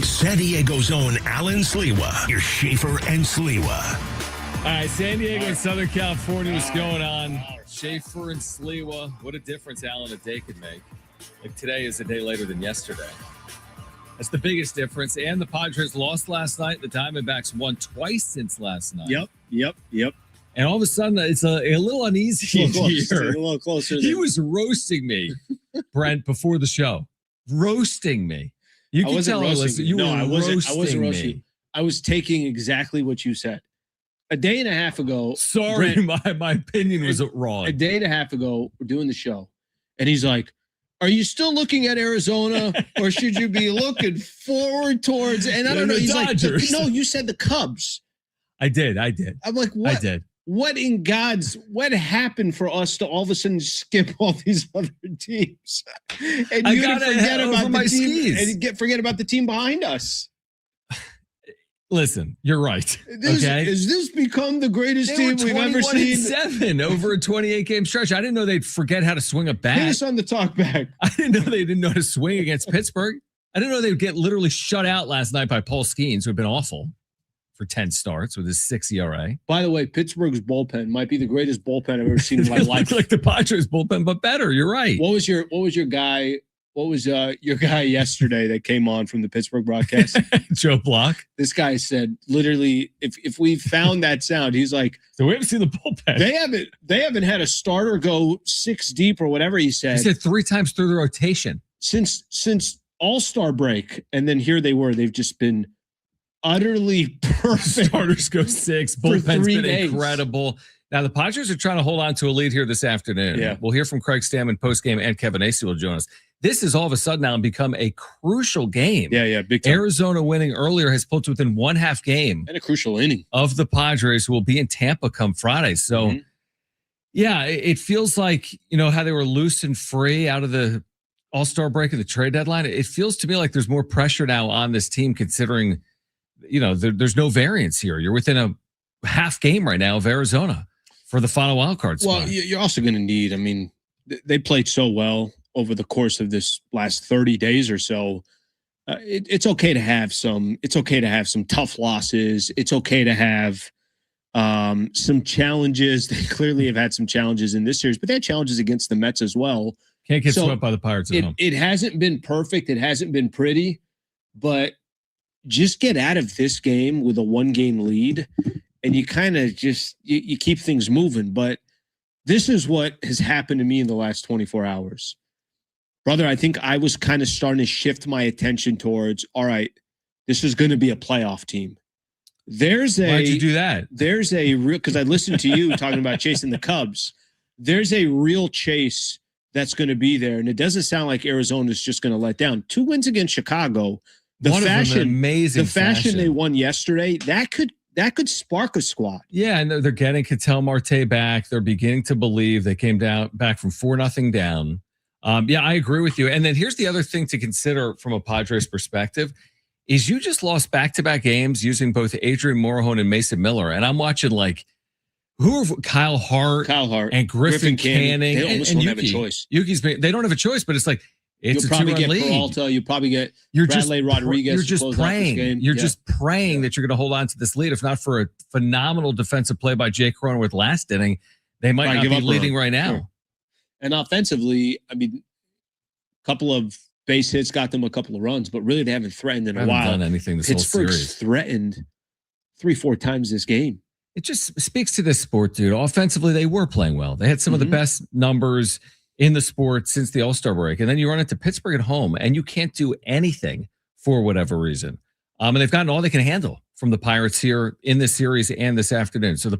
San Diego's own Alan Sliwa. Your Schaefer and Sliwa. All right, San Diego and Southern California, what's going on? Schaefer and Sliwa. What a difference, Alan, a day could make. Like today is a day later than yesterday. That's the biggest difference. And the Padres lost last night. The Diamondbacks won twice since last night. Yep. And all of a sudden, it's a little uneasy A here. little closer. He was roasting me, Brent, before the show. Roasting me. You can tell you were roasting me. I was taking exactly what you said. A day and a half ago. Sorry, Brent, my opinion was wrong. A day and a half ago, we're doing the show. And he's like, are you still looking at Arizona or should you be looking forward towards? And I don't know. He's Dodgers. like, no, you said the Cubs. I did. I'm like, what? I did. What happened for us to all of a sudden skip all these other teams? And you forget about the team and forget about the team behind us. Listen, you're right. Has this become the greatest team we've ever seen? 7 over a 28-game stretch. I didn't know they'd forget how to swing a bat. Hit us on the talk back. I didn't know they didn't know how to swing against Pittsburgh. I didn't know they'd get literally shut out last night by Paul Skeens, who had been awful for 10 starts with his 6 ERA. By the way, Pittsburgh's bullpen might be the greatest bullpen I've ever seen in my life. Like the Padres bullpen, but better. You're right. What was your guy? What was your guy yesterday that came on from the Pittsburgh broadcast? Joe Block. This guy said literally, if we found that sound, he's like, so we haven't seen the bullpen. They haven't had a starter go 6 deep or whatever he said. He said 3 times through the rotation since All-Star break, and then here they were. They've just been utterly perfect. Starters go 6. Bullpen's been incredible. Now, the Padres are trying to hold on to a lead here this afternoon. Yeah. We'll hear from Craig Stammen postgame, and Kevin Acee will join us. This has all of a sudden now become a crucial game. Yeah, big time. Arizona winning earlier has pulled to within 1/2 game. And a crucial inning. Of the Padres, who will be in Tampa come Friday. So, yeah, it feels like, how they were loose and free out of the All-Star break and the trade deadline. It feels to me like there's more pressure now on this team considering, there's no variance here. You're within a half game right now of Arizona for the final wild card spot. Well, you're also going to need, they played so well over the course of this last 30 days or so. It's okay to have some tough losses. It's okay to have some challenges. They clearly have had some challenges in this series, but they had challenges against the Mets as well. Can't get swept by the Pirates at home. It hasn't been perfect. It hasn't been pretty, but just get out of this game with a 1-game lead and you kind of just, you keep things moving. But this is what has happened to me in the last 24 hours. Brother, I think I was kind of starting to shift my attention towards, all right, this is going to be a playoff team. Why'd you do that? There's a real, because I listened to you talking about chasing the Cubs. There's a real chase that's going to be there. And it doesn't sound like Arizona's just going to let down. 2 wins against Chicago. The fashion they won yesterday, that could spark a squad. Yeah, and they're getting Ketel Marte back. They're beginning to believe. They came back from 4-0 down. Yeah, I agree with you. And then here's the other thing to consider from a Padres perspective is you just lost back-to-back games using both Adrian Morejon and Mason Miller. And I'm watching Kyle Hart and Griffin Canning. They almost don't have a choice. They don't have a choice, but it's like, it's You'll probably get lead. Peralta. You probably get Bradley Rodriguez. You're just praying. You're just praying that you're going to hold on to this lead. If not for a phenomenal defensive play by Jake Cronenworth with last inning, they might not be leading right now. Sure. And offensively, a couple of base hits got them a couple of runs, but really they haven't threatened in a while. Done anything this whole series. Threatened 3-4 times this game. It just speaks to this sport, dude. Offensively, they were playing well. They had some of the best numbers in the sport since the All-Star break. And then you run into Pittsburgh at home, and you can't do anything for whatever reason. And they've gotten all they can handle from the Pirates here in this series and this afternoon. So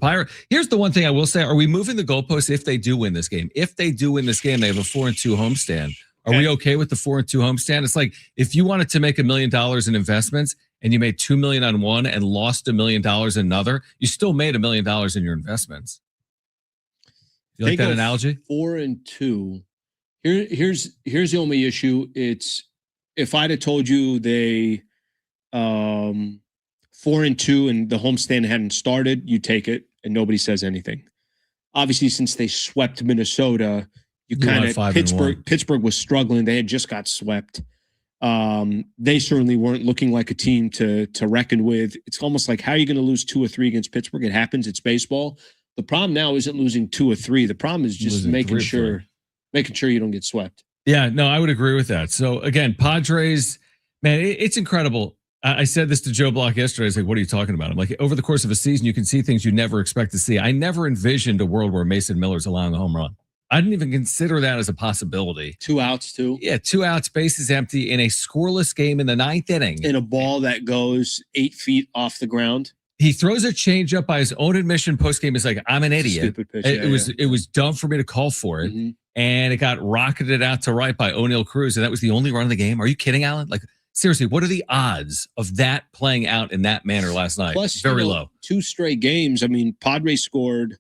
here's the one thing I will say. Are we moving the goalposts if they do win this game? If they do win this game, they have a 4-2 homestand. Are we okay with the 4-2 homestand? It's like if you wanted to make $1 million in investments and you made $2 million on one and lost $1 million in another, you still made $1 million in your investments. You like that analogy? 4-2. Here's the only issue. It's if I'd have told you they 4-2 and the homestand hadn't started, you take it and nobody says anything. Obviously, since they swept Minnesota, you kind of Pittsburgh was struggling. They had just got swept. They certainly weren't looking like a team to reckon with. It's almost like, how are you going to lose 2 or 3 against Pittsburgh? It happens. It's baseball. The problem now isn't losing 2 or 3. The problem is just making sure you don't get swept. Yeah, no, I would agree with that. So again, Padres, man, it's incredible. I said this to Joe Block yesterday. I was like, what are you talking about? I'm like, over the course of a season, you can see things you never expect to see. I never envisioned a world where Mason Miller's allowing a home run. I didn't even consider that as a possibility. 2 outs, too. Yeah, 2 outs, bases empty in a scoreless game in the 9th inning. In a ball that goes 8 feet off the ground. He throws a changeup by his own admission postgame. He's like, I'm an idiot. Stupid pitch. It was dumb for me to call for it. Mm-hmm. And it got rocketed out to right by O'Neal Cruz. And that was the only run of the game. Are you kidding, Alan? Like, seriously, what are the odds of that playing out in that manner last night? Plus, very low. 2 straight games. I mean, Padres scored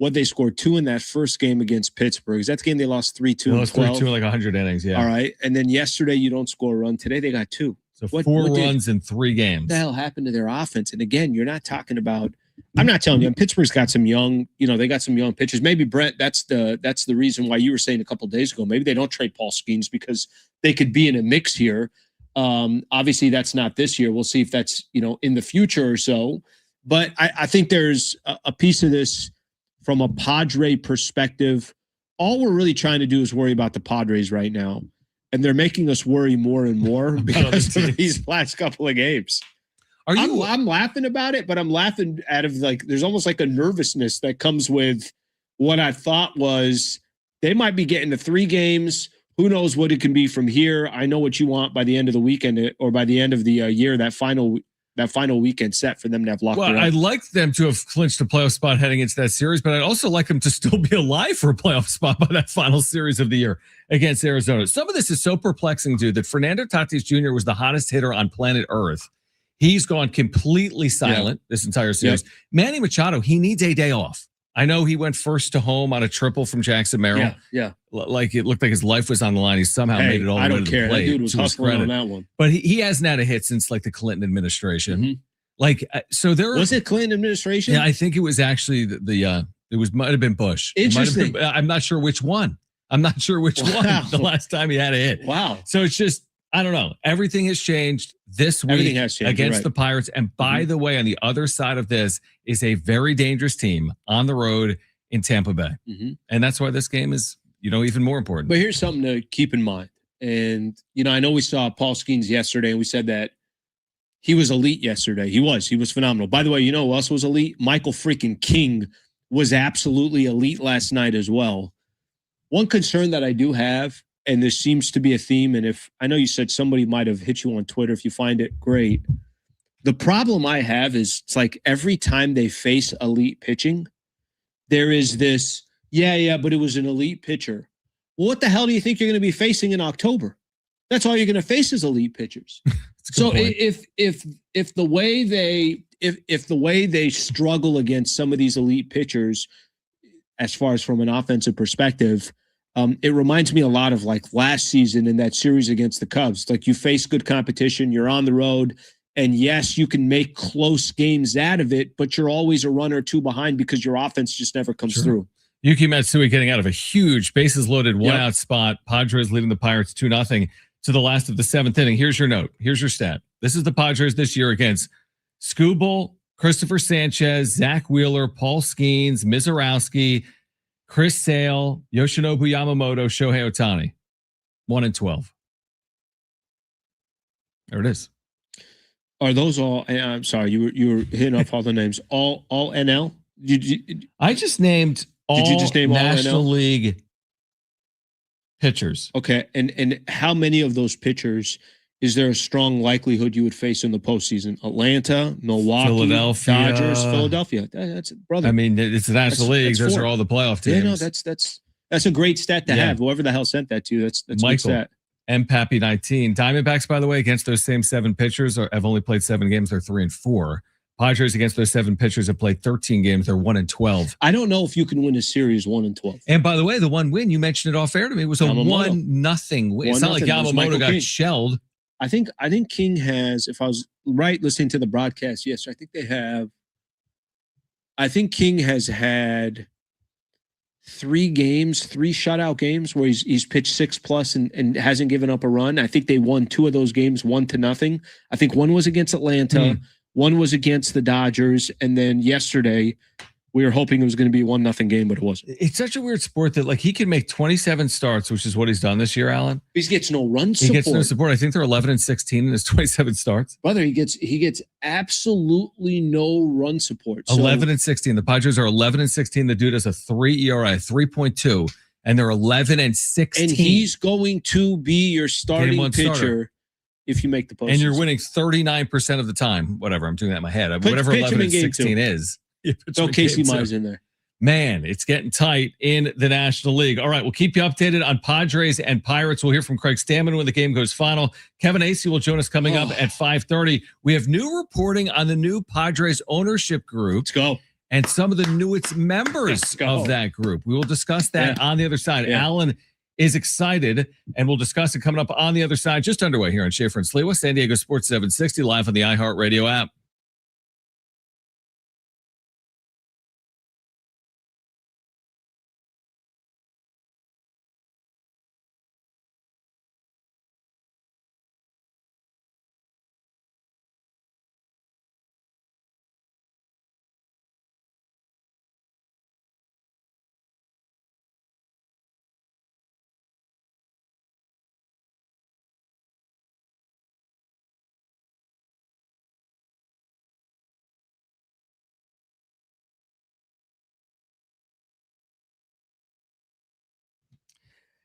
2 in that first game against Pittsburgh. That's the game they lost 3-2. They lost 3-2 in like 100 innings, yeah. All right. And then yesterday you don't score a run. Today they got 2. So four runs in 3 games. What the hell happened to their offense? And again, you're not talking about, I'm not telling you, Pittsburgh's got some young, they got some young pitchers. Maybe Brent, that's the reason why you were saying a couple of days ago, maybe they don't trade Paul Skeens because they could be in a mix here. Obviously that's not this year. We'll see if that's, in the future or so. But I think there's a piece of this from a Padre perspective. All we're really trying to do is worry about the Padres right now. And they're making us worry more and more because of these last couple of games. I'm laughing about it, but I'm laughing out of there's almost like a nervousness that comes with what I thought was they might be getting to 3 games. Who knows what it can be from here? I know what you want by the end of the weekend or by the end of the year, that final weekend set for them to have locked up. I'd like them to have clinched a playoff spot heading into that series, but I'd also like them to still be alive for a playoff spot by that final series of the year against Arizona. Some of this is so perplexing, dude, that Fernando Tatis Jr. was the hottest hitter on planet Earth. He's gone completely silent this entire series. Yep. Manny Machado, he needs a day off. I know he went first to home on a triple from Jackson Merrill. Yeah. Like it looked like his life was on the line. He somehow made it all the way to the plate. That dude was hustling on that one. But he hasn't had a hit since the Clinton administration. Mm-hmm. So there was it Clinton administration? Yeah, I think it was actually might have been Bush. Interesting. I'm not sure which one. The last time he had a hit. Wow. So it's just, I don't know. Everything has changed this week against the Pirates. And by the way, on the other side of this is a very dangerous team on the road in Tampa Bay. Mm-hmm. And that's why this game is, even more important. But here's something to keep in mind. And, I know we saw Paul Skeens yesterday and we said that he was elite yesterday. He was phenomenal. By the way, who else was elite? Michael freaking King was absolutely elite last night as well. One concern that I do have, and this seems to be a theme, and if I know you said somebody might have hit you on Twitter, if you find it, great. The problem I have is it's like every time they face elite pitching, there is this, but it was an elite pitcher. Well, what the hell do you think you're going to be facing in October? That's all you're going to face is elite pitchers. So if the way they struggle against some of these elite pitchers, as far as from an offensive perspective, it reminds me a lot of like last season in that series against the Cubs. Like you face good competition, you're on the road, and yes, you can make close games out of it, but you're always a run or 2 behind because your offense just never comes through. Yuki Matsui getting out of a huge bases loaded 1-out spot. Padres leading the Pirates 2-0 to the last of the 7th inning. Here's your note. Here's your stat. This is the Padres this year against Skubal, Christopher Sanchez, Zach Wheeler, Paul Skeens, Mizorowski, Chris Sale, Yoshinobu Yamamoto, Shohei Ohtani. 1-12. There it is. Are those all? I'm sorry, you were hitting off all the names. All NL. I just named all. Did you just name National all NL? League pitchers? Okay, and how many of those pitchers is there a strong likelihood you would face in the postseason? Atlanta, Milwaukee, Philadelphia, Dodgers, Philadelphia. That's brother. I mean, it's the National League. Those are all the playoff teams. Yeah, no, that's a great stat to have. Whoever the hell sent that to you, that's a good stat. M. Pappy 19. Diamondbacks, by the way, against those same 7 pitchers have only played 7 games. They're 3-4. Padres against those 7 pitchers have played 13 games. They're 1-12. I don't know if you can win a series 1-12. And by the way, the one win you mentioned it off air to me was a 1-0 win. It's not like Yamamoto got shelled. I think King has, if I was right listening to the broadcast, yes, I think King has had 3 games, 3 shutout games where he's pitched 6+ and hasn't given up a run. I think they won 2 of those games 1-0. I think one was against Atlanta, one was against the Dodgers, and then yesterday we were hoping it was going to be a 1-0 game, but it wasn't. It's such a weird sport that like he can make 27 starts, which is what he's done this year, Alan. He gets no run support. He gets no support. I think they're 11-16 in his 27 starts. Brother, he gets absolutely no run support. So, 11-16. The Padres are 11-16. The dude has a 3 ERA, 3.2, and they're 11-16. And he's going to be your starting pitcher starter. If you make the postseason. And you're winning 39% of the time. Whatever, I'm doing that in my head. Whatever 11-16 is. Throw Casey Mize in there. Man, it's getting tight in the National League. All right, we'll keep you updated on Padres and Pirates. We'll hear from Craig Stammen when the game goes final. Kevin Acee will join us coming up at 5:30. We have new reporting on the new Padres ownership group. Let's go. And some of the newest members of that group. We will discuss that on the other side. Alan is excited, and we'll discuss it coming up on the other side. Just underway here on Schaefer and Sliwa, San Diego Sports 760, live on the iHeartRadio app.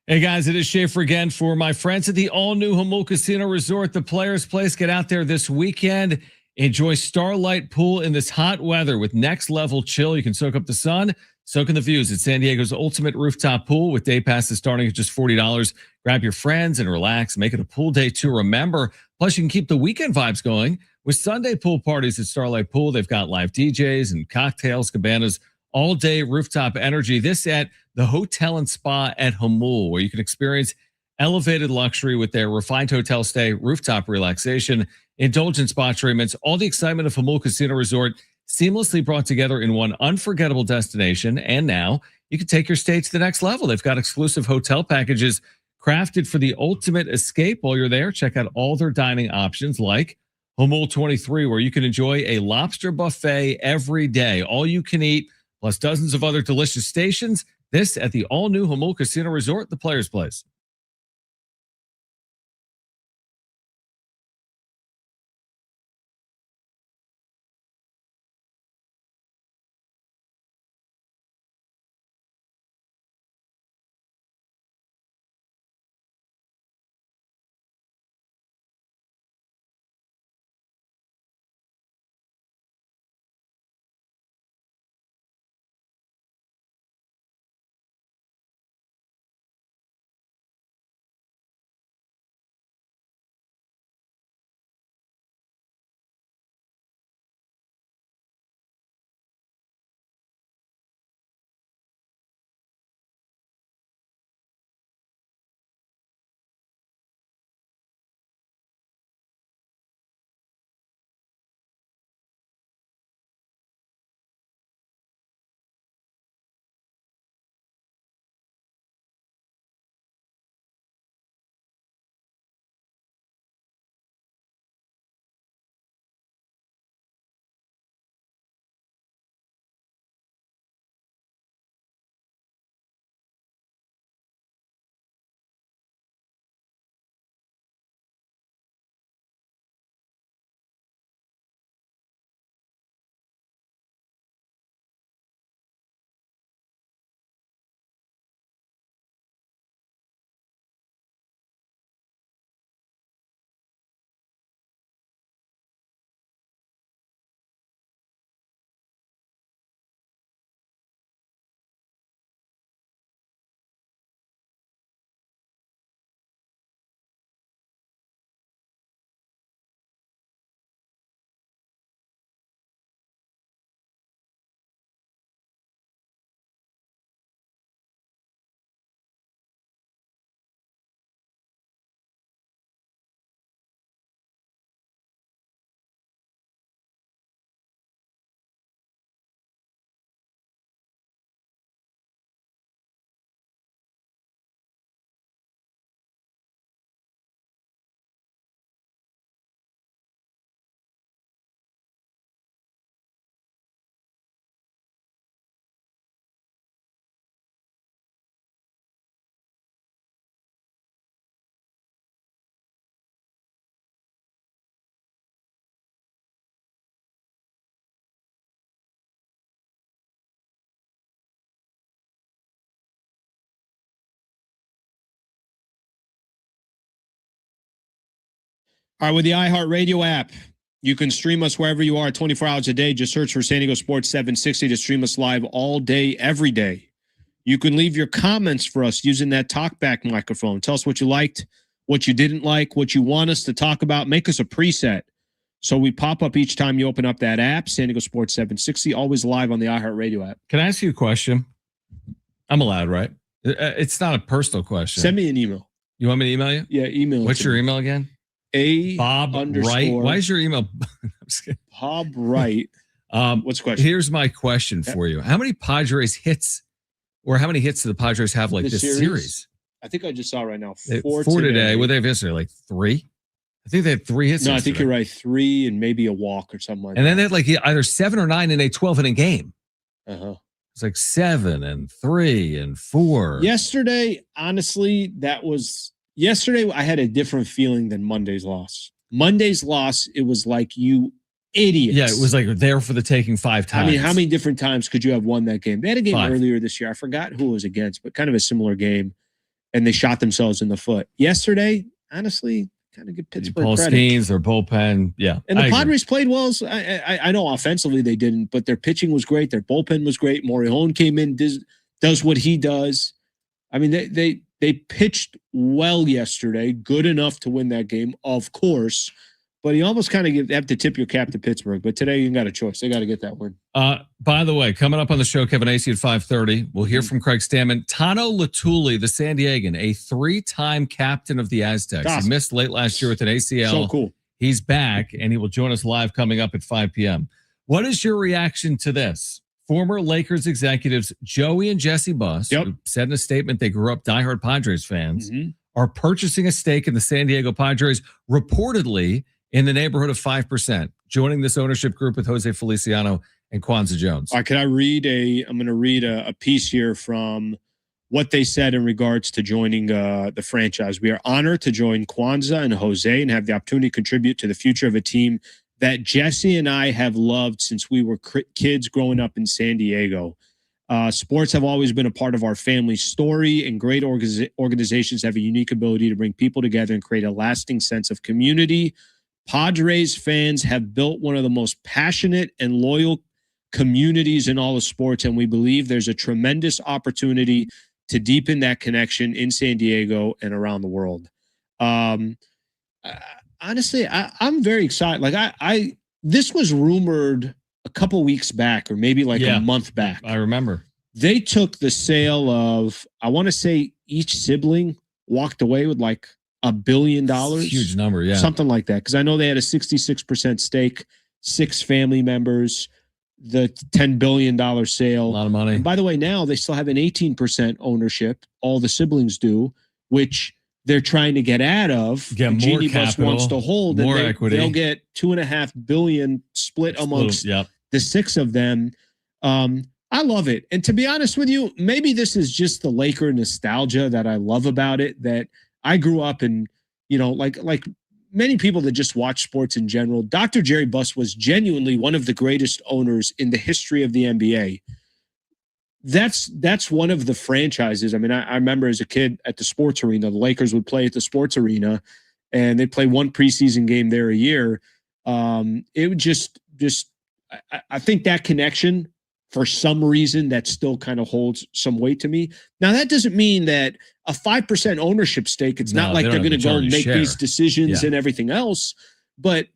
Hey guys, it is Schaefer again for my friends at the all-new Jamul Casino Resort, the Players Place. Get out there this weekend. Enjoy Starlight Pool in this hot weather with next-level chill. You can soak up the sun, soak in the views at San Diego's ultimate rooftop pool with day passes starting at just $40. Grab your friends and relax. Make it a pool day to remember. Plus, you can keep the weekend vibes going with Sunday pool parties at Starlight Pool. They've got live DJs and cocktails, cabanas, all-day rooftop energy. This at the Hotel and Spa at Jamul, where you can experience elevated luxury with their refined hotel stay, rooftop relaxation, indulgent spa treatments, all the excitement of Jamul Casino Resort seamlessly brought together in one unforgettable destination. And now you can take your stay to the next level. They've got exclusive hotel packages crafted for the ultimate escape. While you're there, check out all their dining options like Jamul 23, where you can enjoy a lobster buffet every day, all you can eat, plus dozens of other delicious stations. This at the all-new Jamul Casino Resort, the Players Place. All right, with the iHeartRadio app, you can stream us wherever you are 24 hours a day. Just search for San Diego Sports 760 to stream us live all day, every day. You can leave your comments for us using that talkback microphone. Tell us what you liked, what you didn't like, what you want us to talk about. Make us a preset so we pop up each time you open up that app, San Diego Sports 760, always live on the iHeartRadio app. Can I ask you a question? I'm allowed, right? It's not a personal question. Send me an email. You want me to email you? Yeah, email. What's your email again? Bob Wright. Why is your email? Bob Wright. What's the question? Here's my question for you. How many Padres hits or how many hits do the Padres have like this series? I think I just saw right now. Four today. What they have yesterday? Like 3? I think they had 3 hits. No, I think you're right. 3 and maybe a walk or something like that. And then they had like either 7 or 9 in a 12-inning game. Uh-huh. It's like 7 and 3 and 4. Yesterday, honestly, yesterday I had a different feeling than Monday's loss. Monday's loss, it was like, you idiots. Yeah, it was like there for the taking 5 times. I mean, how many different times could you have won that game? They had a game 5. earlier this year. I forgot who it was against, but kind of a similar game. And they shot themselves in the foot. Yesterday, honestly, kind of give Pittsburgh Paul credit. Skeens, their bullpen. Yeah. And the Padres played well. So I know offensively they didn't, but their pitching was great. Their bullpen was great. Morejon came in, does what he does. I mean, they pitched well yesterday, good enough to win that game, of course. But you almost kind of have to tip your cap to Pittsburgh. But today you got a choice. They got to get that win. By the way, coming up on the show, Kevin Acee at 5:30. We'll hear from Craig Stammen. Tano Letuli, the San Diegan, a 3-time captain of the Aztecs. Awesome. He missed late last year with an ACL. So cool. He's back, and he will join us live coming up at 5 p.m. What is your reaction to this? Former Lakers executives Joey and Jesse Buss, who said in a statement they grew up diehard Padres fans, are purchasing a stake in the San Diego Padres, reportedly in the neighborhood of 5%, joining this ownership group with Jose Feliciano and Kwanzaa Jones. All right, I'm going to read a piece here from what they said in regards to joining the franchise. We are honored to join Kwanzaa and Jose and have the opportunity to contribute to the future of a team that Jesse and I have loved since we were kids growing up in San Diego. Sports have always been a part of our family story, and great organizations have a unique ability to bring people together and create a lasting sense of community. Padres fans have built one of the most passionate and loyal communities in all of sports, and we believe there's a tremendous opportunity to deepen that connection in San Diego and around the world. Honestly, I'm very excited. Like this was rumored a couple weeks back, or maybe like a month back. I remember. They took the sale of, I want to say each sibling walked away with like $1 billion. Huge number, yeah. Something like that. Because I know they had a 66% stake, 6 family members, the $10 billion sale. A lot of money. And by the way, now they still have an 18% ownership. All the siblings do, which they're trying to get out of. Get more Genie capital, wants to hold. more and equity. They'll get $2.5 billion split amongst the 6 of them. I love it. And to be honest with you, maybe this is just the Laker nostalgia that I love about it, that I grew up in, like many people that just watch sports in general. Dr. Jerry Buss was genuinely one of the greatest owners in the history of the NBA. That's one of the franchises. I mean, I remember as a kid at the sports arena, the Lakers would play at the sports arena, and they'd play one preseason game there a year. It would just I think that connection, for some reason, that still kind of holds some weight to me. Now, that doesn't mean that a 5% ownership stake, it's not like they're going to go and make these decisions and everything else. But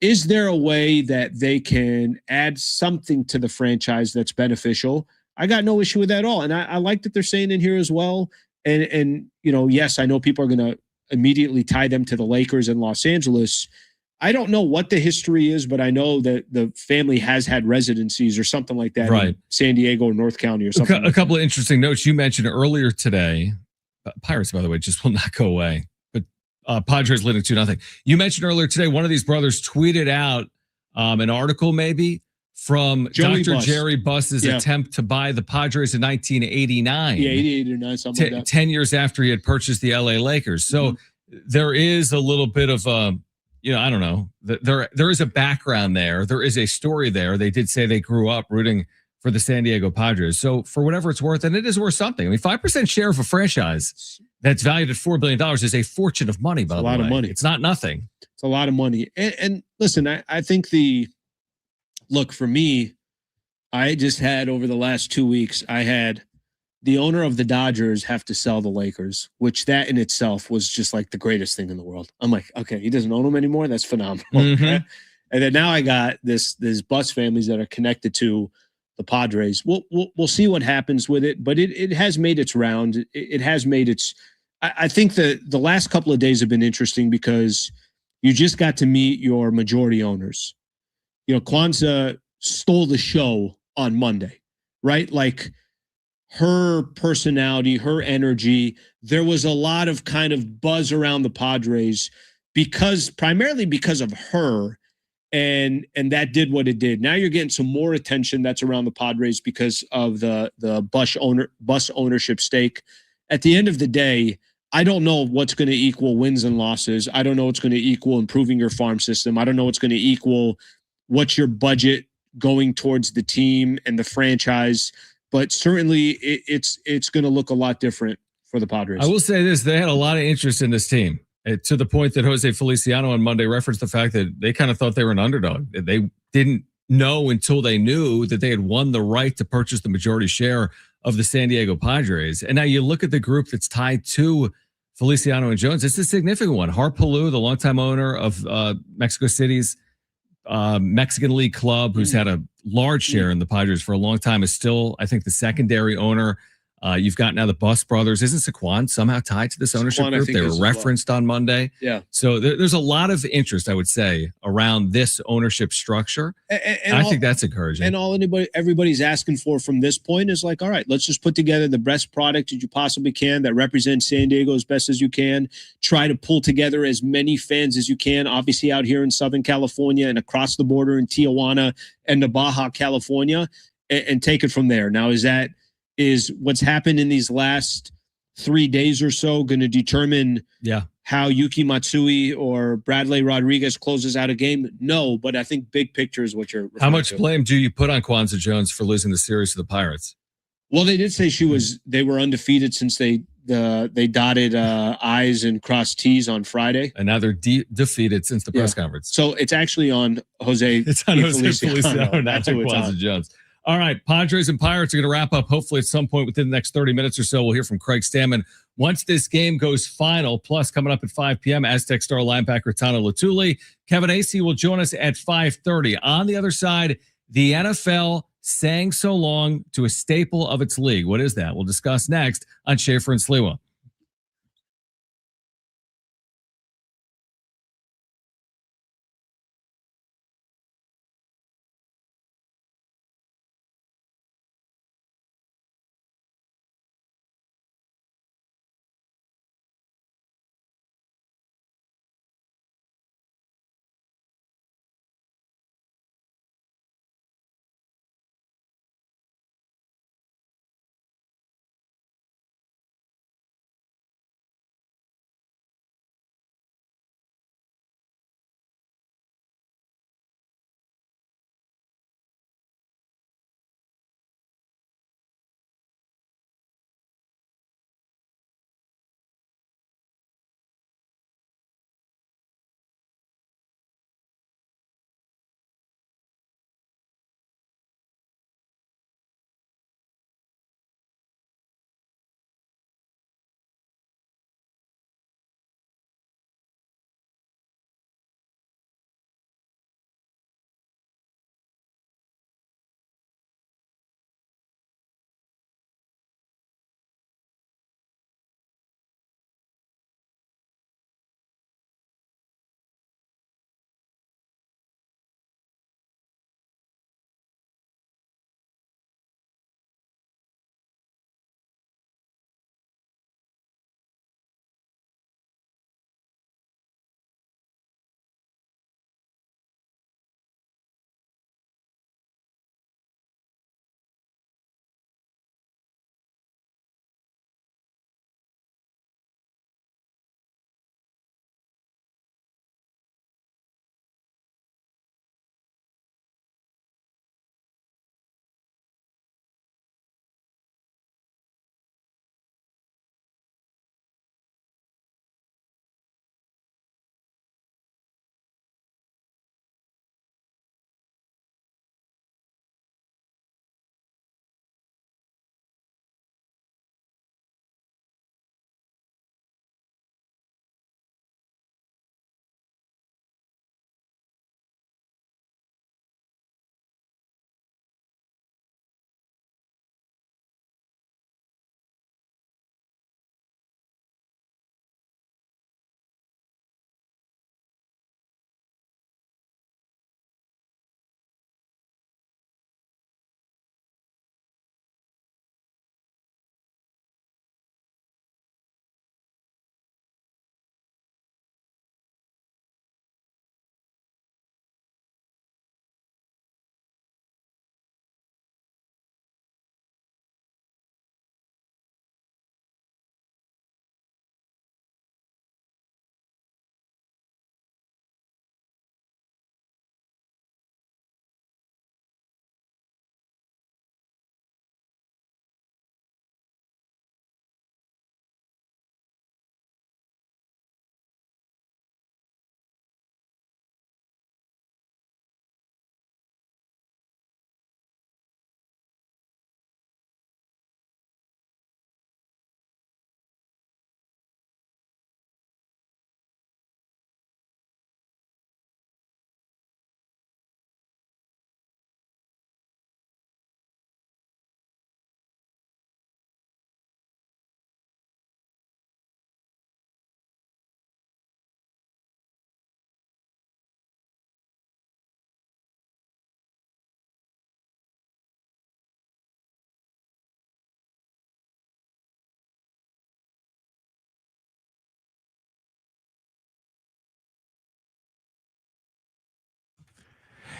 is there a way that they can add something to the franchise that's beneficial? I got no issue with that at all. And I like that they're saying in here as well. And yes, I know people are going to immediately tie them to the Lakers in Los Angeles. I don't know what the history is, but I know that the family has had residencies or something like that in San Diego or North County or something. A couple of interesting notes you mentioned earlier today. Pirates, by the way, just will not go away. But Padres leading 2-0. You mentioned earlier today, one of these brothers tweeted out an article maybe from Dr. Jerry Buss's attempt to buy the Padres in 1989. Yeah, 88 or 9, something like that. 10 years after he had purchased the LA Lakers. So there is a little bit of I don't know. There is a background there. There is a story there. They did say they grew up rooting for the San Diego Padres. So for whatever it's worth, and it is worth something. I mean, 5% share of a franchise that's valued at $4 billion is a fortune of money, by the way. It's a lot of money. It's not nothing. It's a lot of money. And listen, I think look, for me, I just had over the last 2 weeks, I had the owner of the Dodgers have to sell the Lakers, which that in itself was just like the greatest thing in the world. I'm like, okay, he doesn't own them anymore. That's phenomenal. Right? And then now I got this bus families that are connected to the Padres. We'll see what happens with it, but it has made its round. It has made its. I think the last couple of days have been interesting because you just got to meet your majority owners. You know, Kwanzaa stole the show on Monday, right? Like her personality, her energy. There was a lot of kind of buzz around the Padres primarily because of her, and that did what it did. Now you're getting some more attention that's around the Padres because of the bus ownership stake. At the end of the day, I don't know what's going to equal wins and losses. I don't know what's going to equal improving your farm system. I don't know what's going to equal what's your budget going towards the team and the franchise. But certainly it's going to look a lot different for the Padres. I will say this. They had a lot of interest in this team to the point that Jose Feliciano on Monday referenced the fact that they kind of thought they were an underdog. They didn't know until they knew that they had won the right to purchase the majority share of the San Diego Padres. And now you look at the group that's tied to Feliciano and Jones. It's a significant one. Harp Palou, the longtime owner of Mexico City's Mexican League club, who's had a large share in the Padres for a long time, is still, I think, the secondary owner. You've got now the Bus brothers. Isn't Saquon somehow tied to this ownership group? They were referenced on Monday. Yeah. So there's a lot of interest, I would say, around this ownership structure. And I think that's encouraging. And everybody's asking for from this point is like, all right, let's just put together the best product that you possibly can that represents San Diego as best as you can. Try to pull together as many fans as you can, obviously out here in Southern California and across the border in Tijuana and the Baja California, and take it from there. Now, is what's happened in these last 3 days or so going to determine how Yuki Matsui or Bradley Rodriguez closes out a game? No, but I think big picture is what you're referring How much to. blame do you put on Kwanzaa Jones for losing the series to the Pirates? Well, they did say they were undefeated since they dotted I's and crossed T's on Friday. And now they're defeated since the press conference. So it's actually on Jose. It's on Jose Feliciano, not That's who it's Kwanzaa on. Jones. All right, Padres and Pirates are going to wrap up hopefully at some point within the next 30 minutes or so. We'll hear from Craig Stammen once this game goes final. Plus, coming up at 5 p.m., Aztec star linebacker Tano Letuli. Kevin Acee will join us at 5:30. On the other side, the NFL sang so long to a staple of its league. What is that? We'll discuss next on Schaefer and Sliwa.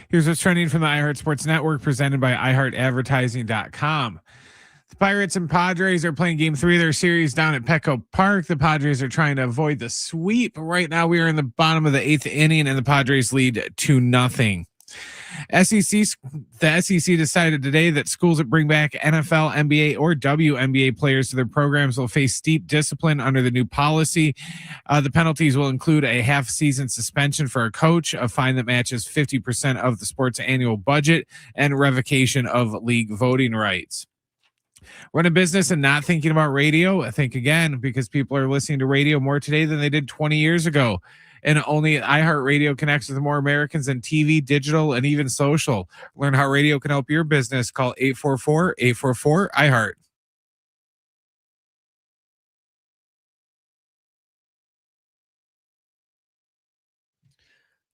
Here's what's trending from the iHeart Sports Network, presented by iHeartAdvertising.com. The Pirates and Padres are playing game 3 of their series down at Petco Park. The Padres are trying to avoid the sweep. Right now, we are in the bottom of the 8th inning, and the Padres lead 2-0. The SEC decided today that schools that bring back NFL, NBA, or WNBA players to their programs will face steep discipline under the new policy. The penalties will include a half-season suspension for a coach, a fine that matches 50% of the sport's annual budget, and revocation of league voting rights. Run a business and not thinking about radio? I think, again, because people are listening to radio more today than they did 20 years ago. And only iHeartRadio connects with more Americans than TV, digital, and even social. Learn how radio can help your business. Call 844-844-iHeart.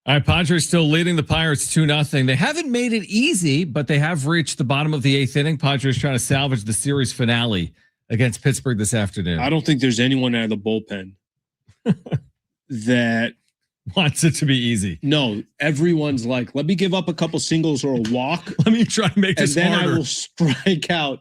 All right, Padres still leading the Pirates 2-0. They haven't made it easy, but they have reached the bottom of the 8th inning. Padres trying to salvage the series finale against Pittsburgh this afternoon. I don't think there's anyone out of the bullpen that wants it to be easy. No, everyone's like, let me give up a couple singles or a walk. Let me try to make this harder. And then I will strike out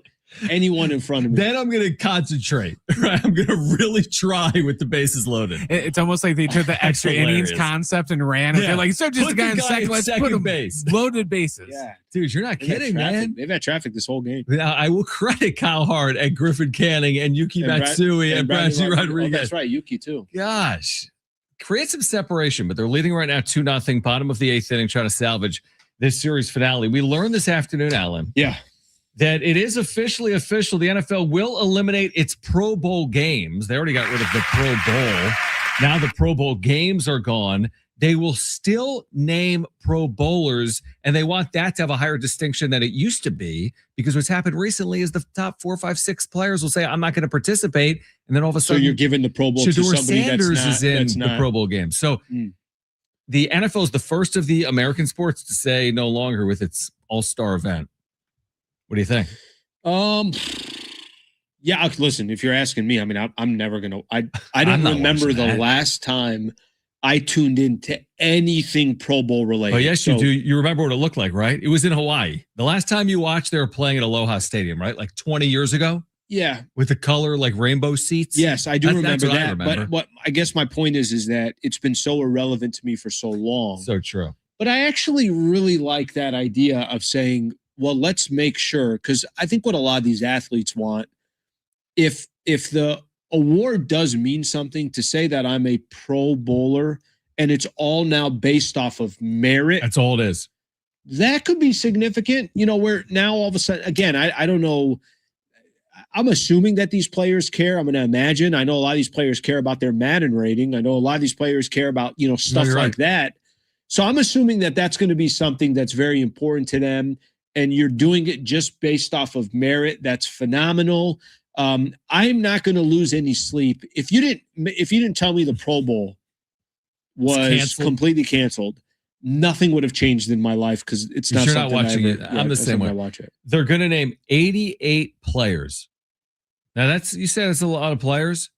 anyone in front of me. Then I'm going to concentrate. Right? I'm going to really try with the bases loaded. It's almost like they took the extra innings concept and ran it. They're like, so just a guy in second, let's put him base. Loaded bases. Yeah. Dude, you're not kidding, man. They've had traffic this whole game. Now, I will credit Kyle Hart and Griffin Canning and Yuki Matsui and Bradley Rodriguez. Oh, that's right, Yuki too. Gosh. Create some separation, but they're leading right now 2-0, bottom of the 8th inning, trying to salvage this series finale. We learned this afternoon, Alan. Yeah. That it is officially official. The NFL will eliminate its Pro Bowl games. They already got rid of the Pro Bowl. Now the Pro Bowl games are gone. They will still name Pro Bowlers, and they want that to have a higher distinction than it used to be, because what's happened recently is the top 4, 5, 6 players will say, I'm not going to participate, and then all of a sudden, so you're giving the Pro Bowl to somebody Sanders is in the Pro Bowl game. So the NFL is the first of the American sports to say no longer with its all-star event. What do you think? Yeah, listen, if you're asking me, I mean, I'm never going to, I don't remember the last time I tuned into anything Pro Bowl related. Oh, yes, you do. You remember what it looked like, right? It was in Hawaii. The last time you watched, they were playing at Aloha Stadium, right? Like 20 years ago? Yeah. With the color, like rainbow seats? Yes, I do remember that. I remember. But what I guess my point is that it's been so irrelevant to me for so long. So true. But I actually really like that idea of saying, well, let's make sure, because I think what a lot of these athletes want, if the award does mean something, to say that I'm a Pro Bowler and it's all now based off of merit. That's all it is. That could be significant, where now all of a sudden, again, I don't know. I'm assuming that these players care. I'm going to imagine. I know a lot of these players care about their Madden rating. I know a lot of these players care about, stuff like that. So I'm assuming that that's going to be something that's very important to them. And you're doing it just based off of merit. That's phenomenal. I'm not going to lose any sleep. If you didn't tell me the Pro Bowl was completely canceled, nothing would have changed in my life, because it's not something not watching it. I'm the same way. I watch it. They're going to name 88 players. Now you said it's a lot of players,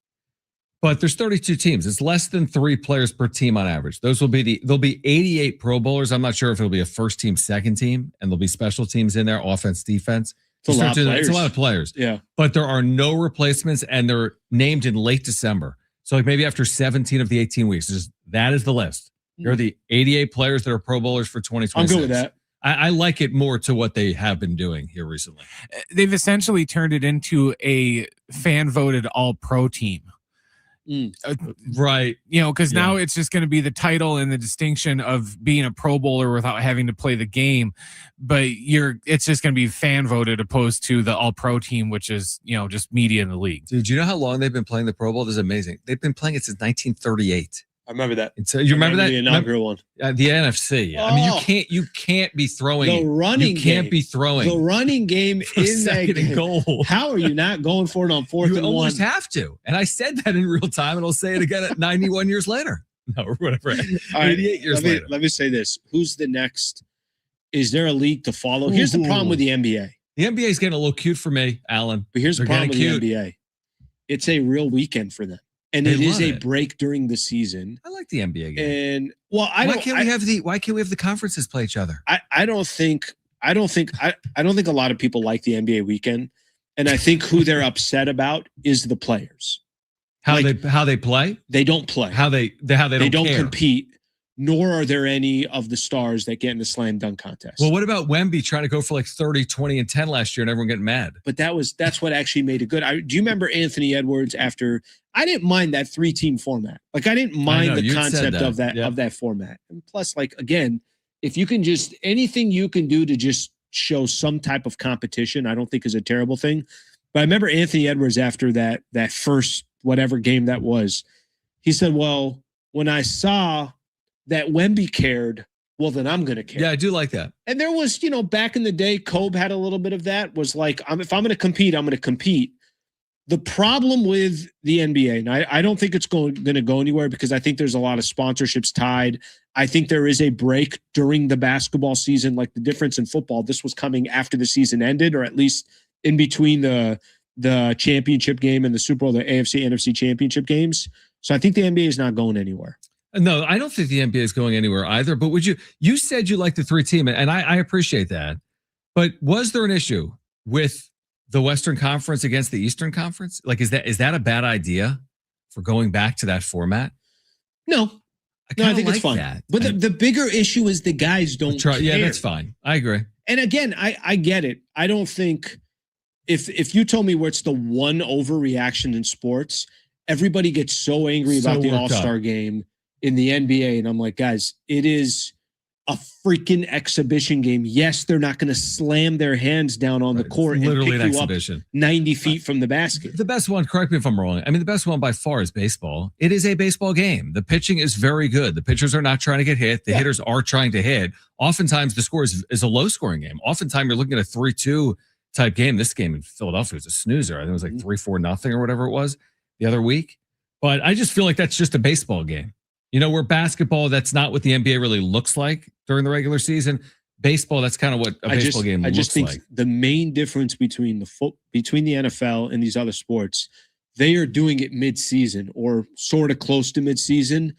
but there's 32 teams. It's less than 3 players per team on average. There'll be 88 Pro Bowlers. I'm not sure if it'll be a first team, second team, and there'll be special teams in there, offense, defense. It's a lot of players. Yeah. But there are no replacements, and they're named in late December. So like maybe after 17 of the 18 weeks, that is the list. Here are the 88 players that are Pro Bowlers for 2026. I'm good with that. I like it more to what they have been doing here recently. They've essentially turned it into a fan-voted all-pro team. Right. Because now it's just going to be the title and the distinction of being a Pro Bowler without having to play the game. But it's just going to be fan voted, opposed to the all pro team, which is, just media in the league. Dude, do you know how long they've been playing the Pro Bowl? This is amazing. They've been playing it since 1938. I remember that. And so you remember that? The inaugural one. The NFC. I mean, you can't be throwing. The running You can't be throwing. The running game in that game. Goal. How are you not going for it on 4th and 1? You almost have to. And I said that in real time, and I'll say it again at 91 years later. No, or whatever. 88 years later. Let me say this. Who's the next? Is there a league to follow? Here's the problem with the NBA. The NBA is getting a little cute for me, Alan. But here's the problem with the NBA. It's a real weekend for them. and They it is love a it. break during the season. I like the NBA game. And well, Why can't we have the conferences play each other? I don't think a lot of people like the NBA weekend, and I think who they're upset about is the players. How they play? They don't play. How they don't care. Compete. Nor are there any of the stars that get in the slam dunk contest. Well, what about Wemby trying to go for like 30, 20, and 10 last year and everyone getting mad? But that's what actually made it good. Do you remember Anthony Edwards after? I didn't mind that 3-team format. Like I didn't mind the concept of that format. And plus, like again, if you can just anything you can do to just show some type of competition, I don't think is a terrible thing. But I remember Anthony Edwards after that first whatever game that was, he said, "Well, when I saw that Wemby cared, well, then I'm going to care." Yeah, I do like that. And there was, back in the day, Kobe had a little bit of that, was like, if I'm going to compete, I'm going to compete. The problem with the NBA, and I don't think it's going to go anywhere because I think there's a lot of sponsorships tied. I think there is a break during the basketball season, like the difference in football. This was coming after the season ended, or at least in between the championship game and the Super Bowl, the AFC, NFC championship games. So I think the NBA is not going anywhere. No, I don't think the NBA is going anywhere either. But you said you like the 3-team, and I appreciate that. But was there an issue with the Western Conference against the Eastern Conference? Like, is that a bad idea for going back to that format? No, I think it's fine. That. But the bigger issue is the guys don't care. Yeah, that's fine. I agree. And again, I get it. I don't think if you told me where it's the one overreaction in sports, everybody gets so angry about the All-Star game in the NBA. And I'm like, guys, it is a freaking exhibition game. Yes, they're not going to slam their hands down on the court and literally pick an you exhibition. Up 90 feet from the basket. The best one, correct me if I'm wrong, I mean, the best one by far is baseball. It is a baseball game. The pitching is very good. The pitchers are not trying to get hit. The hitters are trying to hit. Oftentimes, the score is a low-scoring game. Oftentimes, you're looking at a 3-2 type game. This game in Philadelphia was a snoozer. I think it was like 3-4-0 or whatever it was the other week. But I just feel like that's just a baseball game. Where basketball, that's not what the NBA really looks like during the regular season. Baseball, that's kind of what a baseball game looks like. I just think the main difference between the NFL and these other sports, they are doing it mid-season or sort of close to mid-season.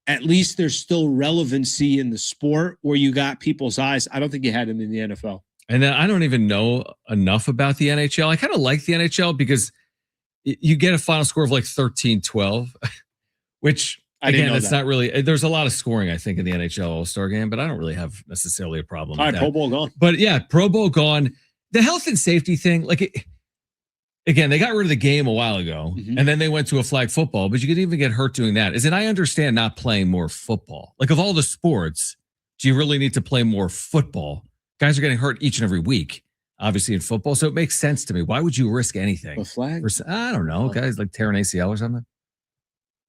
At least there's still relevancy in the sport where you got people's eyes. I don't think you had them in the NFL. And then I don't even know enough about the NHL. I kind of like the NHL because you get a final score of like 13-12, which... Again, it's not really. There's a lot of scoring, I think, in the NHL All-Star game, but I don't really have necessarily a problem with that. Pro Bowl gone. But yeah, Pro Bowl gone. The health and safety thing, again, they got rid of the game a while ago, and then they went to a flag football, but you could even get hurt doing that. I understand not playing more football. Like, of all the sports, do you really need to play more football? Guys are getting hurt each and every week, obviously, in football, so it makes sense to me. Why would you risk anything? A flag? I don't know. Guys like tear an ACL or something.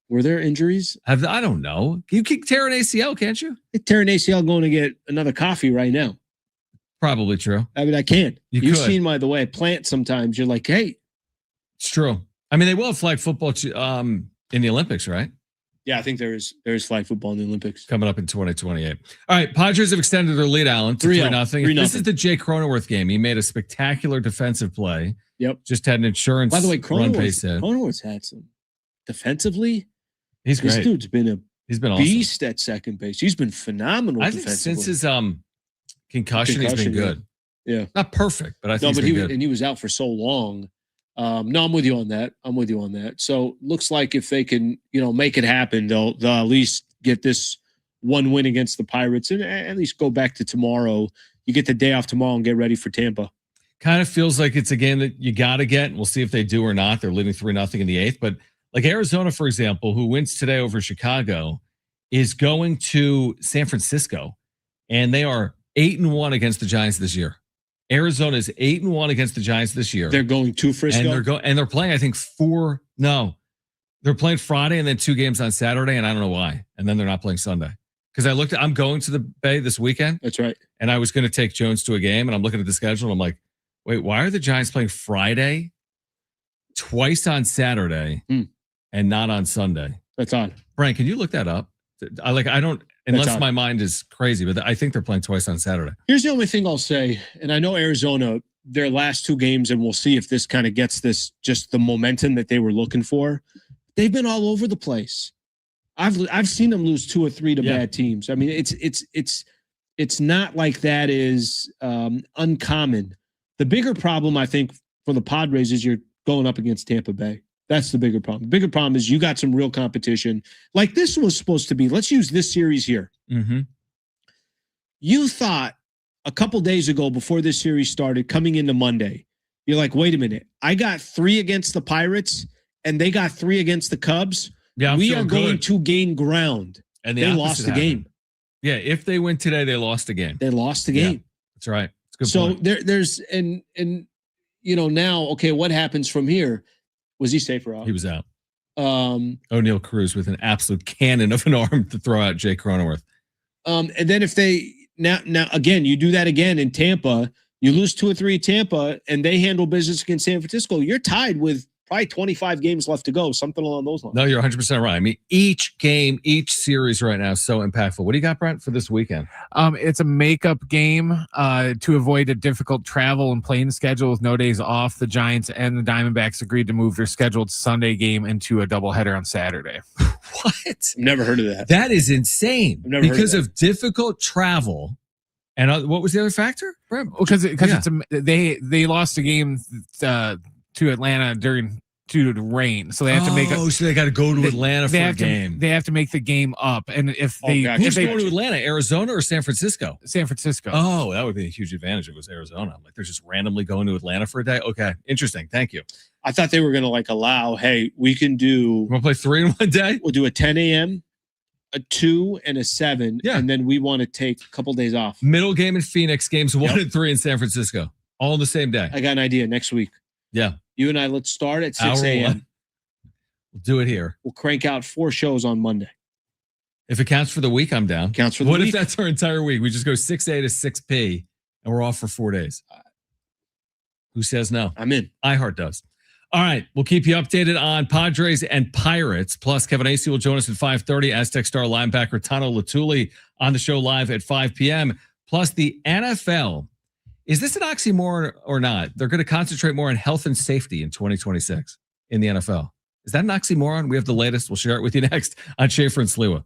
Were there injuries? I don't know. You can tear an ACL, can't you? Tear an ACL going to get another coffee right now. Probably true. I mean, I can't. You've could. seen, by the way, Plant sometimes. You're like, hey. It's true. I mean, they will have flag football in the Olympics, right? Yeah, I think there is flag football in the Olympics. Coming up in 2028. All right, Padres have extended their lead, Alan, to 3-0. This is the Jay Cronenworth game. He made a spectacular defensive play. Yep. Just had an insurance by the way, Cronenworth's had some defensively. He's great. This dude's been awesome. Beast at second base. He's been phenomenal. I think since his concussion, he's been good. Yeah, not perfect, but I think he's been good. And he was out for so long. No, I'm with you on that. So looks like if they can, make it happen, they'll at least get this one win against the Pirates and at least go back to tomorrow. You get the day off tomorrow and get ready for Tampa. Kind of feels like it's a game that you got to get. And we'll see if they do or not. They're leading 3-0 in the 8th, but like Arizona, for example, who wins today over Chicago, is going to San Francisco, and they are 8-1 against the Giants this year. Arizona is 8-1 against the Giants this year. They're going to Frisco, and they're playing. I think they're playing Friday and then 2 games on Saturday, and I don't know why. And then they're not playing Sunday because I'm going to the Bay this weekend. That's right. And I was going to take Jones to a game, and I'm looking at the schedule, and I'm like, wait, why are the Giants playing Friday, twice on Saturday? And not on Sunday. That's odd. Brian, can you look that up? I don't, unless my mind is crazy, but I think they're playing twice on Saturday. Here's the only thing I'll say, and I know Arizona, their last 2 games, and we'll see if this kind of gets just the momentum that they were looking for. They've been all over the place. I've seen them lose 2 or 3 to bad teams. I mean, it's not like that is uncommon. The bigger problem, I think, for the Padres is you're going up against Tampa Bay. That's the bigger problem. The bigger problem is you got some real competition. Like this was supposed to be. Let's use this series here. Mm-hmm. You thought a couple days ago before this series started, coming into Monday, you're like, wait a minute. I got 3 against the Pirates, and they got 3 against the Cubs. Yeah, we are going to gain ground. And they lost the game. Yeah, if they win today, they lost the game. They lost the game. Yeah, that's right. That's a good point. So there's now, okay, what happens from here? Was he safe or out? He was out. O'Neal Cruz with an absolute cannon of an arm to throw out Jake Cronenworth. And then if they now again, you do that again in Tampa, you lose 2 or 3 at Tampa, and they handle business against San Francisco, you're tied with probably 25 games left to go, something along those lines. No, you're 100% right. I mean, each game, each series right now is so impactful. What do you got, Brent, for this weekend? It's a makeup game to avoid a difficult travel and playing schedule with no days off. The Giants and the Diamondbacks agreed to move their scheduled Sunday game into a doubleheader on Saturday. What? Never heard of that. That is insane. Never because heard of difficult travel. And what was the other factor? Because they lost a game to Atlanta due to rain, so they have to make. So they got to go to Atlanta for a game. They have to make the game up, and if who's going to Atlanta, Arizona or San Francisco? San Francisco. Oh, that would be a huge advantage if it was Arizona. Like they're just randomly going to Atlanta for a day. Okay, interesting. Thank you. I thought they were going to allow. Hey, we can do. We'll play 3 in one day. We'll do a 10 a.m., a 2, and a 7. Yeah, and then we want to take a couple days off. Middle game in Phoenix, games 1 and 3 in San Francisco, all on the same day. I got an idea. Next week. Yeah. You and I, let's start at 6 a.m. We'll do it here. We'll crank out 4 shows on Monday. If it counts for the week, I'm down. Counts for the week. What if that's our entire week? We just go 6A to 6P and we're off for 4 days. Who says no? I'm in. iHeart does. All right. We'll keep you updated on Padres and Pirates. Plus, Kevin Acee will join us at 5:30. Aztec star linebacker Tano Letuli on the show live at 5 p.m. Plus, the NFL. Is this an oxymoron or not? They're going to concentrate more on health and safety in 2026 in the NFL. Is that an oxymoron? We have the latest. We'll share it with you next on Schaefer and Sliwa.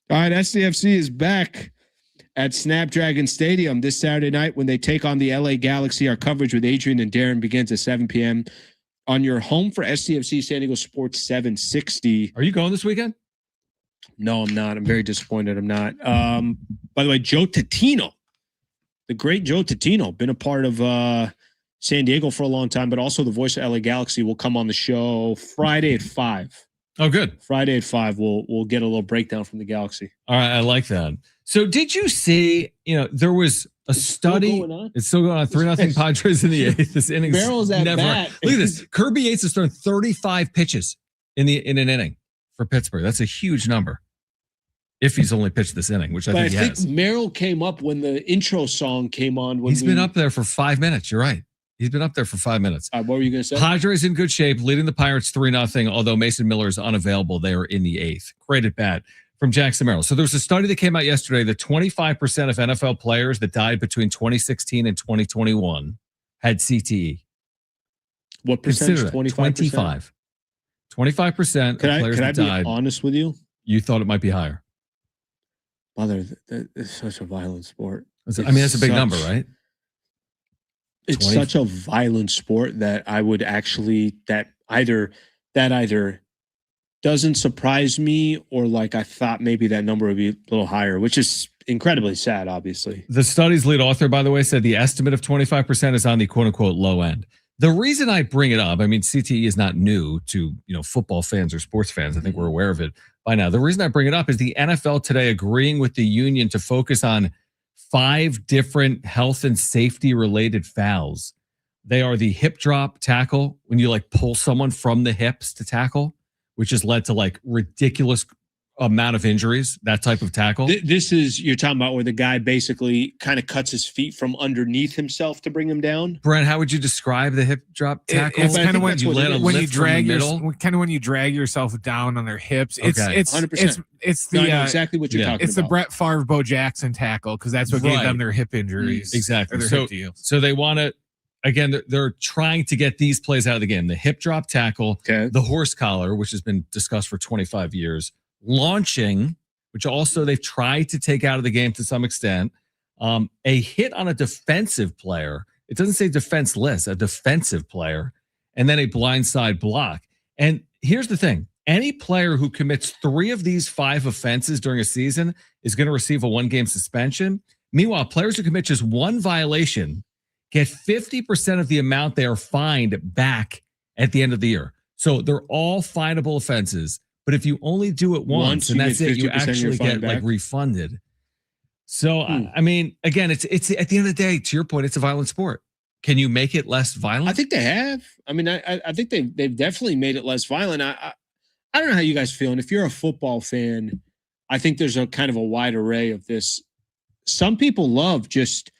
All right, SCFC is back at Snapdragon Stadium this Saturday night when they take on the LA Galaxy. Our coverage with Adrian and Darren begins at 7 p.m. on your home for SCFC San Diego Sports 760. Are you going this weekend? No, I'm not. I'm very disappointed I'm not. By the way, Joe Tatino, the great Joe Tatino, been a part of San Diego for a long time, but also the voice of LA Galaxy, will come on the show Friday at 5. Oh, good. Friday at 5, we'll get a little breakdown from the Galaxy. All right, I like that. So did you see, there was a study. It's still going on. 3-0 Padres in the 8th. This inning's Barrel's at never. bat. Look at this. Kirby Yates has thrown 35 pitches in an inning for Pittsburgh. That's a huge number. If he's only pitched this inning, which I think he has. Merrill came up when the intro song came on. He's been up there for 5 minutes. You're right. He's been up there for 5 minutes. What were you going to say? Padres in good shape, leading the Pirates 3-0, although Mason Miller is unavailable. They are in the 8th. Great at bat from Jackson Merrill. So there's a study that came out yesterday that 25% of NFL players that died between 2016 and 2021 had CTE. What percentage? 25%. 25% of players that died. Can I be honest with you? You thought it might be higher. Mother, it's such a violent sport. That's a big number, right? It's such a violent sport that I would actually that either doesn't surprise me or I thought maybe that number would be a little higher, which is incredibly sad, obviously. The study's lead author, by the way, said the estimate of 25% is on the quote unquote low end. The reason I bring it up, CTE is not new to football fans or sports fans. I think we're aware of it by now. The reason I bring it up is the NFL today agreeing with the union to focus on 5 different health and safety related fouls. They are the hip drop tackle, when you pull someone from the hips to tackle, which has led to ridiculous amount of injuries, that type of tackle. This is, you're talking about where the guy basically kind of cuts his feet from underneath himself to bring him down. Brent, how would you describe the hip drop tackle? It's kind of when you drag yourself down on their hips. It's 100%. It's the exactly what you're talking about. It's the Brett Favre, Bo Jackson tackle, because that's what gave them their hip injuries. Exactly. Their hip deals. So they want to. Again, they're trying to get these plays out of the game. The hip drop tackle, the horse collar, which has been discussed for 25 years, launching, which also they've tried to take out of the game to some extent, a hit on a defensive player. It doesn't say defenseless, a defensive player, and then a blindside block. And here's the thing. Any player who commits 3 of these 5 offenses during a season is going to receive a 1-game suspension. Meanwhile, players who commit just 1 violation get 50% of the amount they are fined back at the end of the year. So they're all finable offenses. But if you only do it once and that's it, you actually get refunded. So, again, it's at the end of the day, to your point, it's a violent sport. Can you make it less violent? I think they have. I think they've definitely made it less violent. I don't know how you guys feel. And if you're a football fan, I think there's a kind of a wide array of this. Some people love just,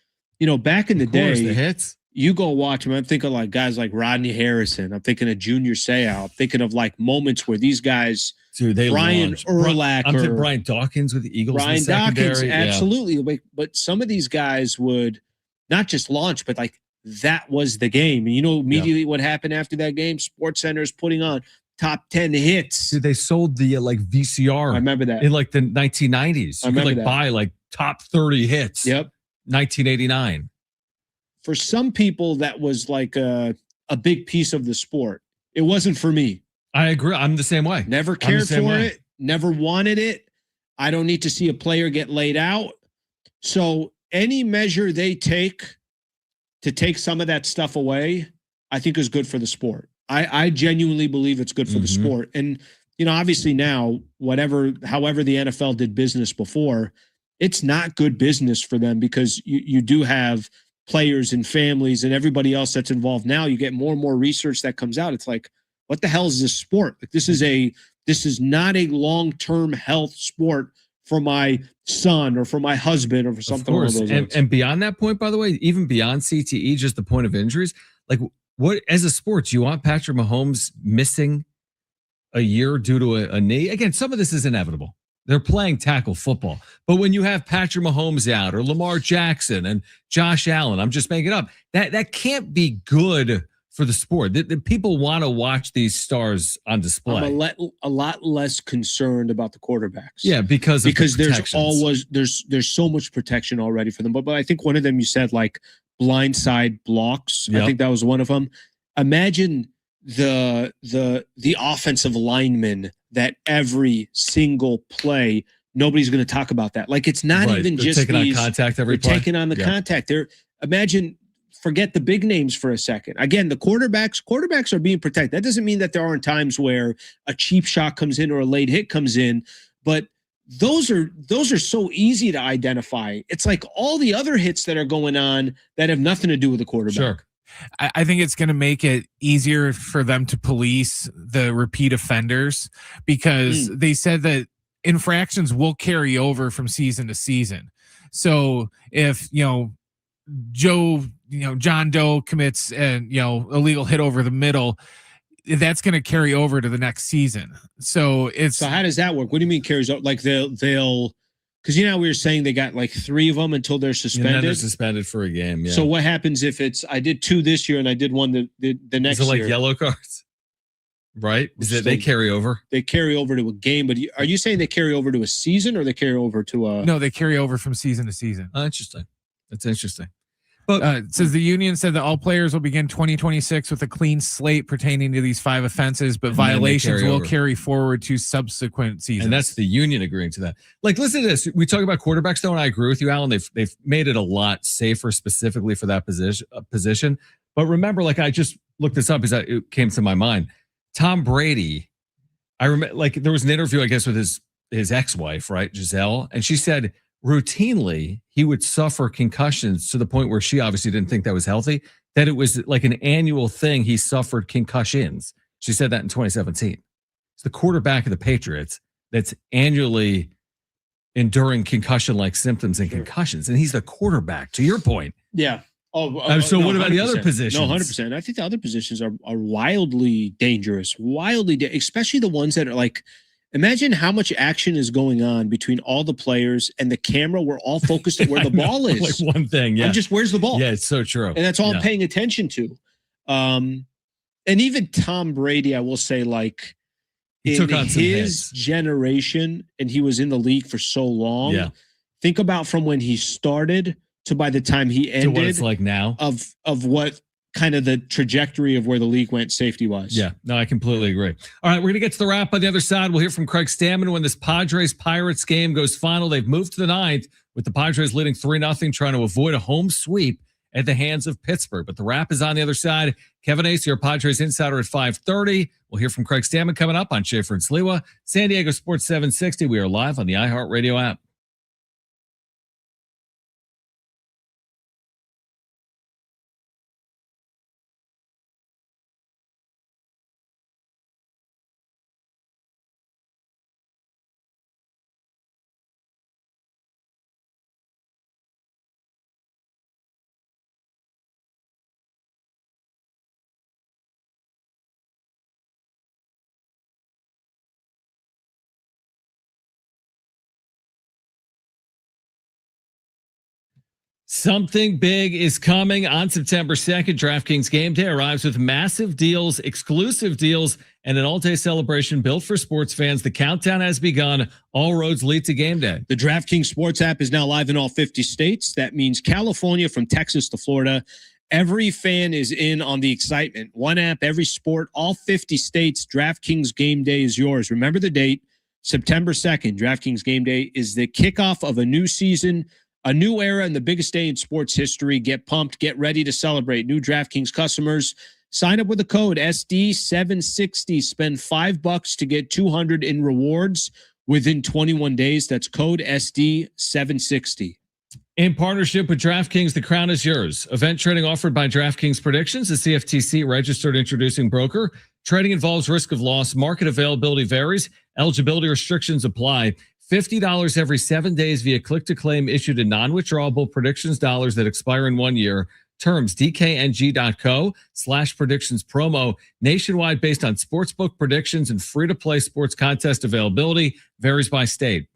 back in the day, the hits. You go watch them. I'm thinking guys like Rodney Harrison. I'm thinking of Junior Seau. I'm thinking of moments where these guys, Brian Urlacher. I'm thinking Brian Dawkins with the Eagles. Brian Dawkins, absolutely. But some of these guys would not just launch, but that was the game. And immediately what happened after that game? SportsCenter is putting on top 10 hits. Dude, they sold the VCR. I remember that in the 1990s. You could buy top 30 hits. Yep. 1989. For some people, that was a big piece of the sport. It wasn't for me. I agree. I'm the same way. Never cared for it. Never wanted it. I don't need to see a player get laid out. So any measure they take to take some of that stuff away, I think is good for the sport. I genuinely believe it's good for the sport. And, obviously now, however the NFL did business before, it's not good business for them because you do have players and families and everybody else that's involved. Now you get more and more research that comes out. It's what the hell is this sport? This is not a long-term health sport for my son or for my husband or for something along those lines. And beyond that point, by the way, even beyond CTE, just the point of injuries, what as a sport, do you want Patrick Mahomes missing a year due to a knee? Again, some of this is inevitable. They're playing tackle football. But when you have Patrick Mahomes out or Lamar Jackson and Josh Allen, I'm just making it up, that can't be good for the sport. The people want to watch these stars on display. I'm a lot less concerned about the quarterbacks. Yeah, because there's so much protection already for them. But I think one of them you said like blindside blocks. Yep. I think that was one of them. Imagine the offensive lineman that every single play nobody's going to talk about that. Like it's not even just taking on contact every play. Taking on the contact. Imagine. Forget the big names for a second. Again, the quarterbacks are being protected. That doesn't mean that there aren't times where a cheap shot comes in or a late hit comes in, but those are so easy to identify. It's like all the other hits that are going on that have nothing to do with the quarterback. Sure. I think it's going to make it easier for them to police the repeat offenders because they said that infractions will carry over from season to season. So if, John Doe commits an illegal hit over the middle, that's going to carry over to the next season. So how does that work? What do you mean carries over? Like they'll because we were saying they got like 3 of them until they're suspended. And then they're suspended for a game. Yeah. So what happens if I did 2 this year and I did 1 the next year? Is it like year? yellow cards? Right? They carry over? They carry over to a game, but are you saying they carry over to a season or they carry over to a? No, they carry over from season to season. Oh, interesting. That's interesting. But it says the union said that all players will begin 2026 with a clean slate pertaining to these 5 offenses, but violations will carry forward to subsequent seasons. And that's the union agreeing to that. Like, listen to this. We talk about quarterbacks, though, and I agree with you, Alan. They've made it a lot safer specifically for that position. But remember, like I just looked this up because it came to my mind. Tom Brady, I remember, like there was an interview, I guess, with his ex-wife, right, Giselle, and she said routinely he would suffer concussions to the point where she obviously didn't think that was healthy, that it was like an annual thing. He suffered concussions. She said that in 2017. It's the quarterback of the Patriots that's annually enduring concussion-like symptoms and concussions. And he's the quarterback, to your point. Yeah. So what about the other positions? No, 100%. I think the other positions are wildly dangerous, especially the ones that are like, imagine how much action is going on between all the players and the camera. We're all focused at where the ball is. Like one thing, yeah. I'm just, where's the ball? Yeah, it's so true. And that's all I'm paying attention to. And even Tom Brady, I will say, like, in his generation, and he was in the league for so long. Yeah. Think about from when he started to by the time he ended. To what it's like now. Of what kind of the trajectory of where the league went safety-wise. Yeah, no, I completely agree. All right, we're going to get to the wrap on the other side. We'll hear from Craig Stammen when this Padres-Pirates game goes final. They've moved to the 9th with the Padres leading 3-0, trying to avoid a home sweep at the hands of Pittsburgh. But the wrap is on the other side. Kevin Acee, your Padres Insider at 5:30. We'll hear from Craig Stammen coming up on Schaefer and Sliwa. San Diego Sports 760. We are live on the iHeartRadio app. Something big is coming on September 2nd. DraftKings Game Day arrives with massive deals, exclusive deals, and an all-day celebration built for sports fans. The countdown has begun. All roads lead to Game Day. The DraftKings Sports app is now live in all 50 states. That means California, from Texas to Florida. Every fan is in on the excitement. One app, every sport, all 50 states. DraftKings Game Day is yours. Remember the date, September 2nd. DraftKings Game Day is the kickoff of a new season, a new era, and the biggest day in sports history. Get pumped. Get ready to celebrate. New DraftKings customers, sign up with the code SD760. Spend $5 to get $200 in rewards within 21 days. That's code SD760. In partnership with DraftKings, the crown is yours. Event trading offered by DraftKings Predictions, a CFTC registered introducing broker. Trading involves risk of loss. Market availability varies. Eligibility restrictions apply. $50 every 7 days via click-to-claim issued in non-withdrawable predictions dollars that expire in 1 year. Terms, dkng.co/predictions promo. Nationwide based on sportsbook predictions and free-to-play sports contest availability. Varies by state.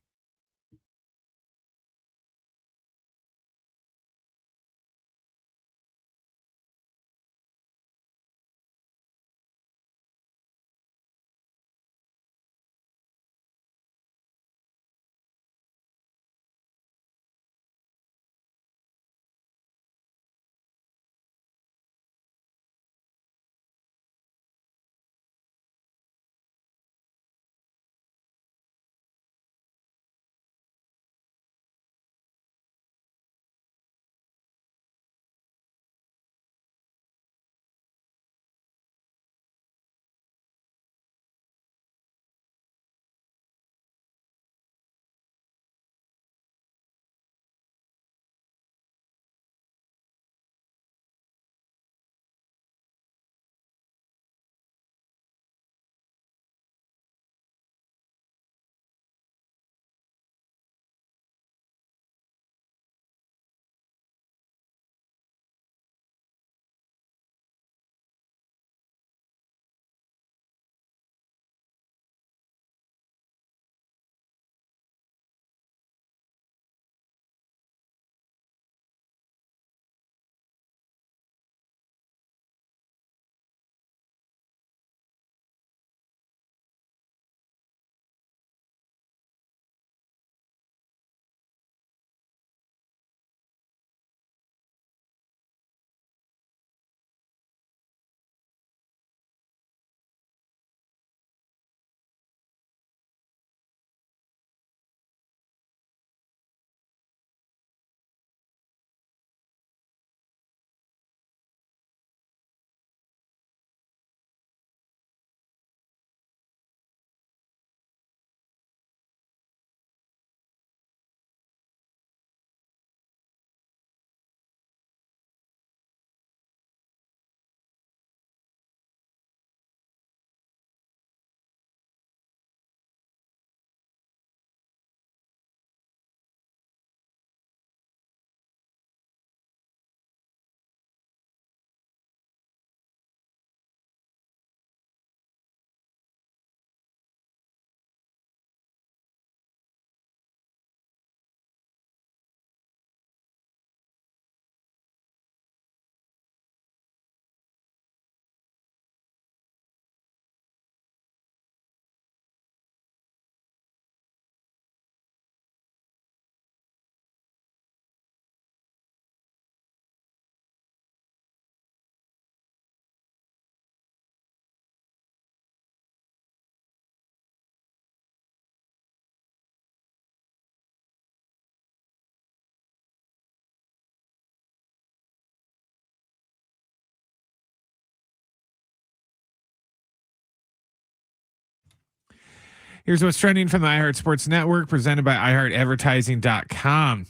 Here's what's trending from the iHeart Sports Network, presented by iHeartAdvertising.com.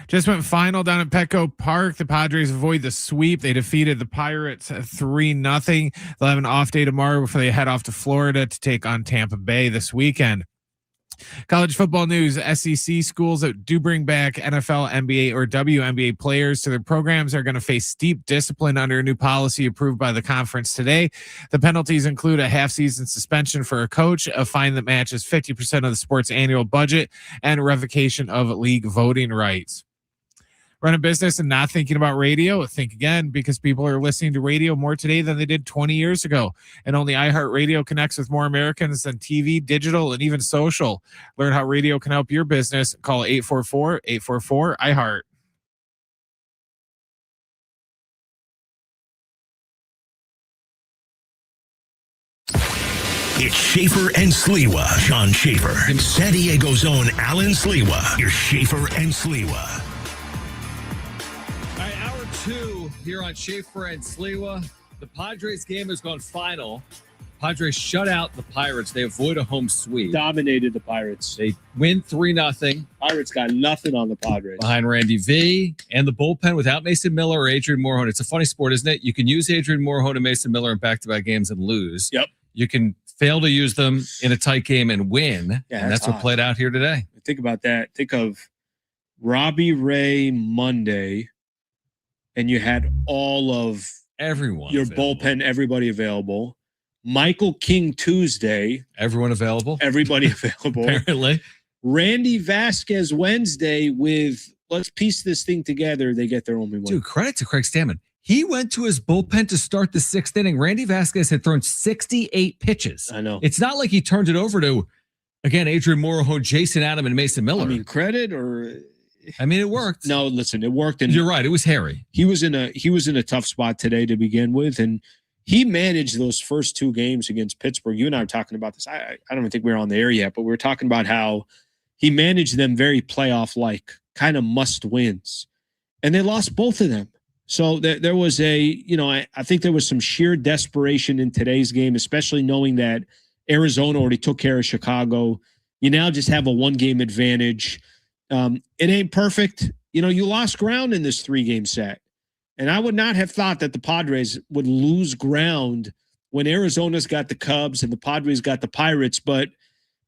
Just went final down at Petco Park. The Padres avoid the sweep. They defeated the Pirates 3-0. They'll have an off day tomorrow before they head off to Florida to take on Tampa Bay this weekend. College football news: SEC schools that do bring back NFL, NBA, or WNBA players to their programs are going to face steep discipline under a new policy approved by the conference today. The penalties include a half-season suspension for a coach, a fine that matches 50% of the sport's annual budget, and revocation of league voting rights. Run a business and not thinking about radio? Think again, because people are listening to radio more today than they did 20 years ago. And only iHeartRadio connects with more Americans than TV, digital, and even social. Learn how radio can help your business. Call 844-844-iHeart. It's Schaefer and Sliwa. Sean Schaefer and San Diego's own Alan Sliwa. Your Schaefer and Sliwa. All right, hour 2 here on Schaefer and Sliwa. The Padres game has gone final. Padres shut out the Pirates. They avoid a home sweep. Dominated the Pirates. They win 3-0. Pirates got nothing on the Padres. Behind Randy V and the bullpen without Mason Miller or Adrian Morejon. It's a funny sport, isn't it? You can use Adrian Morejon and Mason Miller in back-to-back games and lose. Yep. You can fail to use them in a tight game and win. Yeah, and that's what played out here today. Think about that. Think of Robbie Ray Monday, and you had all of everyone your available. Bullpen, everybody available. Michael King Tuesday, everyone available. Everybody available. Apparently. Randy Vasquez Wednesday with let's piece this thing together. They get their only win. Dude, credit to Craig Stammen. He went to his bullpen to start the 6th inning. Randy Vasquez had thrown 68 pitches. I know. It's not like he turned it over to, again, Adrian Morejon, Jason Adam, and Mason Miller. I mean, credit or it worked. No, listen, it worked. And you're right. It was hairy. He was in a tough spot today to begin with, and he managed those first 2 games against Pittsburgh. You and I were talking about this. I don't even think we were on the air yet, but we were talking about how he managed them very playoff-like, kind of must wins, and they lost both of them. So there was I think there was some sheer desperation in today's game, especially knowing that Arizona already took care of Chicago. You now just have a 1-game advantage. It ain't perfect. You lost ground in this 3-game set. And I would not have thought that the Padres would lose ground when Arizona's got the Cubs and the Padres got the Pirates. But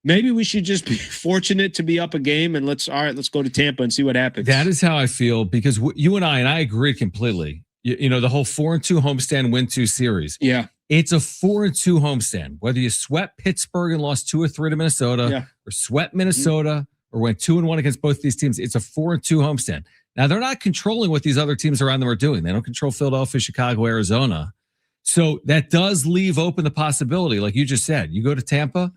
maybe we should just be fortunate to be up a game and let's go to Tampa and see what happens. That is how I feel, because you and I agree completely. The whole 4-2 homestand win 2 series. Yeah. It's a 4-2 homestand. Whether you swept Pittsburgh and lost 2 or 3 to Minnesota, or swept Minnesota, or went 2-1 against both these teams, it's a 4-2 homestand. Now, they're not controlling what these other teams around them are doing. They don't control Philadelphia, Chicago, Arizona. So that does leave open the possibility, like you just said. You go to Tampa,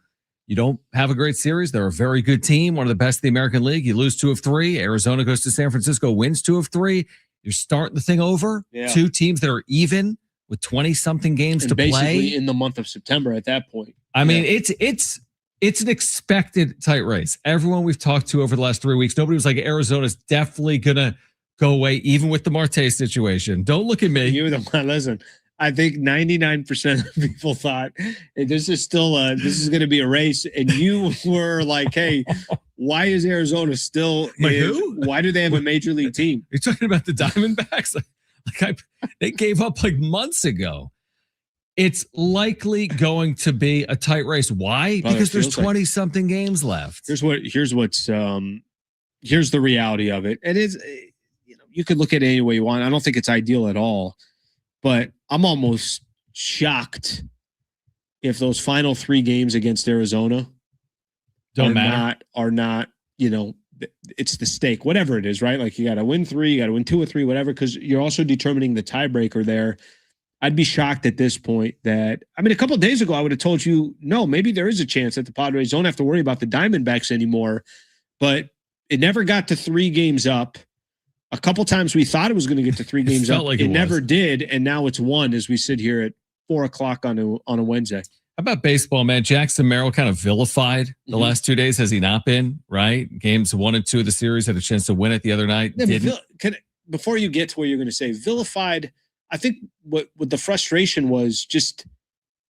you don't have a great series. They're a very good team, one of the best in the American League. You lose 2 of 3. Arizona goes to San Francisco, wins 2 of 3. You're starting the thing over. Yeah. 2 teams that are even with 20-something games to play. Basically in the month of September at that point. I mean, it's an expected tight race. Everyone we've talked to over the last 3 weeks, nobody was like, Arizona's definitely going to go away, even with the Marte situation. Don't look at me. Listen, I think 99% of people thought this is going to be a race. And you were like, hey, why is Arizona still, why do they have a major league team? You're talking about the Diamondbacks? They gave up like months ago. It's likely going to be a tight race. Why? Because there's 20-something games left. Here's the reality of it. It is, you could look at it any way you want. I don't think it's ideal at all, but I'm almost shocked if those final 3 games against Arizona are not, it's the stake, whatever it is, right? Like you got to win 3, you got to win 2 or 3, whatever, because you're also determining the tiebreaker there. I'd be shocked at this point that, a couple of days ago, I would have told you, no, maybe there is a chance that the Padres don't have to worry about the Diamondbacks anymore, but it never got to 3 games up. A couple times we thought it was going to get to 3 games up. Like it never did. And now it's 1 as we sit here at 4:00 on a Wednesday. How about baseball, man? Jackson Merrill kind of vilified the last 2 days. Has he not been, right? Games 1 and 2 of the series, had a chance to win it the other night. Yeah, before you get to where you're going to say vilified, I think what the frustration was just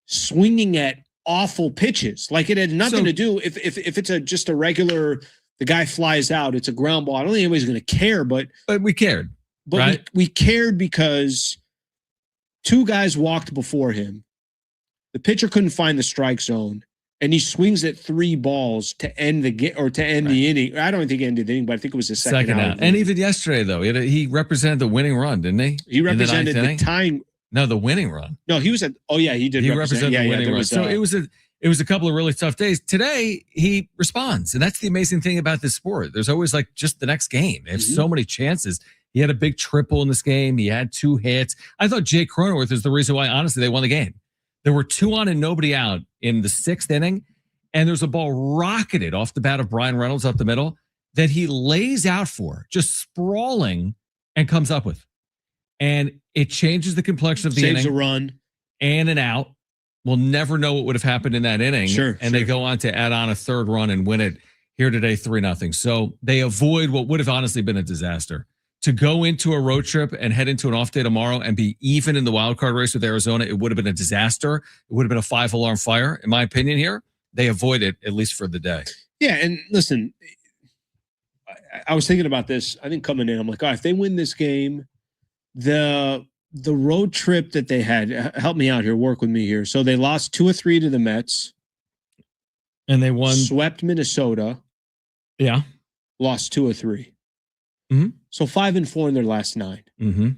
swinging at awful pitches. Like it had nothing to do if it's just a regular, the guy flies out, it's a ground ball. I don't think anybody's going to care, but we cared. But right? we cared because two guys walked before him. The pitcher couldn't find the strike zone, and he swings at 3 balls to end the game or to end the inning. I don't think ended the inning, but I think it was the second out. And even yesterday, though, he represented the winning run, didn't he? He represented the time. No, the winning run. No, he was at. Oh yeah, he did. He represented the winning run. So it was a couple of really tough days. Today he responds, and that's the amazing thing about this sport. There's always like just the next game. They have so many chances. He had a big triple in this game. He had 2 hits. I thought Jake Cronenworth is the reason why, honestly, they won the game. There were 2 on and nobody out in the 6th inning, and there's a ball rocketed off the bat of Brian Reynolds up the middle that he lays out for, just sprawling, and comes up with. And it changes the complexion of the inning. Saves a run. And an out. We'll never know what would have happened in that inning. They go on to add on a 3rd run and win it here today 3-0. So they avoid what would have honestly been a disaster. To go into a road trip and head into an off day tomorrow and be even in the wild card race with Arizona, it would have been a disaster. It would have been a 5-alarm fire. In my opinion here, they avoid it, at least for the day. Yeah, and listen, I was thinking about this. I think coming in, I'm like, if they win this game, the road trip that they had, help me out here, work with me here. So they lost 2 or 3 to the Mets. And they won. Swept Minnesota. Yeah. Lost 2 or 3. Mm-hmm. So 5-4 in their last 9. Mm-hmm.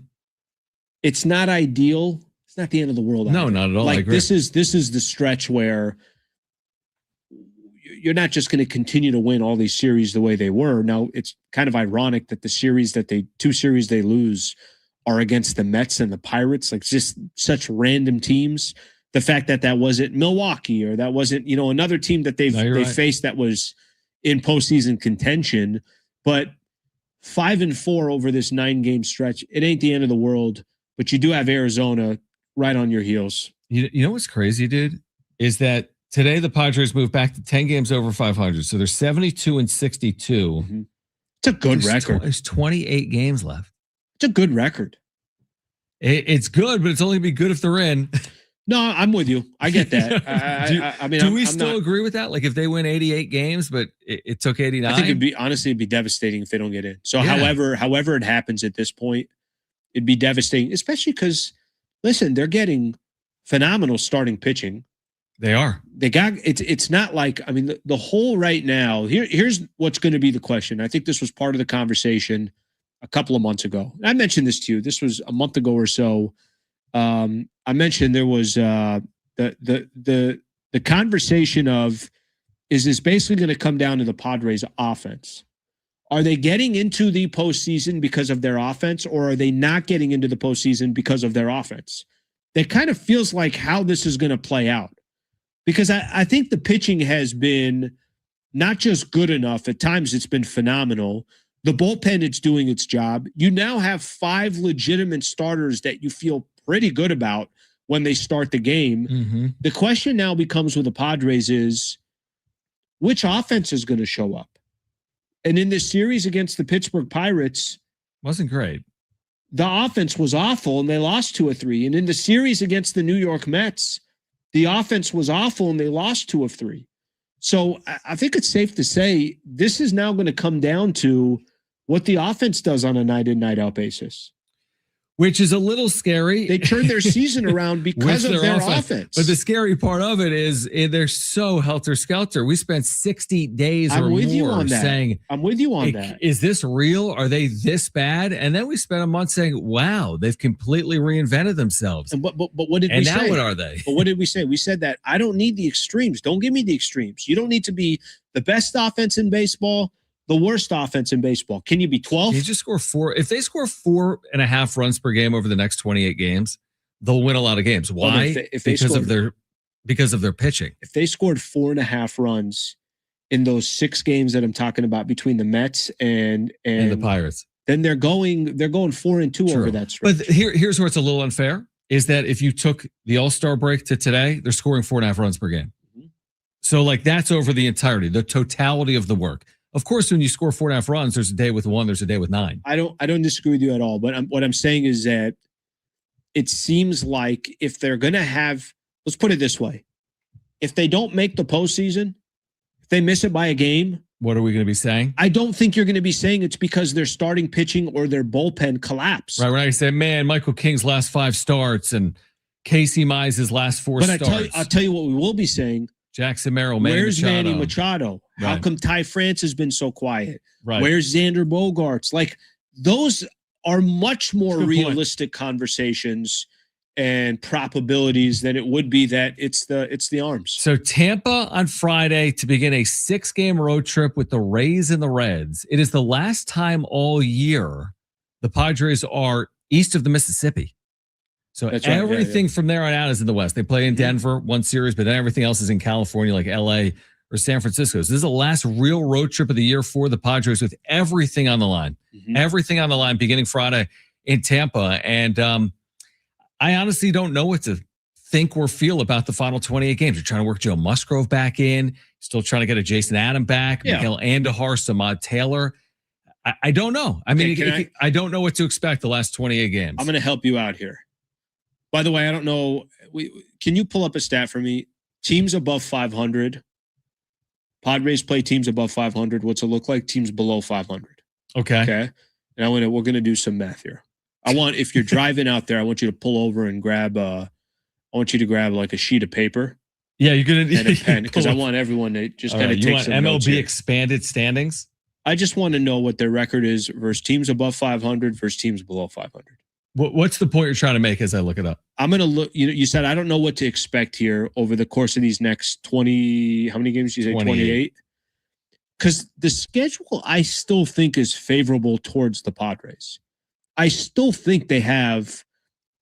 It's not ideal. It's not the end of the world. No, not at all. Like this is the stretch where you're not just going to continue to win all these series the way they were. Now it's kind of ironic that the series that 2 series they lose are against the Mets and the Pirates, like just such random teams. The fact that wasn't Milwaukee or that wasn't, another team that they faced that was in postseason contention, but 5-4 over this 9-game stretch. It ain't the end of the world, but you do have Arizona right on your heels. You know what's crazy, dude, is that today the Padres moved back to 10 games over 500. So they're 72-62. Mm-hmm. It's a good record. There's 28 games left. It's a good record. It's good, but it's only be good if they're in. No, I'm with you. I get that. Do we still agree with that? Like if they win 88 games, but it took 89? I think it'd be devastating if they don't get in. So however it happens at this point, it'd be devastating, especially because, listen, they're getting phenomenal starting pitching. They are. They got it's not like, the whole right now, here's what's going to be the question. I think this was part of the conversation a couple of months ago. And I mentioned this to you. This was a month ago or so. I mentioned there was the conversation of, is this basically going to come down to the Padres offense? Are they getting into the postseason because of their offense, or are they not getting into the postseason because of their offense? That kind of feels like how this is going to play out, because I think the pitching has been not just good enough. At times it's been phenomenal. The bullpen, it's doing its job. You now have 5 legitimate starters that you feel pretty good about when they start the game. Mm-hmm. The question now becomes with the Padres is, which offense is going to show up? And in this series against the Pittsburgh Pirates, wasn't great. The offense was awful and they lost 2 or 3. And in the series against the New York Mets, the offense was awful and they lost 2 of 3. So I think it's safe to say this is now going to come down to what the offense does on a night in, night out basis. Which is a little scary. They turned their season around because of their offense. But the scary part of it is they're so helter-skelter. We spent 60 days or more saying, I'm with you on that. Is this real? Are they this bad? And then we spent a month saying, wow, they've completely reinvented themselves. But what did we say? And now what are they? But what did we say? We said that I don't need the extremes. Don't give me the extremes. You don't need to be the best offense in baseball, the worst offense in baseball. Can you be 12th? Can you just score 4? If they score 4.5 runs per game over the next 28 games, they'll win a lot of games. Why? Because of their pitching. If they scored 4.5 runs in those 6 games that I'm talking about between the Mets and the Pirates, then they're going 4-2 over that stretch. But here's where it's a little unfair, is that if you took the All-Star break to today, they're scoring 4.5 runs per game. Mm-hmm. So like that's over the entirety, the totality of the work. Of course, when you score 4.5 runs, there's a day with 1, there's a day with 9. I don't disagree with you at all. But what I'm saying is that it seems like if they're going to have, let's put it this way, if they don't make the postseason, if they miss it by a game, What are we going to be saying? I don't think you're going to be saying it's because their starting pitching or their bullpen collapsed. Right. When I say, man, Michael King's last 5 starts and Casey Mize's last 4 starts. I'll tell you what we will be saying. Jackson Merrill, where's Manny Machado? How Right. come Ty France has been so quiet? Right. Where's Xander Bogaerts? Like, those are much more Good realistic conversations and probabilities than it would be that it's the arms. So Tampa on Friday to begin a 6-game road trip with the Rays and the Reds. It is the last time all year the Padres are east of the Mississippi. So That's right, everything from there on out is in the West. They play in Denver, one series, but then everything else is in California, like LA or San Francisco. So this is the last real road trip of the year for the Padres with everything on the line. Everything on the line beginning Friday in Tampa. And I honestly don't know what to think or feel about the final 28 games. You're trying to work Joe Musgrove back in, still trying to get a Jason Adam back, Miguel Andujar, Samad Taylor. I don't know. I mean, I don't know what to expect the last 28 games. I'm going to help you out here. By the way, I don't know. Can you pull up a stat for me? Teams above 500. Padres play teams above 500. What's it look like? Teams below 500. Okay. And we're going to do some math here. If you're driving out there, I want you to pull over and grab like a sheet of paper. Yeah, you're gonna and a pen, because I want everyone to just kind of take some notes MLB here. expanded standings. I just want to know what their record is versus teams above 500 versus teams below 500. What's the point you're trying to make as I look it up? I'm going to look. You said I don't know what to expect here over the course of these next 20. How many games did you say? 28. Because the schedule I still think is favorable towards the Padres. I still think they have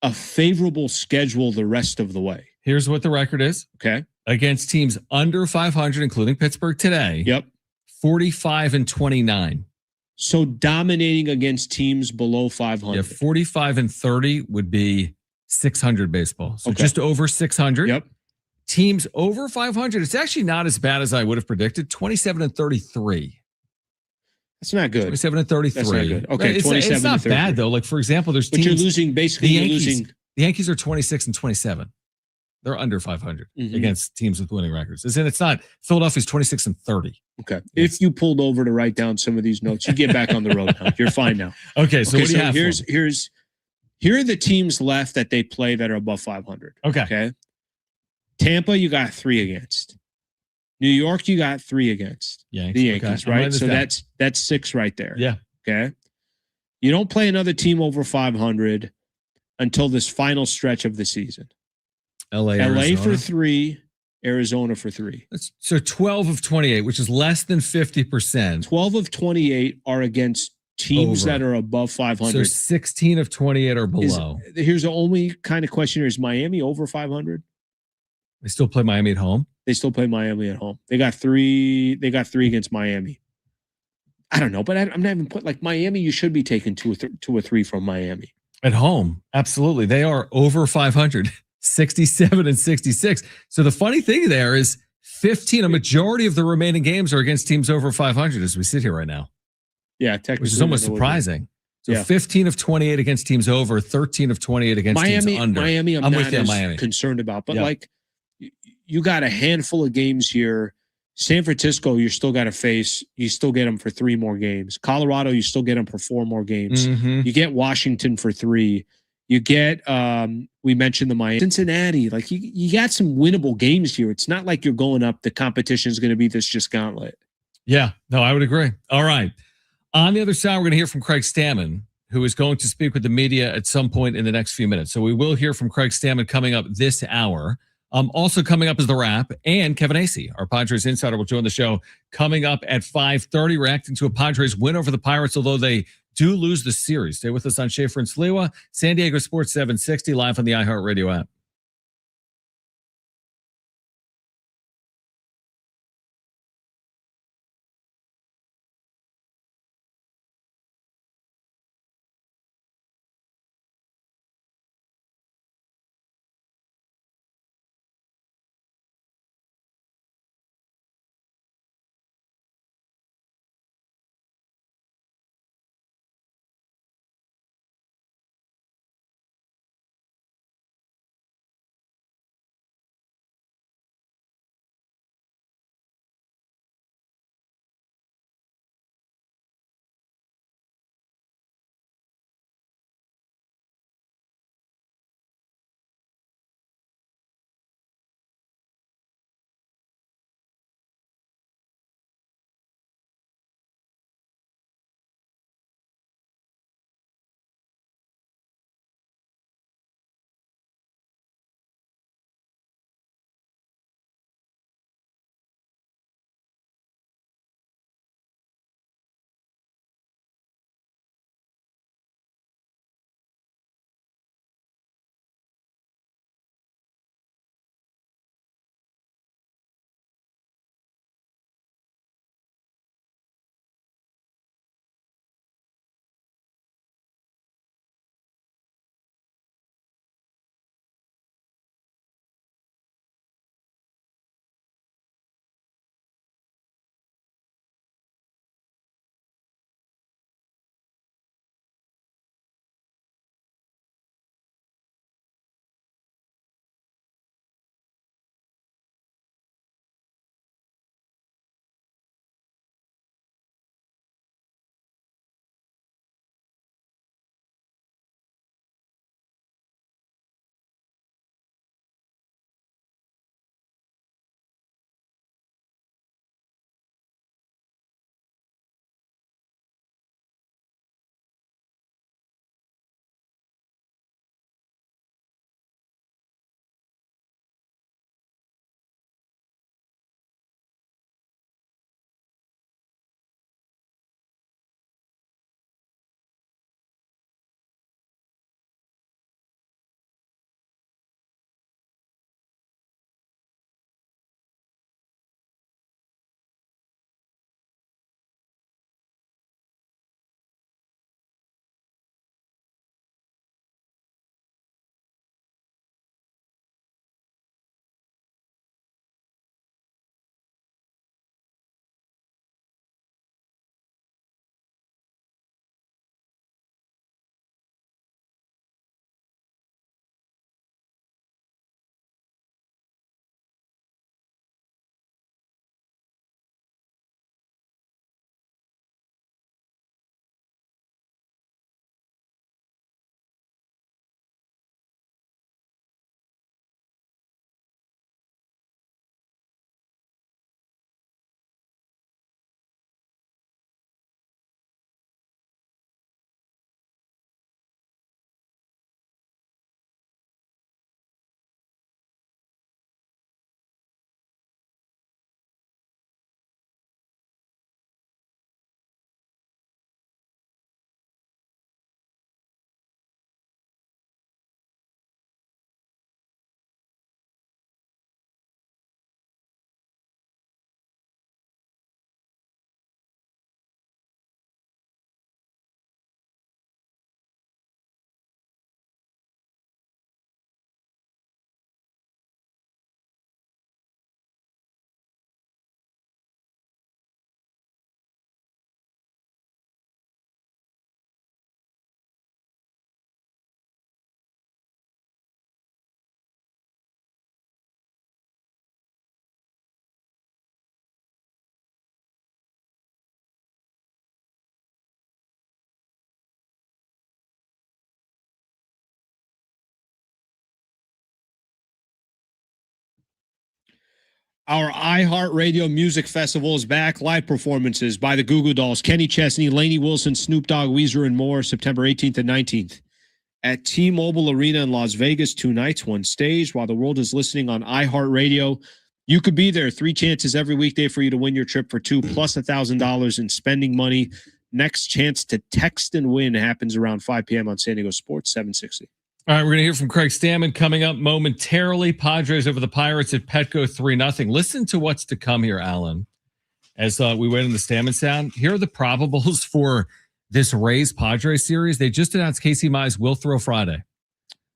a favorable schedule the rest of the way. Here's what the record is. Okay. Against teams under 500, including Pittsburgh today. Yep. 45-29. So dominating against teams below 500. Yeah, 45-30 would be 600 baseball. So just over 600. Yep. Teams over 500, it's actually not as bad as I would have predicted. 27-33. That's not good. 27-33. That's not good. Okay, it's not bad though. Like, for example, there's teams. But you're losing, basically, The Yankees are 26-27. They're under 500 against teams with winning records. And it's not. Philadelphia's 26-30. Okay. If you pulled over to write down some of these notes, you get back on the road now. You're fine now. Okay. So what do you have? Here are the teams left that they play that are above 500. Okay. Tampa, you got 3 against. New York, you got 3 against. The Yankees, right? So that's 6 right there. Yeah. Okay. You don't play another team over 500 until this final stretch of the season. LA for 3, Arizona for 3. So 12 of 28, which is less than 50%. 12 of 28 are against teams that are above 500. So 16 of 28 are below. Here's the only kind of question here. Is Miami over 500? They still play Miami at home? They still play Miami at home. They got 3 against Miami. I don't know, but I'm not even put like Miami. You should be taking 2 or 3 from Miami. At home. Absolutely. They are over 500. 67-66. So the funny thing there is a majority of the remaining games are against teams over 500 as we sit here right now. Yeah, technically. Which is almost surprising. So 15 of 28 against teams over, 13 of 28 against teams under. Miami, I'm not as concerned about. But like, you got a handful of games here. San Francisco, you still got to face. You still get them for 3 more games. Colorado, you still get them for 4 more games. You get Washington for 3. You get, we mentioned the Miami, Cincinnati. Like, you got some winnable games here. It's not like you're going up. The competition is going to be this just gauntlet. Yeah, no, I would agree. All right. On the other side, we're going to hear from Craig Stammen, who is going to speak with the media at some point in the next few minutes. So we will hear from Craig Stammen coming up this hour. Also coming up is The Wrap, and Kevin Acee, our Padres Insider, will join the show coming up at 5:30, reacting to a Padres win over the Pirates, although they do lose the series. Stay with us on Schaefer and Sliwa, San Diego Sports 760, live on the iHeartRadio app. Our iHeartRadio Music Festival is back. Live performances by the Goo Goo Dolls, Kenny Chesney, Lainey Wilson, Snoop Dogg, Weezer, and more, September 18th and 19th. At T-Mobile Arena in Las Vegas, 2 nights, 1 stage. While the world is listening on iHeartRadio, you could be there. 3 chances every weekday for you to win your trip for 2, plus $1,000 in spending money. Next chance to text and win happens around 5 p.m. on San Diego Sports 760. All right, we're going to hear from Craig Stammen coming up momentarily. Padres over the Pirates at Petco 3-0. Listen to what's to come here, Alan. As we wait in the Stammen sound, here are the probables for this Rays Padres series. They just announced Casey Mize will throw Friday.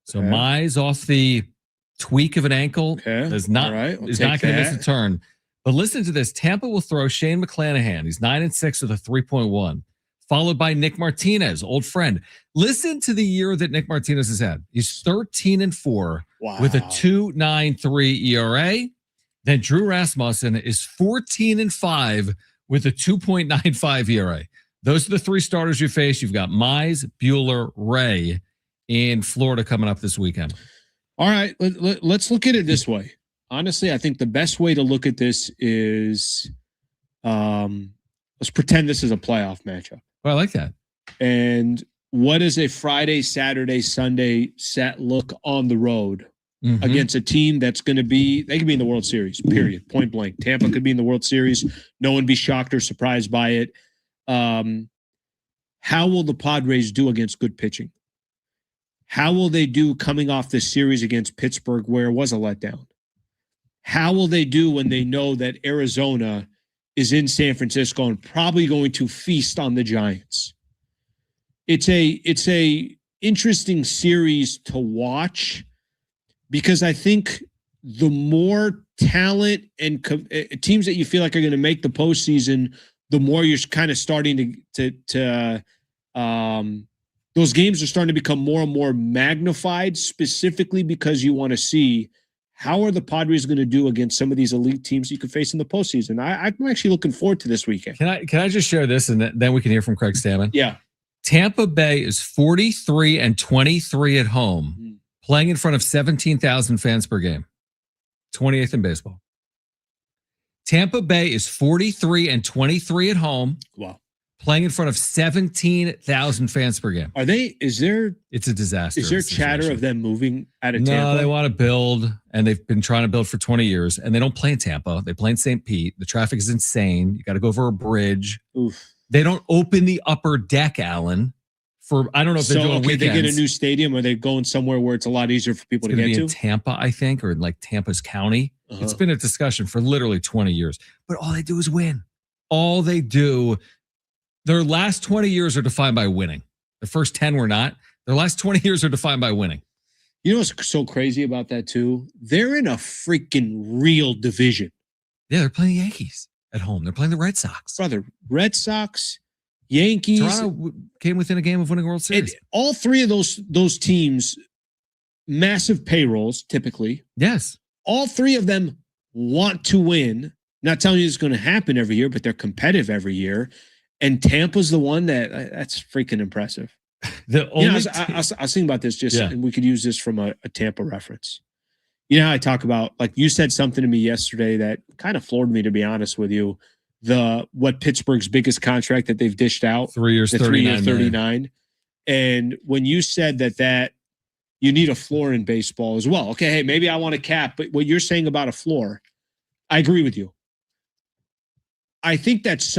So Mize off the tweak of an ankle is not going to miss a turn. But listen to this. Tampa will throw Shane McClanahan. He's 9-6 with a 3.1. Followed by Nick Martinez, old friend. Listen to the year that Nick Martinez has had. He's 13-4 with a 2.93 ERA. Then Drew Rasmussen is 14-5 with a 2.95 ERA. Those are the 3 starters you face. You've got Mize, Buehler, Ray in Florida coming up this weekend. All right, let's look at it this way. Honestly, I think the best way to look at this is let's pretend this is a playoff matchup. Well, I like that. And what does a Friday, Saturday, Sunday set look on the road against a team that's going to be, they could be in the World Series, period, point blank. Tampa could be in the World Series. No one be shocked or surprised by it. How will the Padres do against good pitching? How will they do coming off this series against Pittsburgh where it was a letdown? How will they do when they know that Arizona is in San Francisco and probably going to feast on the Giants? It's a interesting series to watch because I think the more talent and teams that you feel like are going to make the postseason, the more you're kind of starting to those games are starting to become more and more magnified, specifically because you want to see how are the Padres going to do against some of these elite teams you could face in the postseason. I'm actually looking forward to this weekend. Can I just share this and then we can hear from Craig Stammen? Yeah. Tampa Bay is 43-23 at home, playing in front of 17,000 fans per game. 28th in baseball. Tampa Bay is 43-23 at home. Wow. Playing in front of 17,000 fans per game. It's a disaster. Is there chatter of them moving out of Tampa? Tampa? No, they want to build, and they've been trying to build for 20 years, and they don't play in Tampa. They play in St. Pete. The traffic is insane. You got to go over a bridge. Oof. They don't open the upper deck, Alan. I don't know if they're doing weekends. They get a new stadium, or they're going somewhere where it's a lot easier for people to get to? In Tampa, I think, or in like Tampa's county. It's been a discussion for literally 20 years. But all they do is win. All they do. Their last 20 years are defined by winning. The first 10 were not. Their last 20 years are defined by winning. You know what's so crazy about that, too? They're in a freaking real division. Yeah, they're playing the Yankees at home. They're playing the Red Sox. Brother, Red Sox, Yankees. Toronto came within a game of winning World Series. All 3 of those teams, massive payrolls, typically. Yes. All 3 of them want to win. Not telling you it's going to happen every year, but they're competitive every year. And Tampa's the one that's freaking impressive. I was thinking about this and we could use this from a Tampa reference. You know how I talk about, like you said something to me yesterday that kind of floored me, to be honest with you. What Pittsburgh's biggest contract that they've dished out. 3 years, 39. And when you said that you need a floor in baseball as well. Okay, hey, maybe I want a cap, but what you're saying about a floor, I agree with you. I think that's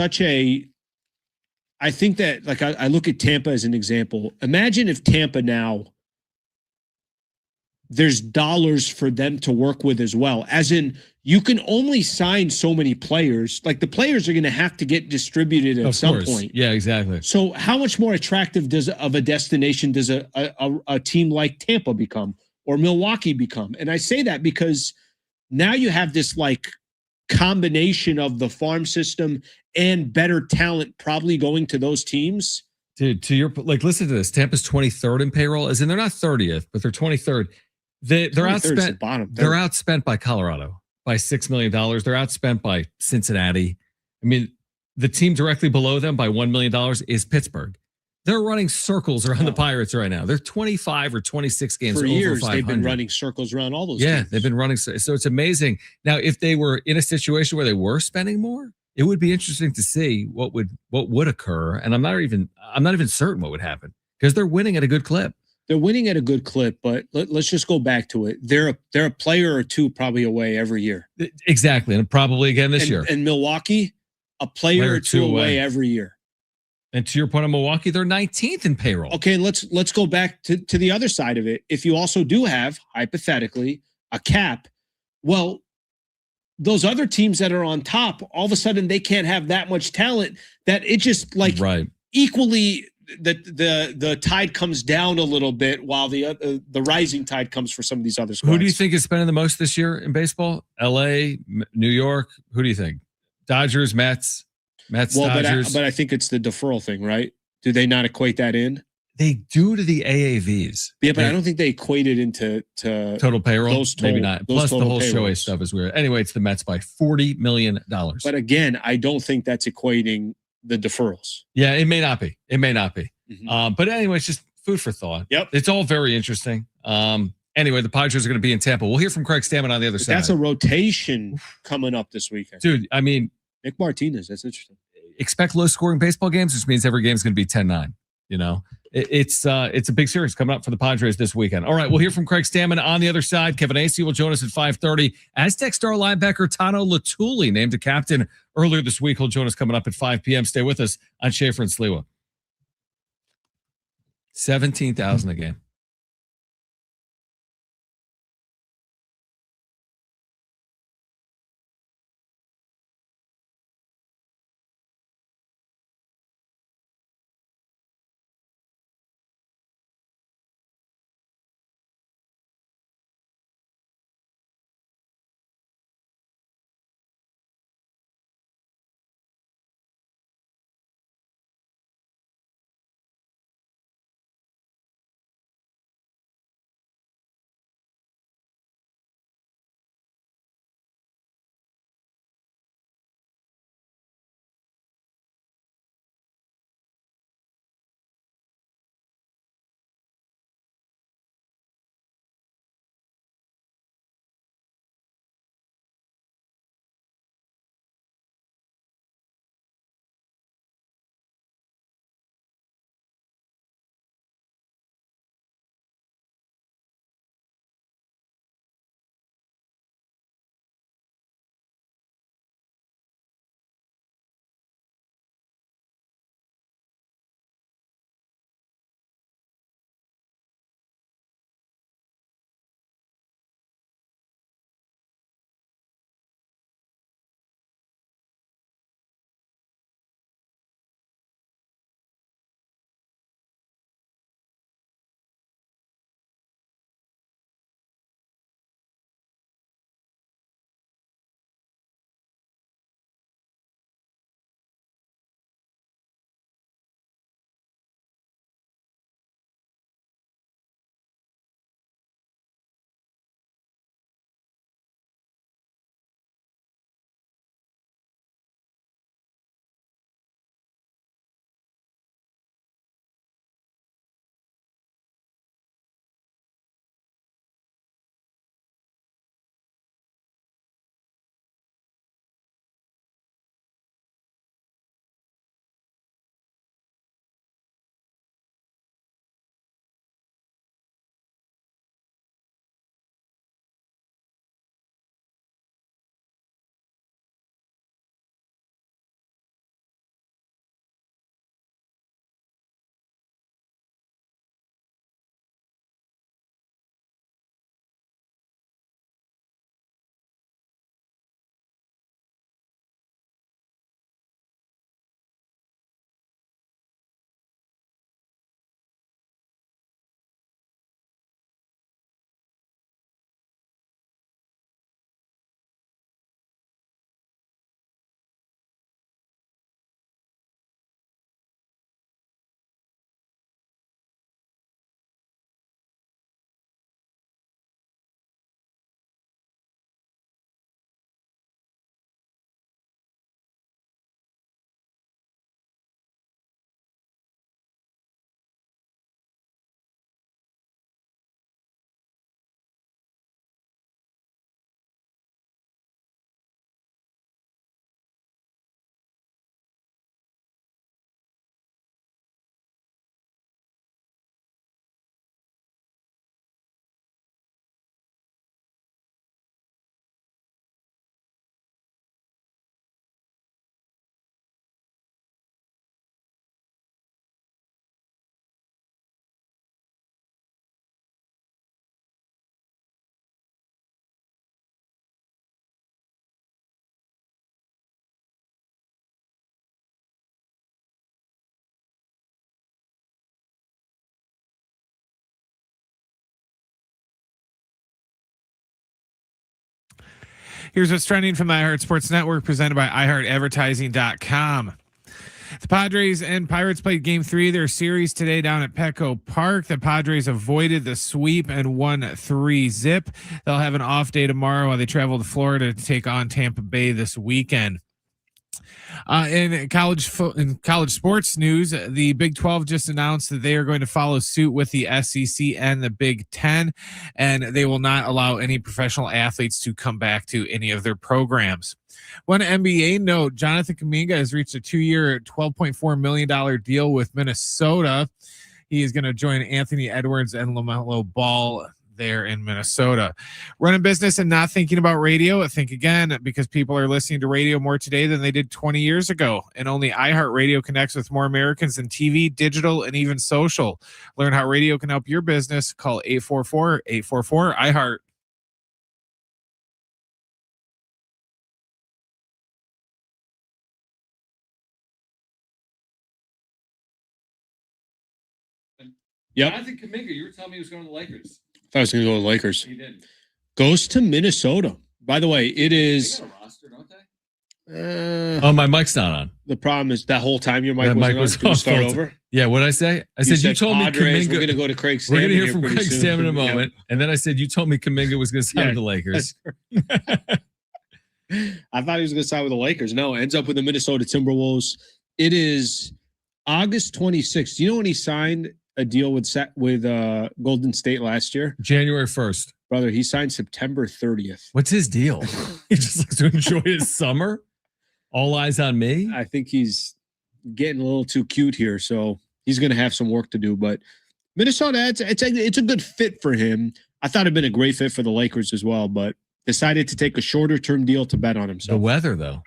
I look at Tampa as an example. Imagine if Tampa now, there's dollars for them to work with as well. As in, you can only sign so many players. Like the players are going to have to get distributed at some point. Yeah, exactly. So how much more attractive of a destination does a team like Tampa become or Milwaukee become? And I say that because now you have this like combination of the farm system and better talent probably going to those teams. Dude, listen to this. Tampa's 23rd in payroll, as in they're not 30th, but they're 23rd. They're outspent. They're outspent by Colorado by $6 million. They're outspent by Cincinnati. I mean, the team directly below them by $1 million is Pittsburgh. They're running circles around the Pirates right now. They're 25 or 26 games For over years. 500. They've been running circles around all those. Yeah, teams. they've been running. So it's amazing. Now, if they were in a situation where they were spending more, it would be interesting to see what would occur. And I'm not even certain what would happen because they're winning at a good clip. They're winning at a good clip, but let's just go back to it. They're a player or two probably away every year. Exactly, and probably again this year. And Milwaukee, a player or two away every year. And to your point on Milwaukee, they're 19th in payroll. Okay, let's go back to the other side of it. If you also do have, hypothetically, a cap, well, those other teams that are on top, all of a sudden they can't have that much talent that it just equally the tide comes down a little bit while the rising tide comes for some of these other squads. Who do you think is spending the most this year in baseball? LA, New York? Who do you think? Dodgers, Mets, Dodgers. But I think it's the deferral thing, right? Do they not equate that in? They do to the AAVs. Yeah, but I don't think they equate it into total payroll. Maybe not. Plus the whole Shohei stuff is weird. Anyway, it's the Mets by $40 million. But again, I don't think that's equating the deferrals. Yeah, it may not be. Mm-hmm. But anyway, it's just food for thought. Yep. It's all very interesting. Anyway, the Padres are going to be in Tampa. We'll hear from Craig Stammen on the other side. That's a rotation coming up this weekend. Dude, I mean, Nick Martinez, that's interesting. Expect low-scoring baseball games, which means every game's going to be 10-9. You know, it's a big series coming up for the Padres this weekend. All right, we'll hear from Craig Stammen on the other side. Kevin Acee will join us at 5:30. Aztec star linebacker Tano Letuli named a captain earlier this week. He'll join us coming up at 5 p.m. Stay with us on Schaefer and Sliwa. 17,000 a game. Here's what's trending from the iHeart Sports Network, presented by iHeartAdvertising.com. The Padres and Pirates played Game 3 of their series today down at Petco Park. The Padres avoided the sweep and won 3-0. They'll have an off day tomorrow while they travel to Florida to take on Tampa Bay this weekend. In college sports news, the Big 12 just announced that they are going to follow suit with the SEC and the Big 10, and they will not allow any professional athletes to come back to any of their programs. One NBA note, Jonathan Kuminga has reached a 2-year, $12.4 million deal with Minnesota. He is going to join Anthony Edwards and LaMelo Ball there in Minnesota. Running business and not thinking about radio. I think again, because people are listening to radio more today than they did 20 years ago. And only iHeartRadio connects with more Americans than TV, digital, and even social. Learn how radio can help your business. Call 844-844-iHeart. Yep. I think Kuminga, you were telling me he was going to the Lakers. I thought I was going to go to the Lakers. He didn't. Goes to Minnesota. By the way, it is. They got a roster, don't they? Oh, my mic's not on. The problem is that whole time your mic was on. off. Start over. Yeah, what did I say? I said you told Padres, me Kuminga. We're going to go to Craig Stammen. We're going to hear from pretty Craig soon. Stammen in a moment. And then I said you told me Kuminga was going to sign with the Lakers. I thought he was going to sign with the Lakers. No, ends up with the Minnesota Timberwolves. It is August 26th. Do you know when he signed a deal with Golden State last year? January 1st. Brother, he signed September 30th. What's his deal? He just likes to enjoy his summer? All eyes on me? I think he's getting a little too cute here, so he's going to have some work to do. But Minnesota, it's a good fit for him. I thought it'd been a great fit for the Lakers as well, but decided to take a shorter-term deal to bet on himself. The weather, though.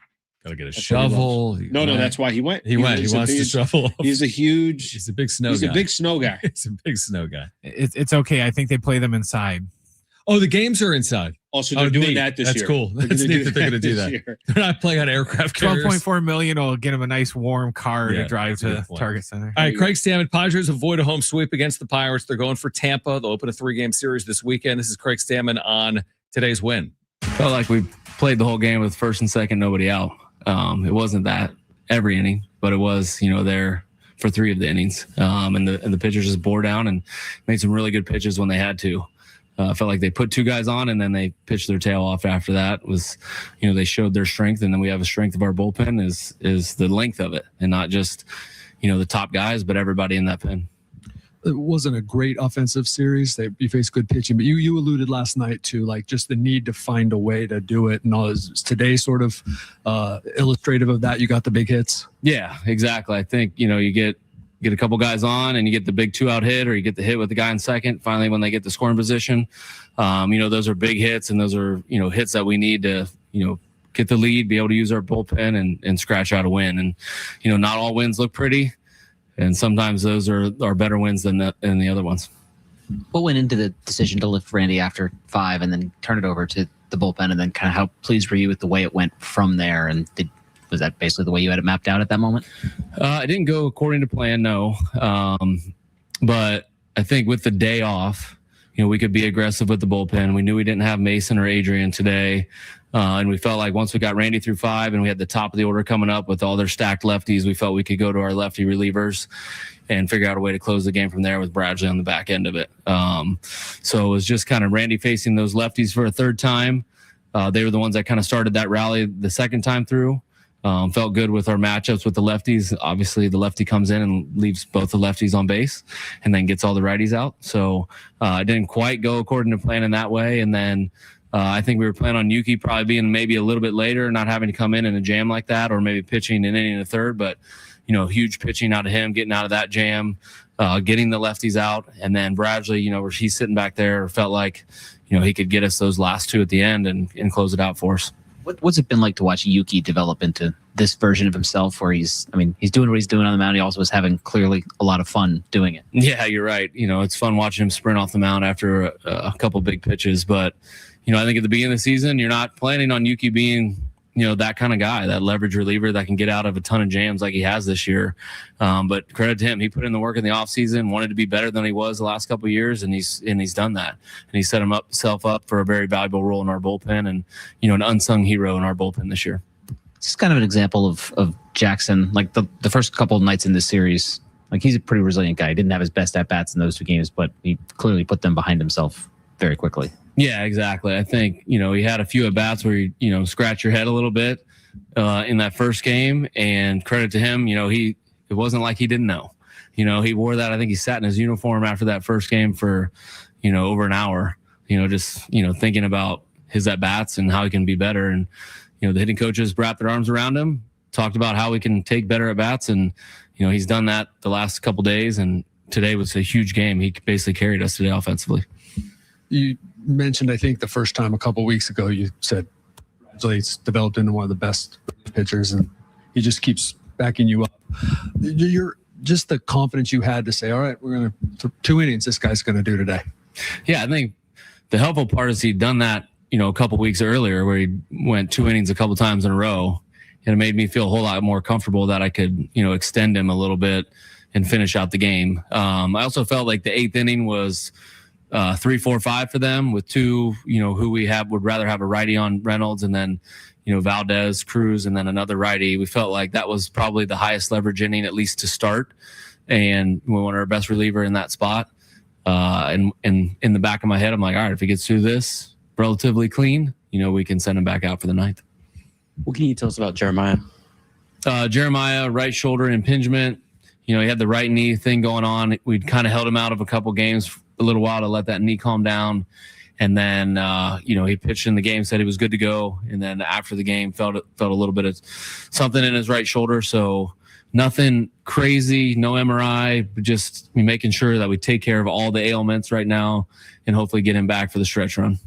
Got to get a shovel. No, that's why he went. He went. He wants to shovel. He's a big snow guy. He's a big snow guy. He's a big snow guy. It's okay. I think they play them inside. Oh, the games are inside. Also, they're doing that this year. That's cool. That's neat that they're going to do that. They're not playing on aircraft carriers. $12.4 million will get him a nice warm car to drive to Target Center. All right, Craig Stammen. Padres avoid a home sweep against the Pirates. They're going for Tampa. They'll open a 3-game series this weekend. This is Craig Stammen on today's win. Felt like we played the whole game with first and second, nobody out. It wasn't that every inning, but it was, there for 3 of the innings. And the pitchers just bore down and made some really good pitches when they had to. Felt like they put 2 guys on and then they pitched their tail off after that. Was, they showed their strength, and then we have a strength of our bullpen is the length of it, and not just, the top guys, but everybody in that pen. It wasn't a great offensive series. You faced good pitching, but you alluded last night to just the need to find a way to do it. And all is today sort of illustrative of that. You got the big hits. Yeah, exactly. I think, you get a couple guys on and you get the big 2-out hit, or you get the hit with the guy in second. Finally, when they get the scoring position, those are big hits, and those are, hits that we need to, get the lead, be able to use our bullpen and scratch out a win. And, not all wins look pretty. And sometimes those are better wins than the other ones. What went into the decision to lift Randy after 5 and then turn it over to the bullpen, and then kind of how pleased were you with the way it went from there? And was that basically the way you had it mapped out at that moment? It didn't go according to plan, no. But I think with the day off, we could be aggressive with the bullpen. We knew we didn't have Mason or Adrian today. And we felt like once we got Randy through 5 and we had the top of the order coming up with all their stacked lefties, we felt we could go to our lefty relievers and figure out a way to close the game from there with Bradley on the back end of it. So it was just kind of Randy facing those lefties for a third time. They were the ones that kind of started that rally the second time through. Felt good with our matchups with the lefties. Obviously, the lefty comes in and leaves both the lefties on base and then gets all the righties out. So it didn't quite go according to plan in that way. And then I think we were planning on Yuki probably being maybe a little bit later, not having to come in a jam like that, or maybe pitching an inning in the third. But, huge pitching out of him, getting out of that jam, getting the lefties out. And then Bradley, where he's sitting back there, felt like, he could get us those last 2 at the end and close it out for us. What's it been like to watch Yuki develop into this version of himself where he's doing what he's doing on the mound. He also was having clearly a lot of fun doing it. Yeah, you're right. It's fun watching him sprint off the mound after a couple big pitches. But, I think at the beginning of the season, you're not planning on Yuki being, that kind of guy, that leverage reliever that can get out of a ton of jams like he has this year. But credit to him. He put in the work in the offseason, wanted to be better than he was the last couple of years, and he's done that. And he set himself up for a very valuable role in our bullpen and, an unsung hero in our bullpen this year. It's kind of an example of Jackson, like the first couple of nights in this series. Like, he's a pretty resilient guy. He didn't have his best at-bats in those 2 games, but he clearly put them behind himself very quickly. Yeah, exactly. I think, he had a few at-bats where you scratch your head a little bit in that first game, and credit to him, it wasn't like he didn't know. He wore that. I think he sat in his uniform after that first game for, over an hour, just, thinking about his at-bats and how he can be better. And, the hitting coaches wrapped their arms around him, talked about how we can take better at-bats, and, he's done that the last couple days, and today was a huge game. He basically carried us today offensively. You mentioned, I think the first time a couple weeks ago, you said he's developed into one of the best pitchers, and he just keeps backing you up. You're just the confidence you had to say, all right, we're going to 2 innings, this guy's going to do today. Yeah, I think the helpful part is he'd done that, a couple weeks earlier where he went 2 innings a couple times in a row, and it made me feel a whole lot more comfortable that I could, extend him a little bit and finish out the game. I also felt like the 8th inning was 3-4-5 for them with 2, who we would rather have a righty on Reynolds, and then, Valdez, Cruz, and then another righty. We felt like that was probably the highest leverage inning, at least to start. And we wanted our best reliever in that spot. And in the back of my head, I'm like, all right, if he gets through this relatively clean, we can send him back out for the 9th. What can you tell us about Jeremiah? Jeremiah, right shoulder impingement. He had the right knee thing going on. We'd kind of held him out of a couple games a little while to let that knee calm down. And then, he pitched in the game, said he was good to go. And then after the game, felt a little bit of something in his right shoulder. So nothing crazy, no MRI, but just making sure that we take care of all the ailments right now and hopefully get him back for the stretch run.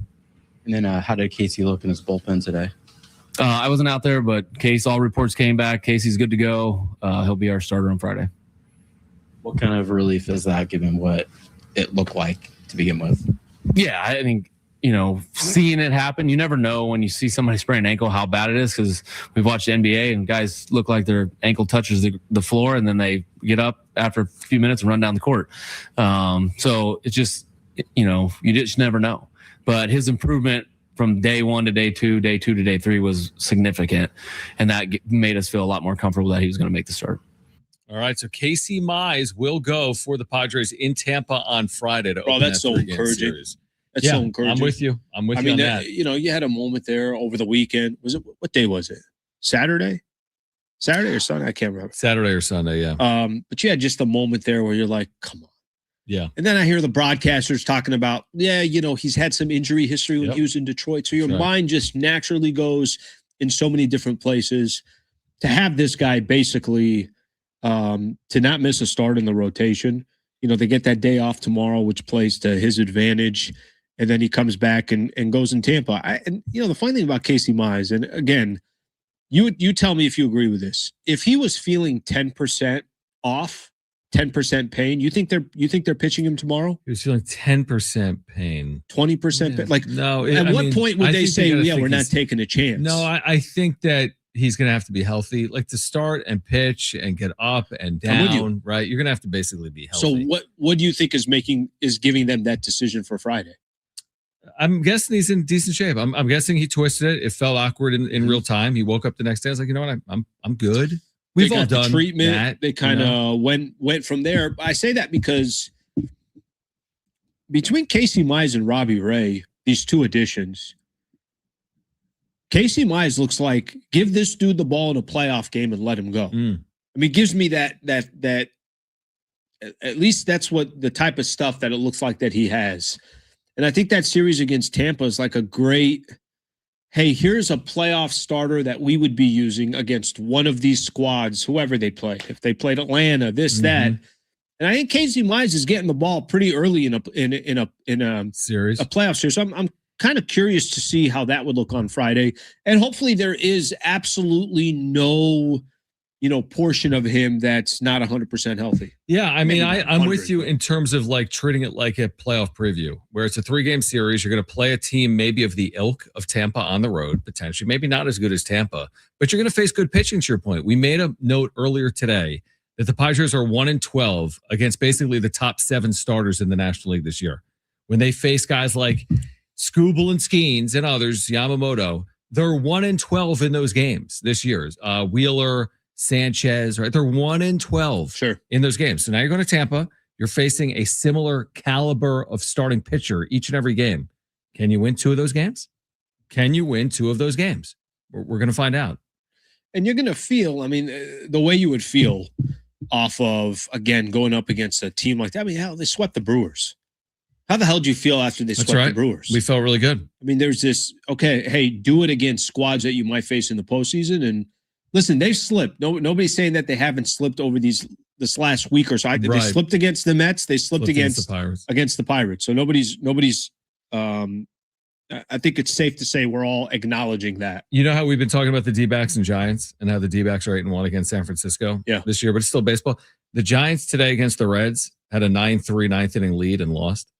And then how did Casey look in his bullpen today? I wasn't out there, but Case, all reports came back. Casey's good to go. He'll be our starter on Friday. What kind of relief is that, given what it looked like to begin with? Yeah, I think, seeing it happen, you never know when you see somebody sprain an ankle how bad it is, because we've watched the NBA and guys look like their ankle touches the floor and then they get up after a few minutes and run down the court. So it's just, you just never know. But his improvement from day 1 to day 2 to day 3 was significant. And that made us feel a lot more comfortable that he was going to make the start. All right, so Casey Mize will go for the Padres in Tampa on Friday to open that's that so 3-game encouraging. series. That's so encouraging. I'm with you. I'm with you on that. You had a moment there over the weekend. What day was it? Saturday or Sunday? I can't remember. Saturday or Sunday, yeah. But you had just a moment there where you're like, come on. Yeah. And then I hear the broadcasters talking about, he's had some injury history when he was in Detroit. So your mind just naturally goes in so many different places. To have this guy basically to not miss a start in the rotation, they get that day off tomorrow, which plays to his advantage. And then he comes back and goes in Tampa. The funny thing about Casey Mize, and again, you tell me if you agree with this. If he was feeling 10% off, 10% pain, you think they're pitching him tomorrow? He was feeling 10% pain, 20% pain. Like, no. At what point would they say, we're not taking a chance? No, I think that he's going to have to be healthy, like to start and pitch and get up and down, right? You're going to have to basically be healthy. So what do you think is giving them that decision for Friday? I'm guessing he's in decent shape. I'm guessing he twisted it. It felt awkward in real time. He woke up the next day. I was like, you know what? I'm good. We've all done treatment. That, they kind of went from there. I say that because between Casey Mize and Robbie Ray, these 2 additions, Casey Mize looks like give this dude the ball in a playoff game and let him go. It gives me that at least that's what the type of stuff that it looks like that he has. And I think that series against Tampa is like a great, hey, here's a playoff starter that we would be using against one of these squads, whoever they play. If they played Atlanta, that. And I think Casey Mize is getting the ball pretty early in a series, a playoff series. So I'm kind of curious to see how that would look on Friday. And hopefully there is absolutely no, portion of him that's not 100% healthy. Yeah, I mean, Maybe not I'm 100, with you but- in terms of like treating it like a playoff preview, where it's a 3-game series. You're going to play a team maybe of the ilk of Tampa on the road, potentially, maybe not as good as Tampa, but you're going to face good pitching. To your point, we made a note earlier today that the Padres are 1-12 against basically the top 7 starters in the National League this year. When they face guys like Scooble and Skeens and others, Yamamoto, they're 1-12 in those games this year. Wheeler, Sanchez, right? They're 1-12 in those games. So now you're going to Tampa. You're facing a similar caliber of starting pitcher each and every game. Can you win 2 of those games? Can you win 2 of those games? We're going to find out. And you're going to feel, I mean, the way you would feel off of, again, going up against a team like that. I mean, hell, they swept the Brewers. How the hell did you feel after they swept the Brewers? We felt really good. I mean, there's this, okay, hey, do it against squads that you might face in the postseason. And listen, they've slipped. Nobody's saying that they haven't slipped over this last week or so. They slipped against the Mets. They slipped against the Pirates. So nobody's I think it's safe to say we're all acknowledging that. You know how we've been talking about the D-backs and Giants and how the D-backs are 8-1 against San Francisco this year, but it's still baseball. The Giants today against the Reds had a 9-3 ninth inning lead and lost.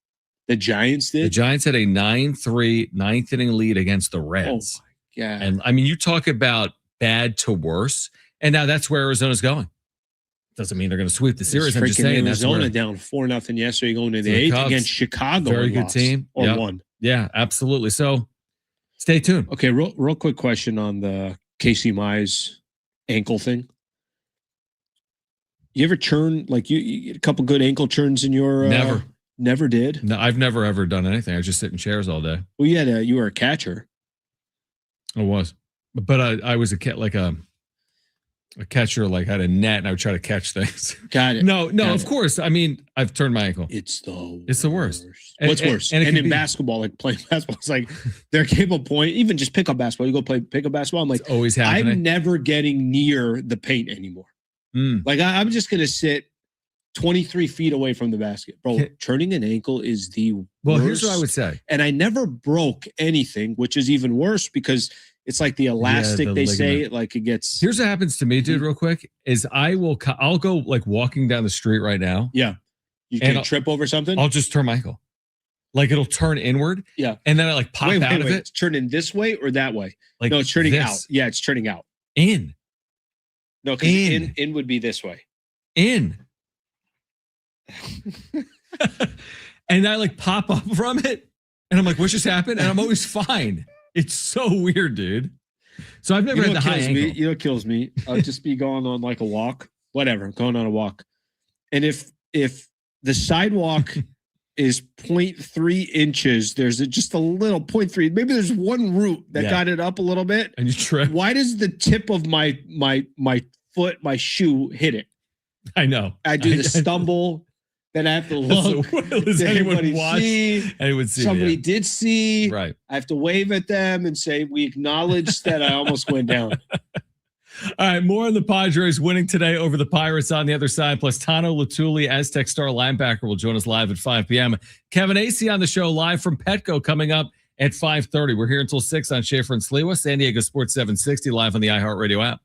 The Giants did? The Giants had a 9-3 ninth inning lead against the Reds. Oh, my God. And, I mean, you talk about bad to worse, and now that's where Arizona's going. Doesn't mean they're going to sweep the series. I'm just saying Arizona that's where, down 4-0 yesterday, going to the 8th Cubs. against Chicago. Very good team. Or Yep. won. Yeah, absolutely. So stay tuned. Okay, real quick question on the Casey Mize ankle thing. You ever churn, like you get a couple good ankle churns in your Never did? No, I've never ever done anything. I just sit in chairs all day. Well, you were a catcher. I was. But I was a catcher, like had a net, and I would try to catch things. Got it. No, Got of course. I mean, I've turned my ankle. It's the worst. What's worse? And in basketball, like playing basketball, it's like there came a point, even just pick up basketball. You go play pick up basketball. I'm like, it's always happening. I'm never getting near the paint anymore. Like I'm just gonna sit 23 feet away from the basket. Bro, turning an ankle is the worst. Here's what I would say. And I never broke anything, which is even worse because it's like the elastic, the they ligament. say, like it gets. Here's what happens to me, dude, real quick, is I'll go like walking down the street right now. Yeah. You can trip over something? I'll just turn my ankle. Like it'll turn inward. Yeah. And then I like pop out of it. It's turning this way or that way? Like no, it's turning this. out. Yeah, it's turning out. In. No, because in would be this way. In. And I like pop up from it. And I'm like, what just happened? And I'm always fine. It's so weird, dude. So I've never had the high ankle. You know what kills me? I'll just be going on like a walk, whatever, going on a walk. And if the sidewalk is 0.3 inches, there's just a little 0.3, maybe there's one root that got it up a little bit. And you trip. Why does the tip of my foot, my shoe hit it? I know. I do the stumble. Then I have to look. Does anyone watch? Anyone see? Somebody did see. Right. I have to wave at them and say, we acknowledge that I almost went down. All right. More on the Padres winning today over the Pirates on the other side. Plus, Tano Letuli, Aztec star linebacker, will join us live at 5 p.m. Kevin Acee on the show live from Petco coming up at 5:30. We're here until 6 on Schaefer and Sliwa, San Diego Sports 760, live on the iHeartRadio app.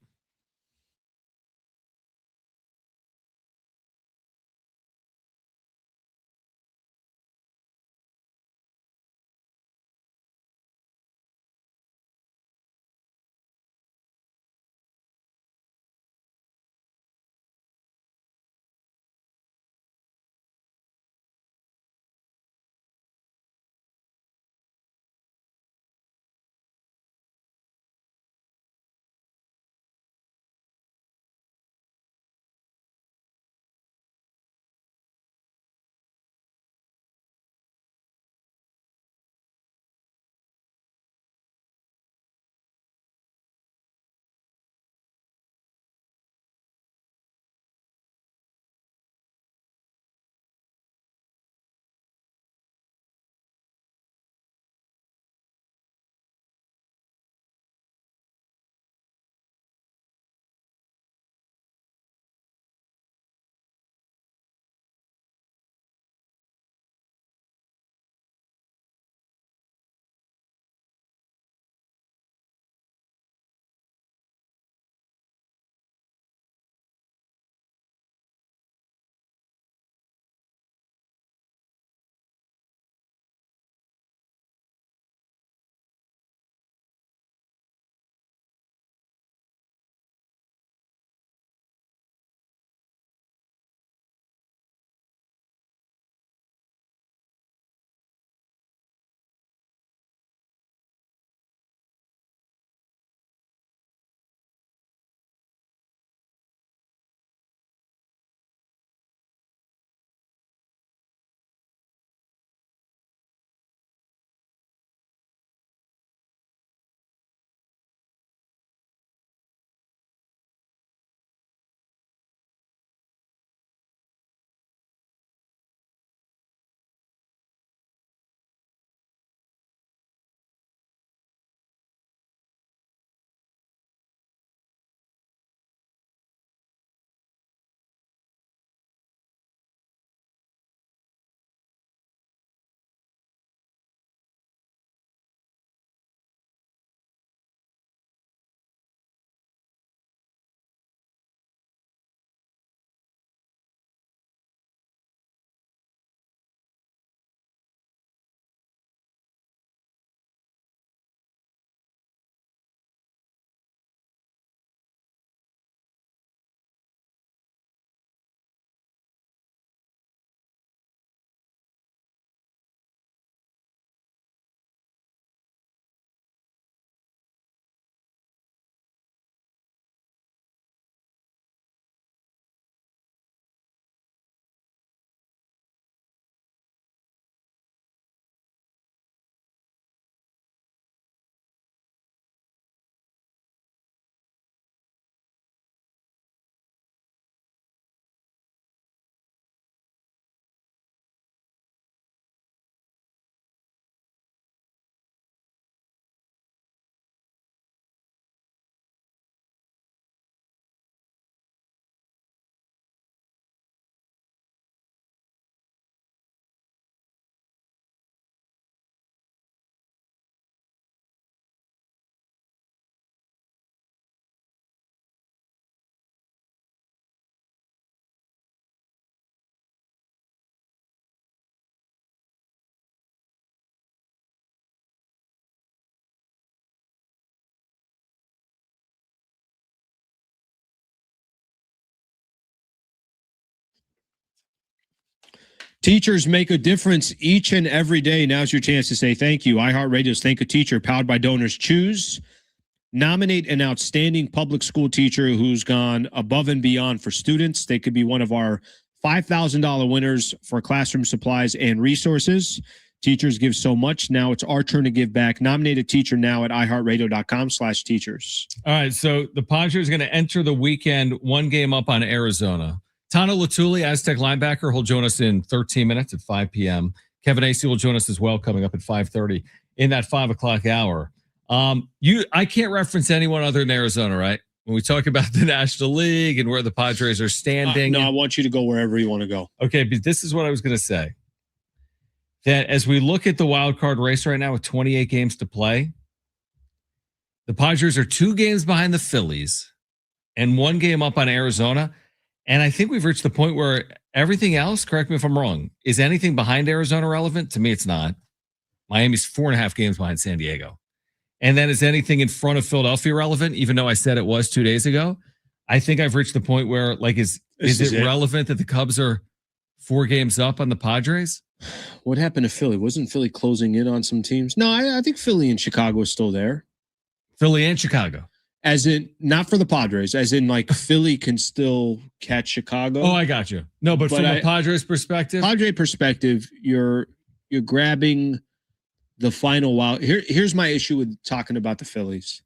Teachers make a difference each and every day. Now's your chance to say thank you. iHeartRadio's Thank a Teacher, powered by donors. Choose. Nominate an outstanding public school teacher who's gone above and beyond for students. They could be one of our $5,000 winners for classroom supplies and resources. Teachers give so much. Now it's our turn to give back. Nominate a teacher now at iHeartRadio.com/teachers. All right, so the Padres are going to enter the weekend one game up on Arizona. Tano Letuli, Aztec linebacker, will join us in 13 minutes at 5 p.m. Kevin Acee will join us as well, coming up at 5:30 in that 5 o'clock hour. I can't reference anyone other than Arizona, right? When we talk about the National League and where the Padres are standing. No, I want you to go wherever you want to go. Okay, but this is what I was going to say. That as we look at the wild card race right now with 28 games to play, the Padres are 2 games behind the Phillies and 1 game up on Arizona. And I think we've reached the point where everything else, correct me if I'm wrong, is anything behind Arizona relevant? To me, it's not. Miami's 4.5 games behind San Diego. And then is anything in front of Philadelphia relevant, even though I said it was 2 days ago? I think I've reached the point where, like, is it relevant that the Cubs are 4 games up on the Padres? What happened to Philly? Wasn't Philly closing in on some teams? No, I think Philly and Chicago is still there. Philly and Chicago. As in, not for the Padres, as in, like, Philly can still catch Chicago. Oh, I got you. No, but from a Padres perspective? Padre perspective, you're grabbing the final wild. Here's my issue with talking about the Phillies.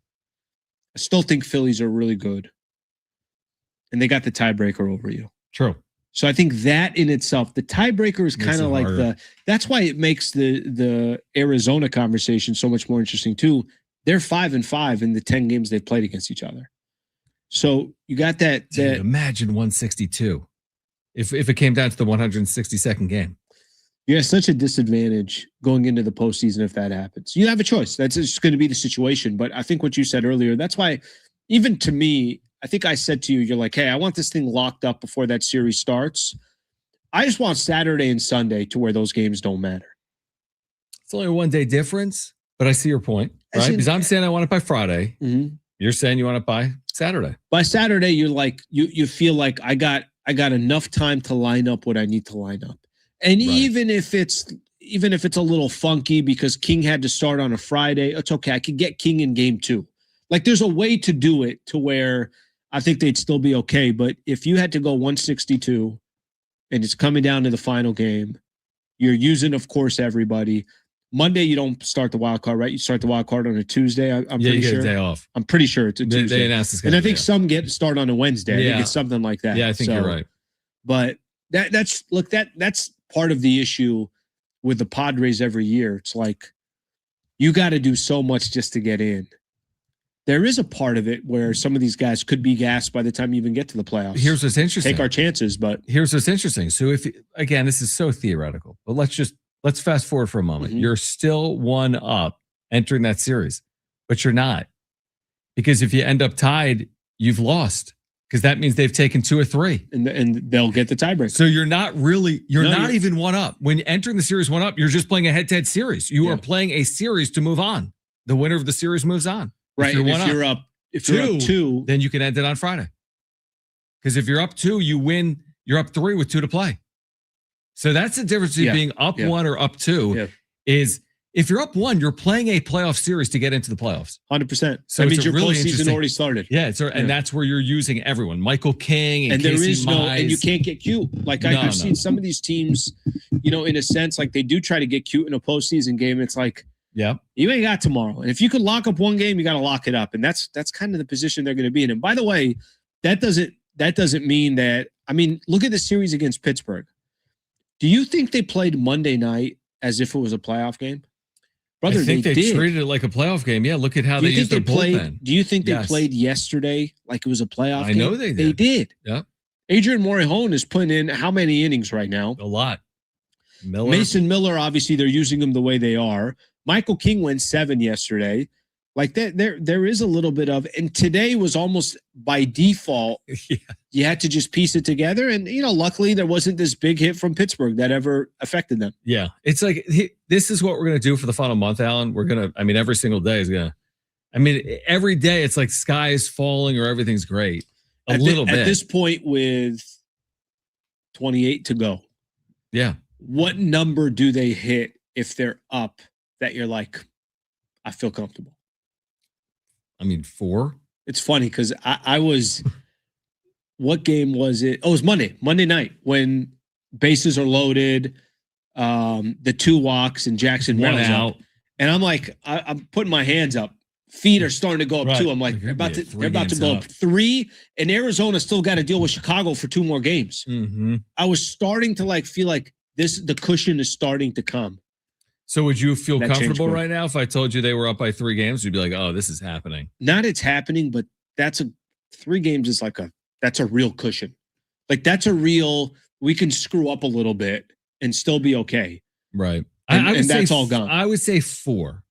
I still think Phillies are really good. And they got the tiebreaker over you. True. So I think that in itself, the tiebreaker is kind of like harder. that's why it makes the Arizona conversation so much more interesting too. They're 5-5 in the 10 games they've played against each other. So you got that. Dude, imagine 162 if it came down to the 162nd game. You have such a disadvantage going into the postseason if that happens. You have a choice. That's just going to be the situation. But I think what you said earlier, that's why, even to me, I think I said to you, you're like, hey, I want this thing locked up before that series starts. I just want Saturday and Sunday to where those games don't matter. It's only a 1 day difference, but I see your point, right? Because I'm saying I want it by Friday. Mm-hmm. You're saying you want it by Saturday. By Saturday, you're like, you feel like I got enough time to line up what I need to line up. And right. even if it's a little funky because King had to start on a Friday, it's okay. I could get King in game 2. Like, there's a way to do it to where I think they'd still be okay. But if you had to go 162 and it's coming down to the final game, you're using, of course, everybody. Monday, you don't start the wild card, right? You start the wild card on a Tuesday. I'm pretty you get sure. a day off. I'm pretty sure it's a Tuesday. They announced this, and I think some start on a Wednesday. I think it's something like that. Yeah, I think you're right. But that's part of the issue with the Padres every year. It's like you got to do so much just to get in. There is a part of it where some of these guys could be gassed by the time you even get to the playoffs. Here's what's interesting. Take our chances, but here's what's interesting. So if, again, this is so theoretical, but let's fast forward for a moment. Mm-hmm. You're still 1 up entering that series, but you're not. Because if you end up tied, you've lost. Because that means they've taken 2 or 3. And they'll get the tiebreaker. So you're not even 1 up. When entering the series 1 up, you're just playing a head-to-head series. You are playing a series to move on. The winner of the series moves on. Right. If you're up 2, then you can end it on Friday. Because if you're up 2, you win. You're up 3 with 2 to play. So that's the difference between being up 1 or up 2 is if you're up 1, you're playing a playoff series to get into the playoffs. 100%. So that means your postseason already started. Yeah, and that's where you're using everyone. Michael King and there Casey is Mize. and you can't get cute. Like I've seen some of these teams, in a sense, like they do try to get cute in a postseason game. It's like, you ain't got tomorrow. And if you could lock up one game, you got to lock it up. And that's kind of the position they're going to be in. And by the way, that doesn't mean that. I mean, look at the series against Pittsburgh. Do you think they played Monday night as if it was a playoff game? Brother, I think they treated it like a playoff game. Yeah, look at how they used their bullpen. Do you think they played yesterday like it was a playoff game? I know they did. They did. Yeah. Adrian Morejon is putting in how many innings right now? A lot. Mason Miller, obviously, they're using him the way they are. Michael King went 7 yesterday. Like that, there is a little bit of, and today was almost by default. You had to just piece it together, and luckily there wasn't this big hit from Pittsburgh that ever affected them. Yeah, it's like this is what we're gonna do for the final month, Alan. We're gonna, every single day is gonna, every day it's like sky is falling or everything's great. A little bit at this point with 28 to go. Yeah. what number do they hit if they're up that you're like, I feel comfortable? I mean, 4. It's funny because I was, what game was it? Oh, it was Monday night when bases are loaded, the 2 walks and Jackson 1 Merrill's out. up. And I'm like, I'm putting my hands up. Feet are starting to go up Right. too. I'm like, Like, they're about to games go up. up 3, and Arizona still got to deal with Chicago for 2 more games. Mm-hmm. I was starting to like feel like the cushion is starting to come. So would you feel That changed comfortable quick. right now if I told you they were up by 3 games? You'd be like, oh, this is happening. Not it's happening, but 3 games is like that's a real cushion. Like that's a real, we can screw up a little bit and still be okay. Right. And, I would and say that's all gone. I would say 4.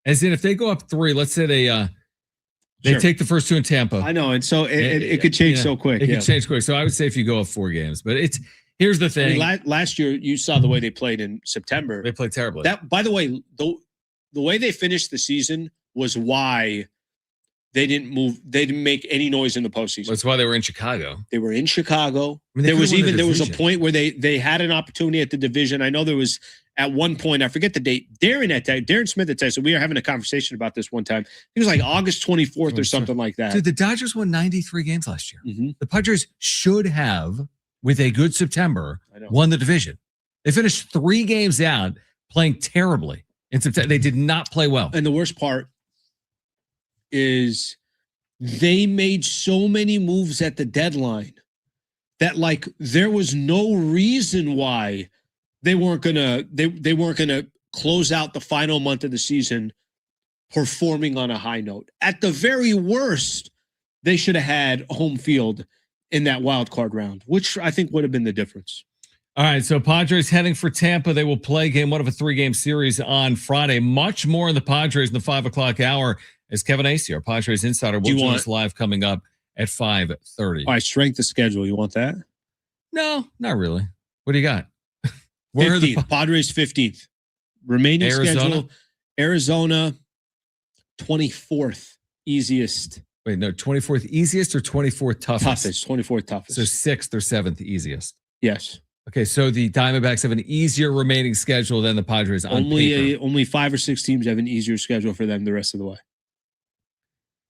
As in, if they go up 3, let's say they Sure. take the first 2 in Tampa. I know. And so it could change so quick. It Yeah. could change quick. So I would say if you go up 4 games, but here's the I thing. mean, last year, you saw the way they played in September. They played terribly. That, by the way, the way they finished the season was why they didn't move. They didn't make any noise in the postseason. That's why they were in Chicago. They were in Chicago. I mean, they there was a division. point where they had an opportunity at the division. I know there was at one point, I forget the date. Darren Smith had said, so we were having a conversation about this one time. It was like August 24th or something like that. Dude, the Dodgers won 93 games last year. Mm-hmm. The Padres should have, with a good September, I know. won the division. They finished 3 games out playing terribly in September. They did not play well. And the worst part is they made so many moves at the deadline that like there was no reason why they weren't gonna close out the final month of the season performing on a high note. At the very worst, they should have had home field in that wild card round, which I think would have been the difference. All right, so Padres heading for Tampa. They will play game 1 of a 3-game series on Friday. Much more in the Padres in the 5 o'clock hour as Kevin Acee, our Padres Insider, will join us live coming up at 5:30. All right, strength of schedule. You want that? No, not really. What do you got? Where 15th, Padres 15th. Remaining Arizona? schedule, Arizona 24th easiest. Wait, no, 24th easiest or 24th toughest? 24th toughest. So 6th or 7th easiest. Yes. Okay, so the Diamondbacks have an easier remaining schedule than the Padres on paper. Only 5 or 6 teams have an easier schedule for them the rest of the way.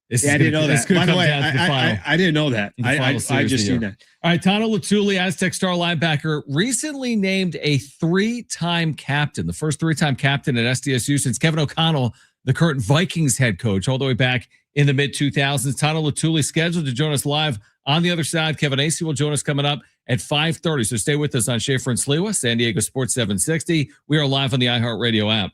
This Yeah, I didn't know that. By the way, I didn't know that. The I final just series of the seen year. that. All right, Tano Letuli, Aztec star linebacker, recently named a 3-time captain, the first 3-time captain at SDSU since Kevin O'Connell, the current Vikings head coach, all the way back in the mid-2000s. Tano Letuli scheduled to join us live on the other side. Kevin Acee will join us coming up at 5:30. So stay with us on Schaefer and Sliwa, San Diego Sports 760. We are live on the iHeartRadio app.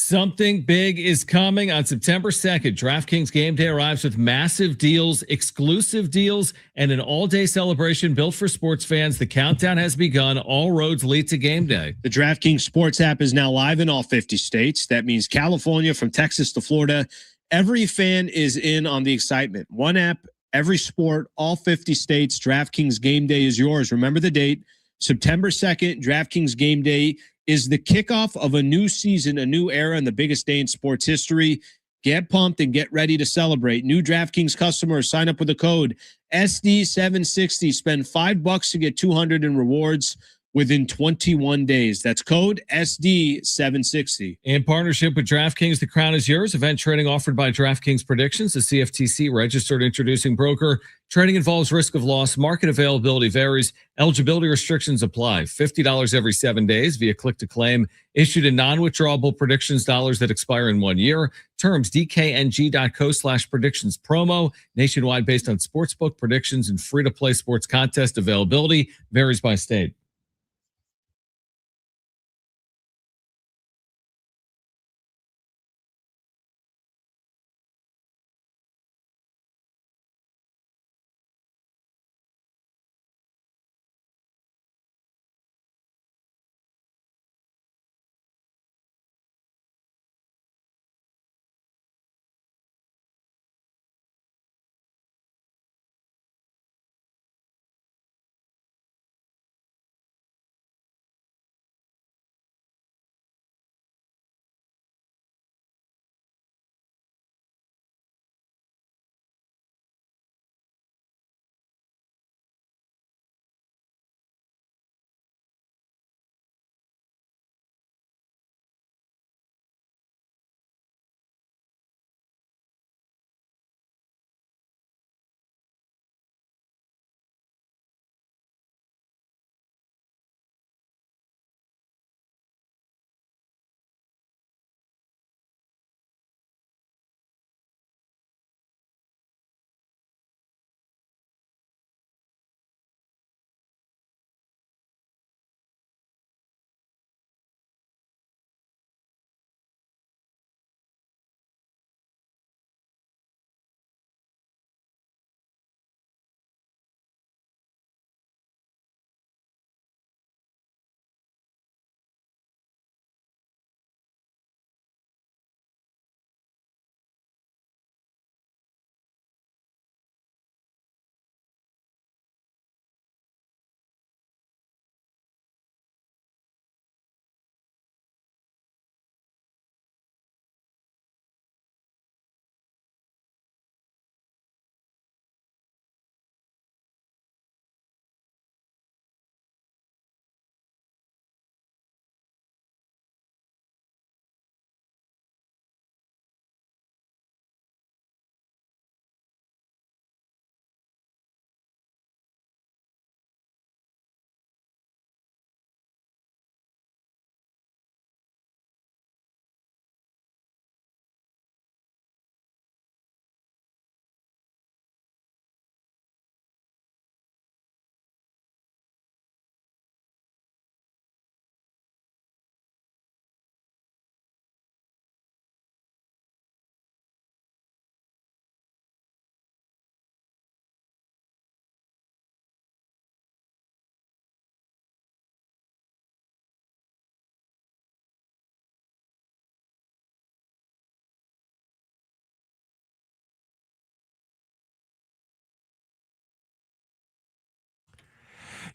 Something big is coming on September 2nd. DraftKings Game Day arrives with massive deals, exclusive deals, and an all-day celebration built for sports fans. The countdown has begun. All roads lead to game day. The DraftKings Sports app is now live in all 50 states. That means California, from Texas to Florida. Every fan is in on the excitement. One app, every sport, all 50 states. DraftKings Game Day is yours. Remember the date, September 2nd. DraftKings Game Day is the kickoff of a new season, a new era, and the biggest day in sports history. Get pumped and get ready to celebrate. New DraftKings customers sign up with the code SD760. Spend $5 to get $200 in rewards within 21 days. That's code SD760. In partnership with DraftKings, the crown is yours. Event trading offered by DraftKings Predictions, a CFTC registered introducing broker. Trading involves risk of loss. Market availability varies. Eligibility restrictions apply. $50 every 7 days via click to claim. Issued in non-withdrawable predictions dollars that expire in 1 year. Terms dkng.co/predictions promo. Nationwide based on sportsbook predictions and free-to-play sports contest availability. Varies by state.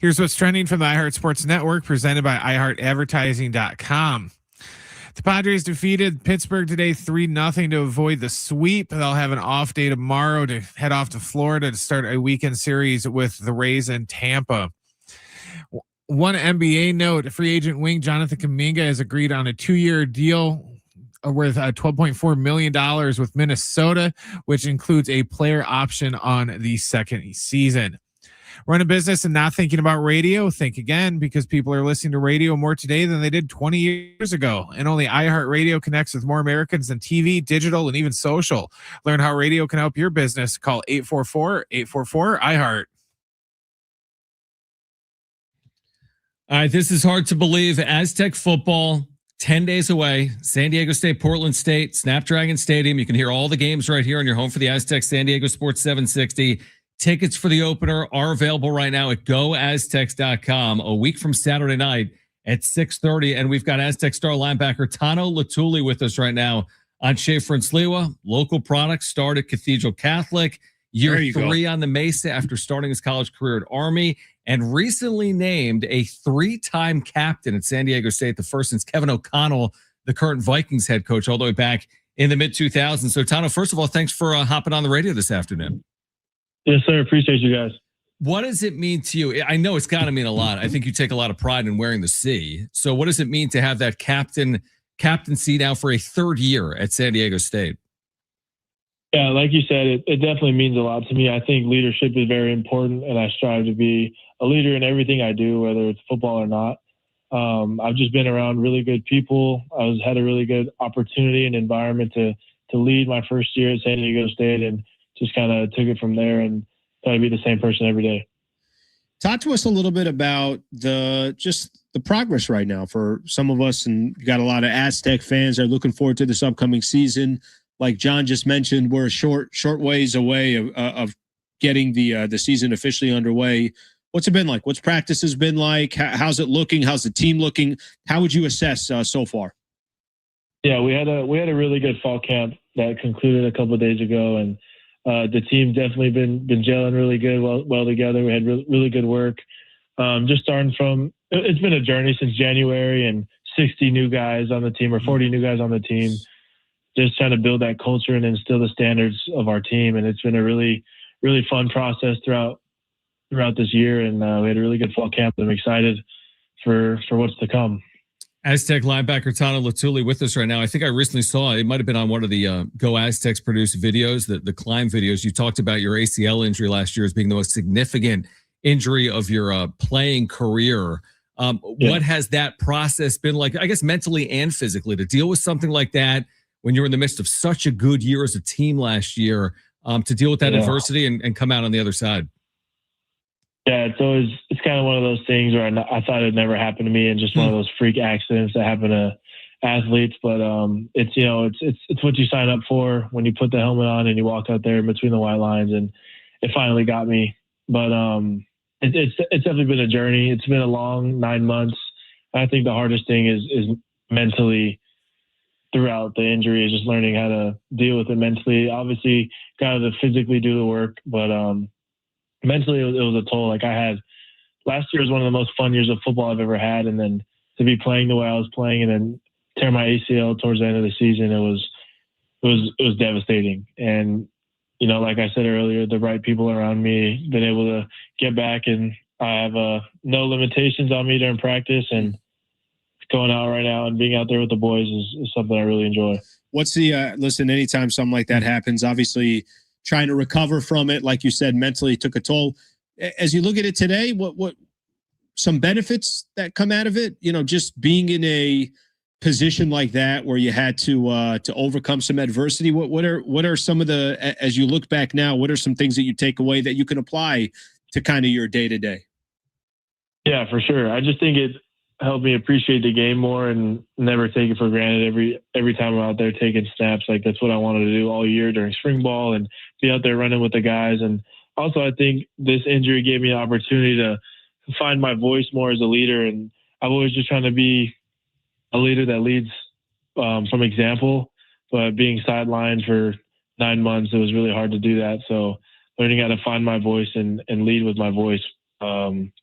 Here's what's trending from the iHeart Sports Network, presented by iHeartAdvertising.com. The Padres defeated Pittsburgh today 3-0 to avoid the sweep. They'll have an off day tomorrow to head off to Florida to start a weekend series with the Rays in Tampa. One NBA note, free agent wing Jonathan Kuminga has agreed on a 2-year deal worth $12.4 million with Minnesota, which includes a player option on the second season. Run a business and not thinking about radio? Think again, because people are listening to radio more today than they did 20 years ago. And only iHeartRadio connects with more Americans than TV, digital, and even social. Learn how radio can help your business. Call 844-844-iHeart. All right, this is hard to believe. Aztec football, 10 days away. San Diego State, Portland State, Snapdragon Stadium. You can hear all the games right here on your home for the Aztec, San Diego Sports 760. Tickets for the opener are available right now at goaztecs.com a week from Saturday night at 6:30. And we've got Aztec star linebacker Tano Letuli with us right now on Schaefer and Sliwa. Local products, start at Cathedral Catholic. Year 3 on the Mesa after starting his college career at Army, and recently named a 3-time captain at San Diego State, the first since Kevin O'Connell, the current Vikings head coach, all the way back in the mid-2000s. So, Tano, first of all, thanks for hopping on the radio this afternoon. Yes, sir. Appreciate you guys. What does it mean to you? I know it's got to mean a lot. I think you take a lot of pride in wearing the C. So what does it mean to have that captaincy now for a 3rd year at San Diego State? Yeah, like you said, it definitely means a lot to me. I think leadership is very important, and I strive to be a leader in everything I do, whether it's football or not. I've just been around really good people. Had a really good opportunity and environment to lead my first year at San Diego State, and just kind of took it from there and try to be the same person every day. Talk to us a little bit about the progress right now for some of us, and you got a lot of Aztec fans that are looking forward to this upcoming season. Like John just mentioned, we're a short ways away of getting the season officially underway. What's it been like? What's practices been like? How's it looking? How's the team looking? How would you assess so far? Yeah, we had a really good fall camp that concluded a couple of days ago, and the team definitely been gelling really good, well together. We had really good work. Just starting from, it's been a journey since January, and 60 new guys on the team, or 40 new guys on the team, just trying to build that culture and instill the standards of our team. And it's been a really, really fun process throughout this year. And we had a really good fall camp. I'm excited for what's to come. Aztec linebacker Tano Letuli with us right now. I think I recently saw, it might have been on one of the Go Aztecs produced videos, the climb videos. You talked about your ACL injury last year as being the most significant injury of your playing career. What has that process been like, I guess mentally and physically, to deal with something like that when you're in the midst of such a good year as a team last year, to deal with that adversity and come out on the other side? Yeah, it's kind of one of those things where I thought it'd never happen to me, and just one of those freak accidents that happen to athletes. But it's what you sign up for when you put the helmet on and you walk out there in between the white lines, and it finally got me. But it's definitely been a journey. It's been a long 9 months. I think the hardest thing is mentally throughout the injury, is just learning how to deal with it mentally. Obviously, got to physically do the work, but mentally, it was a toll. Like last year was one of the most fun years of football I've ever had. And then to be playing the way I was playing and then tear my ACL towards the end of the season, it was devastating. And, like I said earlier, the right people around me, been able to get back, and I have no limitations on me during practice, and going out right now and being out there with the boys is something I really enjoy. What's listen, anytime something like that happens, obviously trying to recover from it, like you said, mentally took a toll. As you look at it today, what some benefits that come out of it? Just being in a position like that where you had to overcome some adversity. What are some of the, as you look back now, what are some things that you take away that you can apply to kind of your day to day? Yeah, for sure. I just think it helped me appreciate the game more and never take it for granted. Every time I'm out there taking snaps, like that's what I wanted to do all year during spring ball, and be out there running with the guys. And also, I think this injury gave me an opportunity to find my voice more as a leader. And I've always just trying to be a leader that leads from example, but being sidelined for 9 months, it was really hard to do that. So learning how to find my voice and lead with my voice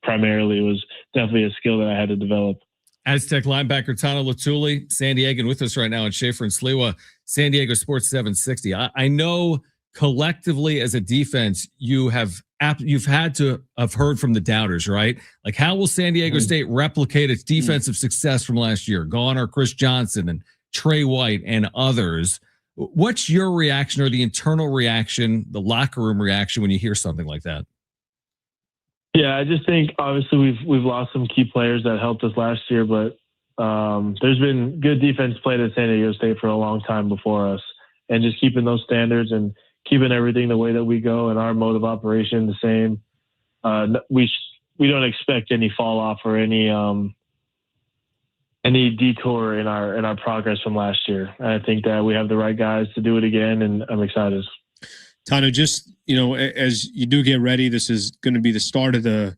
primarily. It was definitely a skill that I had to develop. Aztec linebacker Tano Letuli, San Diegan, with us right now on Schaefer and Sliwa, San Diego Sports 760. I know collectively as a defense, you've had to have heard from the doubters, right? Like, how will San Diego State replicate its defensive success from last year? Gone are Chris Johnson and Trey White and others. What's your reaction, or the internal reaction, the locker room reaction, when you hear something like that? Yeah, I just think obviously we've lost some key players that helped us last year, but there's been good defense played at San Diego State for a long time before us, and just keeping those standards and keeping everything the way that we go and our mode of operation the same. We don't expect any fall off or any detour in our progress from last year. And I think that we have the right guys to do it again, and I'm excited. Tano, just, as you do get ready, this is going to be the start of the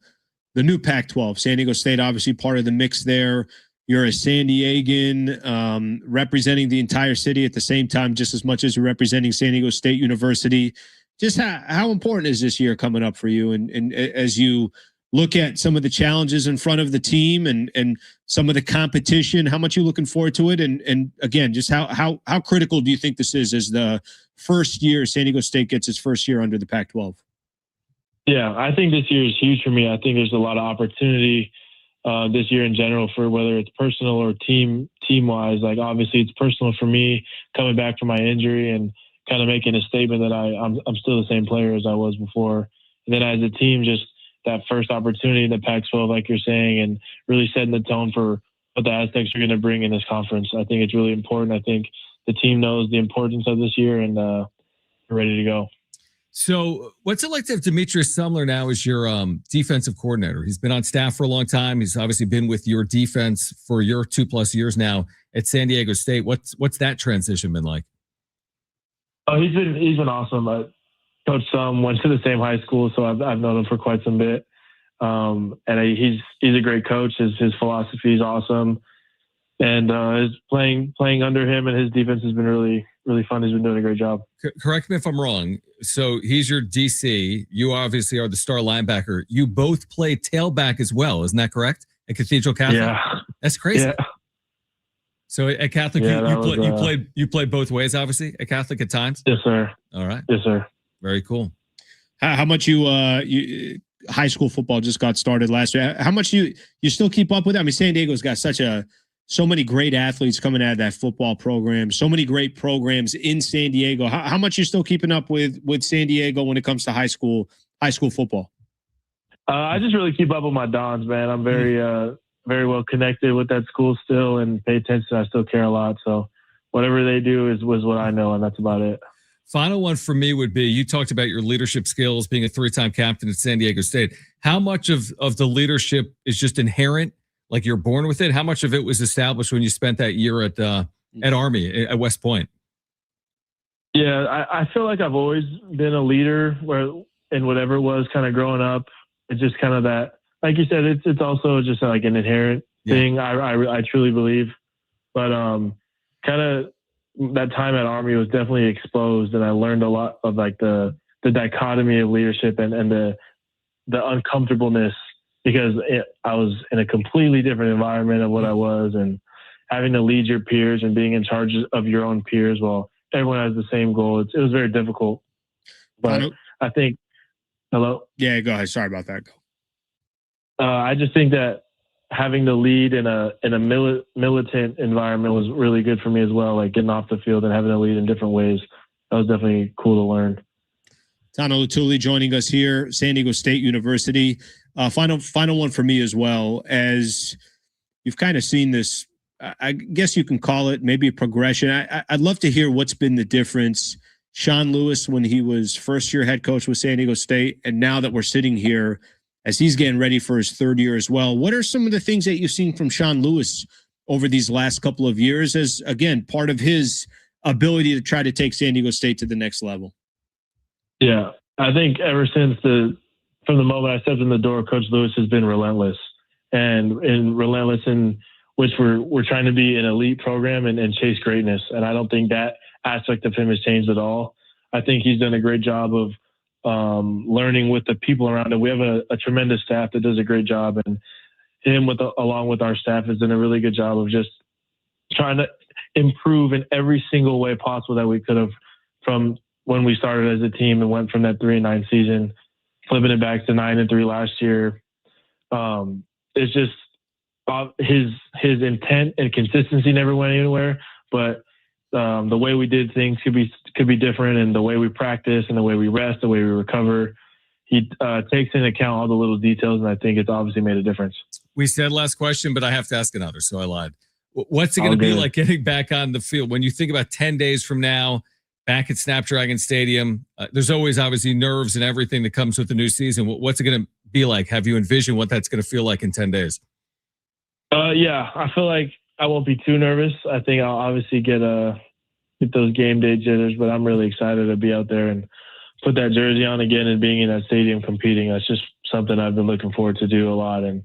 new Pac-12. San Diego State, obviously part of the mix there. You're a San Diegan, representing the entire city at the same time, just as much as you're representing San Diego State University. Just how important is this year coming up for you? And as you look at some of the challenges in front of the team and some of the competition, how much are you looking forward to it? And again, just how critical do you think this is as the first year San Diego State gets its first year under the Pac-12? Yeah, I think this year is huge for me. I think there's a lot of opportunity this year in general, for whether it's personal or team wise. Like, obviously it's personal for me coming back from my injury and kind of making a statement that I'm still the same player as I was before. And then as a team, just that first opportunity in the Pac-12, like you're saying, and really setting the tone for what the Aztecs are going to bring in this conference. I think it's really important. I think the team knows the importance of this year, and we're ready to go. So what's it like to have Demetrius Sumler now as your defensive coordinator? He's been on staff for a long time. He's obviously been with your defense for your 2+ years now at San Diego State. What's that transition been like? Oh, he's been awesome. Coach Sum went to the same high school, so I've known him for quite some bit. And he's a great coach. His philosophy is awesome, and his playing under him and his defense has been really, really fun. He's been doing a great job. Correct me if I'm wrong. So he's your DC. You obviously are the star linebacker. You both play tailback as well, isn't that correct? At Cathedral Catholic? Yeah, that's crazy. Yeah. So at Catholic, you played both ways, obviously at Catholic at times. Yes, sir. All right. Yes, sir. Very cool. How much you high school football just got started last year? How much you still keep up with it? I mean, San Diego's got so many great athletes coming out of that football program. So many great programs in San Diego. How much you still keeping up with San Diego when it comes to high school football? I just really keep up with my Dons, man. I'm very well connected with that school still, and pay attention. I still care a lot. So whatever they do was what I know, and that's about it. Final one for me would be, you talked about your leadership skills, being a 3-time captain at San Diego State. How much of the leadership is just inherent, like you're born with it? How much of it was established when you spent that year at Army at West Point? Yeah, I feel like I've always been a leader in whatever it was kind of growing up. It's just kind of that, like you said, it's also just like an inherent thing. I truly believe, but kind of that time at Army was definitely exposed, and I learned a lot of like the dichotomy of leadership and the uncomfortableness, because I was in a completely different environment of what I was, and having to lead your peers and being in charge of your own peers while everyone has the same goal. It was very difficult, but I think, hello? Yeah, go ahead. Sorry about that. I just think that having to lead in a militant environment was really good for me as well. Like getting off the field and having to lead in different ways. That was definitely cool to learn. Tano Letuli joining us here, San Diego State University. Final one for me as well, as you've kind of seen this, I guess you can call it maybe a progression. I'd love to hear what's been the difference. Sean Lewis, when he was first-year head coach with San Diego State, and now that we're sitting here as he's getting ready for his third year as well. What are some of the things that you've seen from Sean Lewis over these last couple of years as, again, part of his ability to try to take San Diego State to the next level? Yeah, I think ever since from the moment I stepped in the door, Coach Lewis has been relentless, and relentless in which we're trying to be an elite program and chase greatness. And I don't think that aspect of him has changed at all. I think he's done a great job of learning with the people around it. We have a tremendous staff that does a great job, and him along with our staff has done a really good job of just trying to improve in every single way possible that we could have from when we started as a team and went from that 3-9 season, flipping it back to 9-3 last year. It's just his intent and consistency never went anywhere, but the way we did things could be different, and the way we practice and the way we rest, the way we recover. He takes into account all the little details, and I think it's obviously made a difference. We said last question, but I have to ask another, so I lied. What's it going to be like getting back on the field? When you think about 10 days from now, back at Snapdragon Stadium, there's always obviously nerves and everything that comes with the new season. What's it going to be like? Have you envisioned what that's going to feel like in 10 days? Yeah, I feel like I won't be too nervous. I think I'll obviously get those game day jitters, but I'm really excited to be out there and put that jersey on again and being in that stadium competing. That's just something I've been looking forward to do a lot. And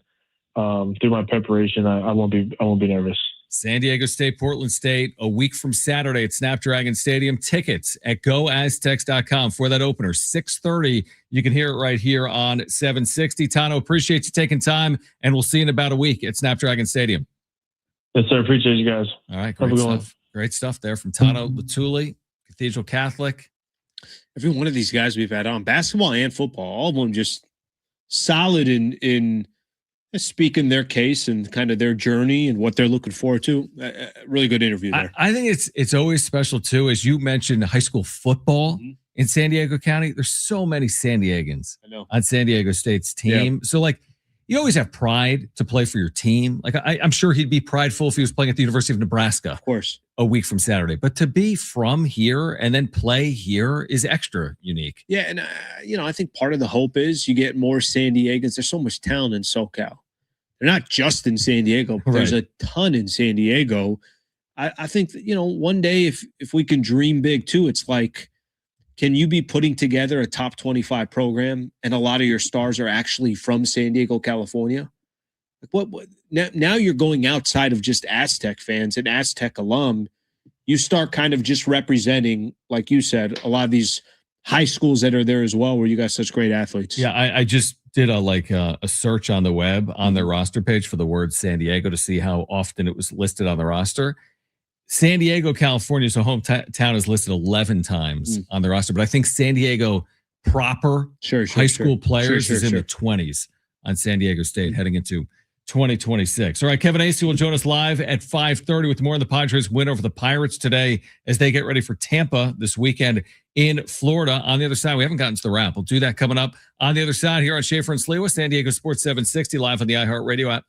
through my preparation, I won't be nervous. San Diego State, Portland State, a week from Saturday at Snapdragon Stadium. Tickets at goaztecs.com for that opener, 6:30. You can hear it right here on 760. Tano, appreciate you taking time, and we'll see you in about a week at Snapdragon Stadium. Yes, sir. Appreciate you guys. All right, great stuff. Great stuff there from Tano Letuli, Cathedral Catholic. Every one of these guys we've had on, basketball and football, all of them just solid in speaking their case and kind of their journey and what they're looking forward to. Really good interview there. I think it's always special too, as you mentioned, high school football in San Diego County. There's so many San Diegans on San Diego State's team. Yep. So like, you always have pride to play for your team. Like I'm sure he'd be prideful if he was playing at the University of Nebraska, of course, a week from Saturday. But to be from here and then play here is extra unique. Yeah, and I think part of the hope is you get more San Diegans. There's so much talent in SoCal. They're not just in San Diego. But there's a ton in San Diego. I think that, one day if we can dream big too, it's like, can you be putting together a top 25 program and a lot of your stars are actually from San Diego, California? Like what now you're going outside of just Aztec fans and Aztec alum. You start kind of just representing, like you said, a lot of these high schools that are there as well, where you got such great athletes. Yeah, I just did a search on the web on their roster page for the word San Diego to see how often it was listed on the roster. San Diego, California, so hometown is listed 11 times on the roster, but I think San Diego proper high school players is in the 20s on San Diego State heading into 2026. All right, Kevin Acee will join us live at 5:30 with more on the Padres win over the Pirates today as they get ready for Tampa this weekend in Florida. On the other side, we haven't gotten to the wrap. We'll do that coming up on the other side here on Schaefer and Sliwa, San Diego Sports 760, live on the iHeartRadio app.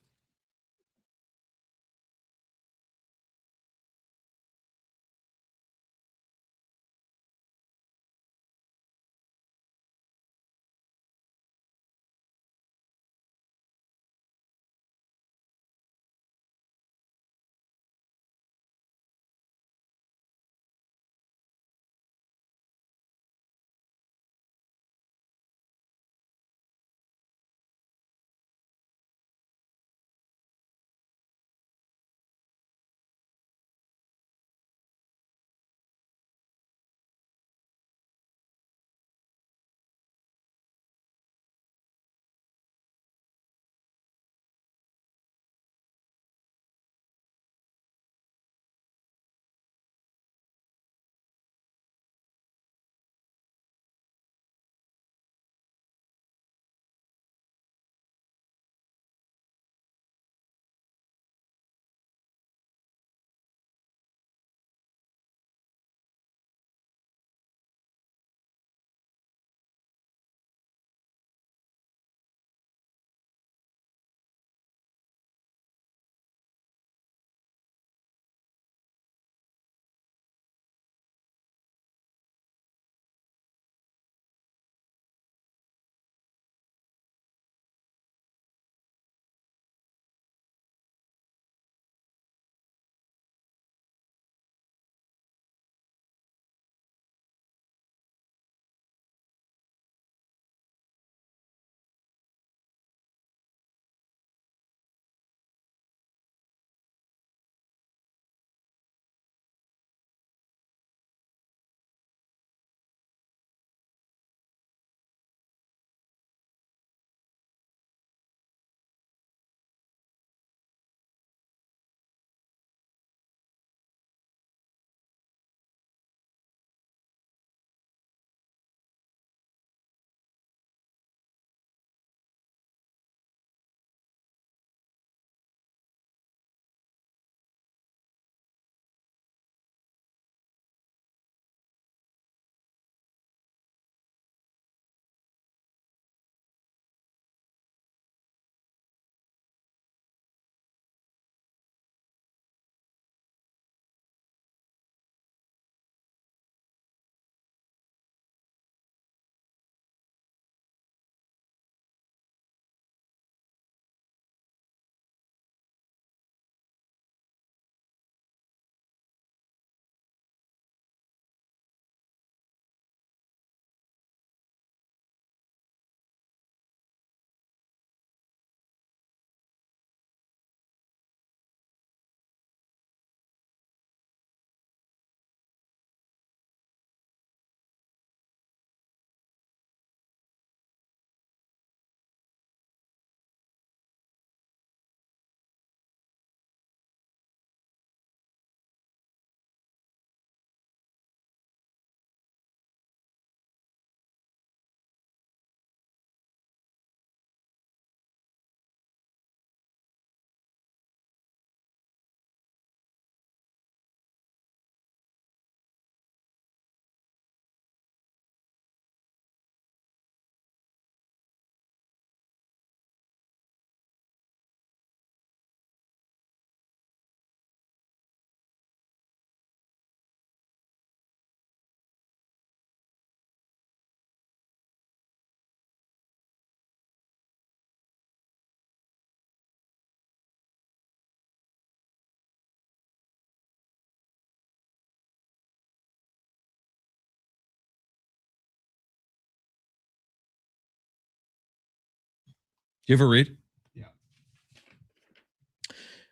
Give a read.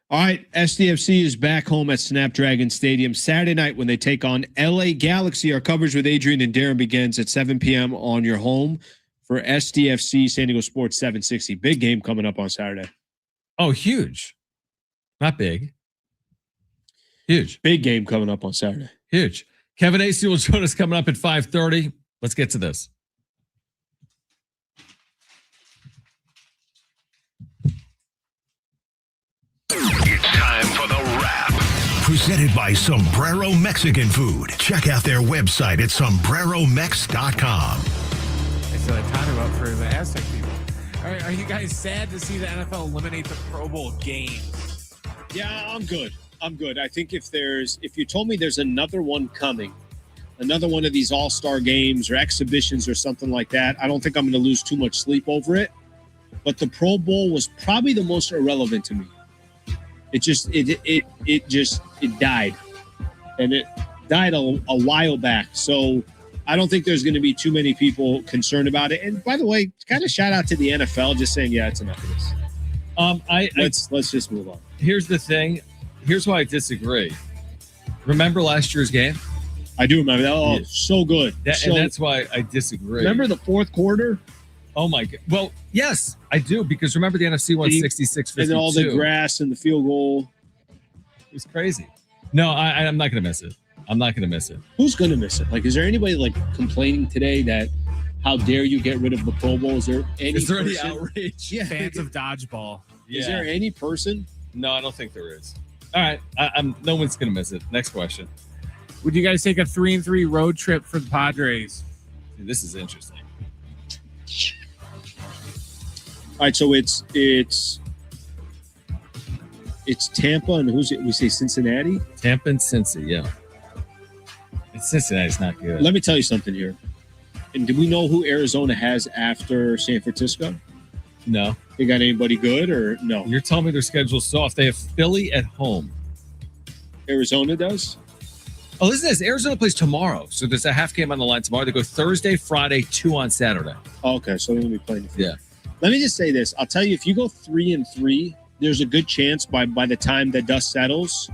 All right, SDFC is back home at Snapdragon Stadium Saturday night when they take on LA Galaxy. Our coverage with Adrian and Darren begins at 7 p.m. on your home for SDFC San Diego Sports 760. Big game coming up on Saturday. Oh, huge. Not big. Huge. Big game coming up on Saturday. Huge. Kevin Acee will join us coming up at 5:30. Let's get to this. It's time for the wrap. Presented by Sombrero Mexican Food. Check out their website at sombreromex.com. I said I taught about for the Aztec people. Are you guys sad to see the NFL eliminate the Pro Bowl game? Yeah, I'm good. I think if you told me there's another one coming, another one of these all-star games or exhibitions or something like that, I don't think I'm going to lose too much sleep over it. But the Pro Bowl was probably the most irrelevant to me. It died, and it died a while back. So I don't think there's going to be too many people concerned about it. And by the way, kind of shout out to the NFL, just saying, yeah, it's enough of this. Let's just move on. Here's the thing. Here's why I disagree. Remember last year's game? I do remember that. Oh, yeah. So good. And that's why I disagree. Remember the fourth quarter? Oh my God. Well, yes, I do, because remember the NFC won 66-52. And all the grass and the field goal. It was crazy. No, I'm not going to miss it. I'm not going to miss it. Who's going to miss it? Like, is there anybody like complaining today that how dare you get rid of the Pro Bowl? Is there any outrage? Yeah. Fans of dodgeball. Yeah. Is there any person? No, I don't think there is. All right. No one's going to miss it. Next question. Would you guys take a 3-3 road trip for the Padres? This is interesting. All right, so it's Tampa, and who's it? We say Cincinnati? Tampa and Cincy, yeah. Cincinnati's not good. Let me tell you something here. And do we know who Arizona has after San Francisco? No. They got anybody good or no? You're telling me their schedule's soft. They have Philly at home. Arizona does? Oh, listen to this. Arizona plays tomorrow. So there's a half game on the line tomorrow. They go Thursday, Friday, 2 on Saturday. Oh, okay, so they're going to be playing. Yeah. Let me just say this. I'll tell you, if you go 3-3, there's a good chance by the time the dust settles,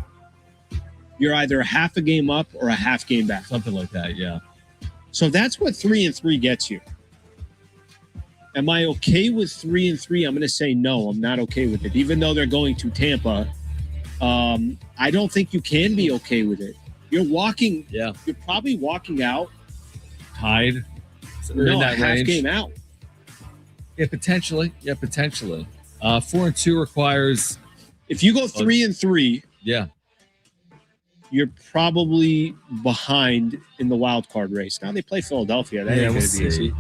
you're either a half a game up or a half game back. Something like that, yeah. So that's what 3-3 gets you. Am I okay with 3-3? I'm going to say no. I'm not okay with it. Even though they're going to Tampa, I don't think you can be okay with it. You're walking. Yeah. You're probably walking out. Tied. No, a half game out. Yeah, potentially. 4-2 requires. If you go 3-3, yeah, you're probably behind in the wild card race. Now they play Philadelphia. That ain't going to be easy.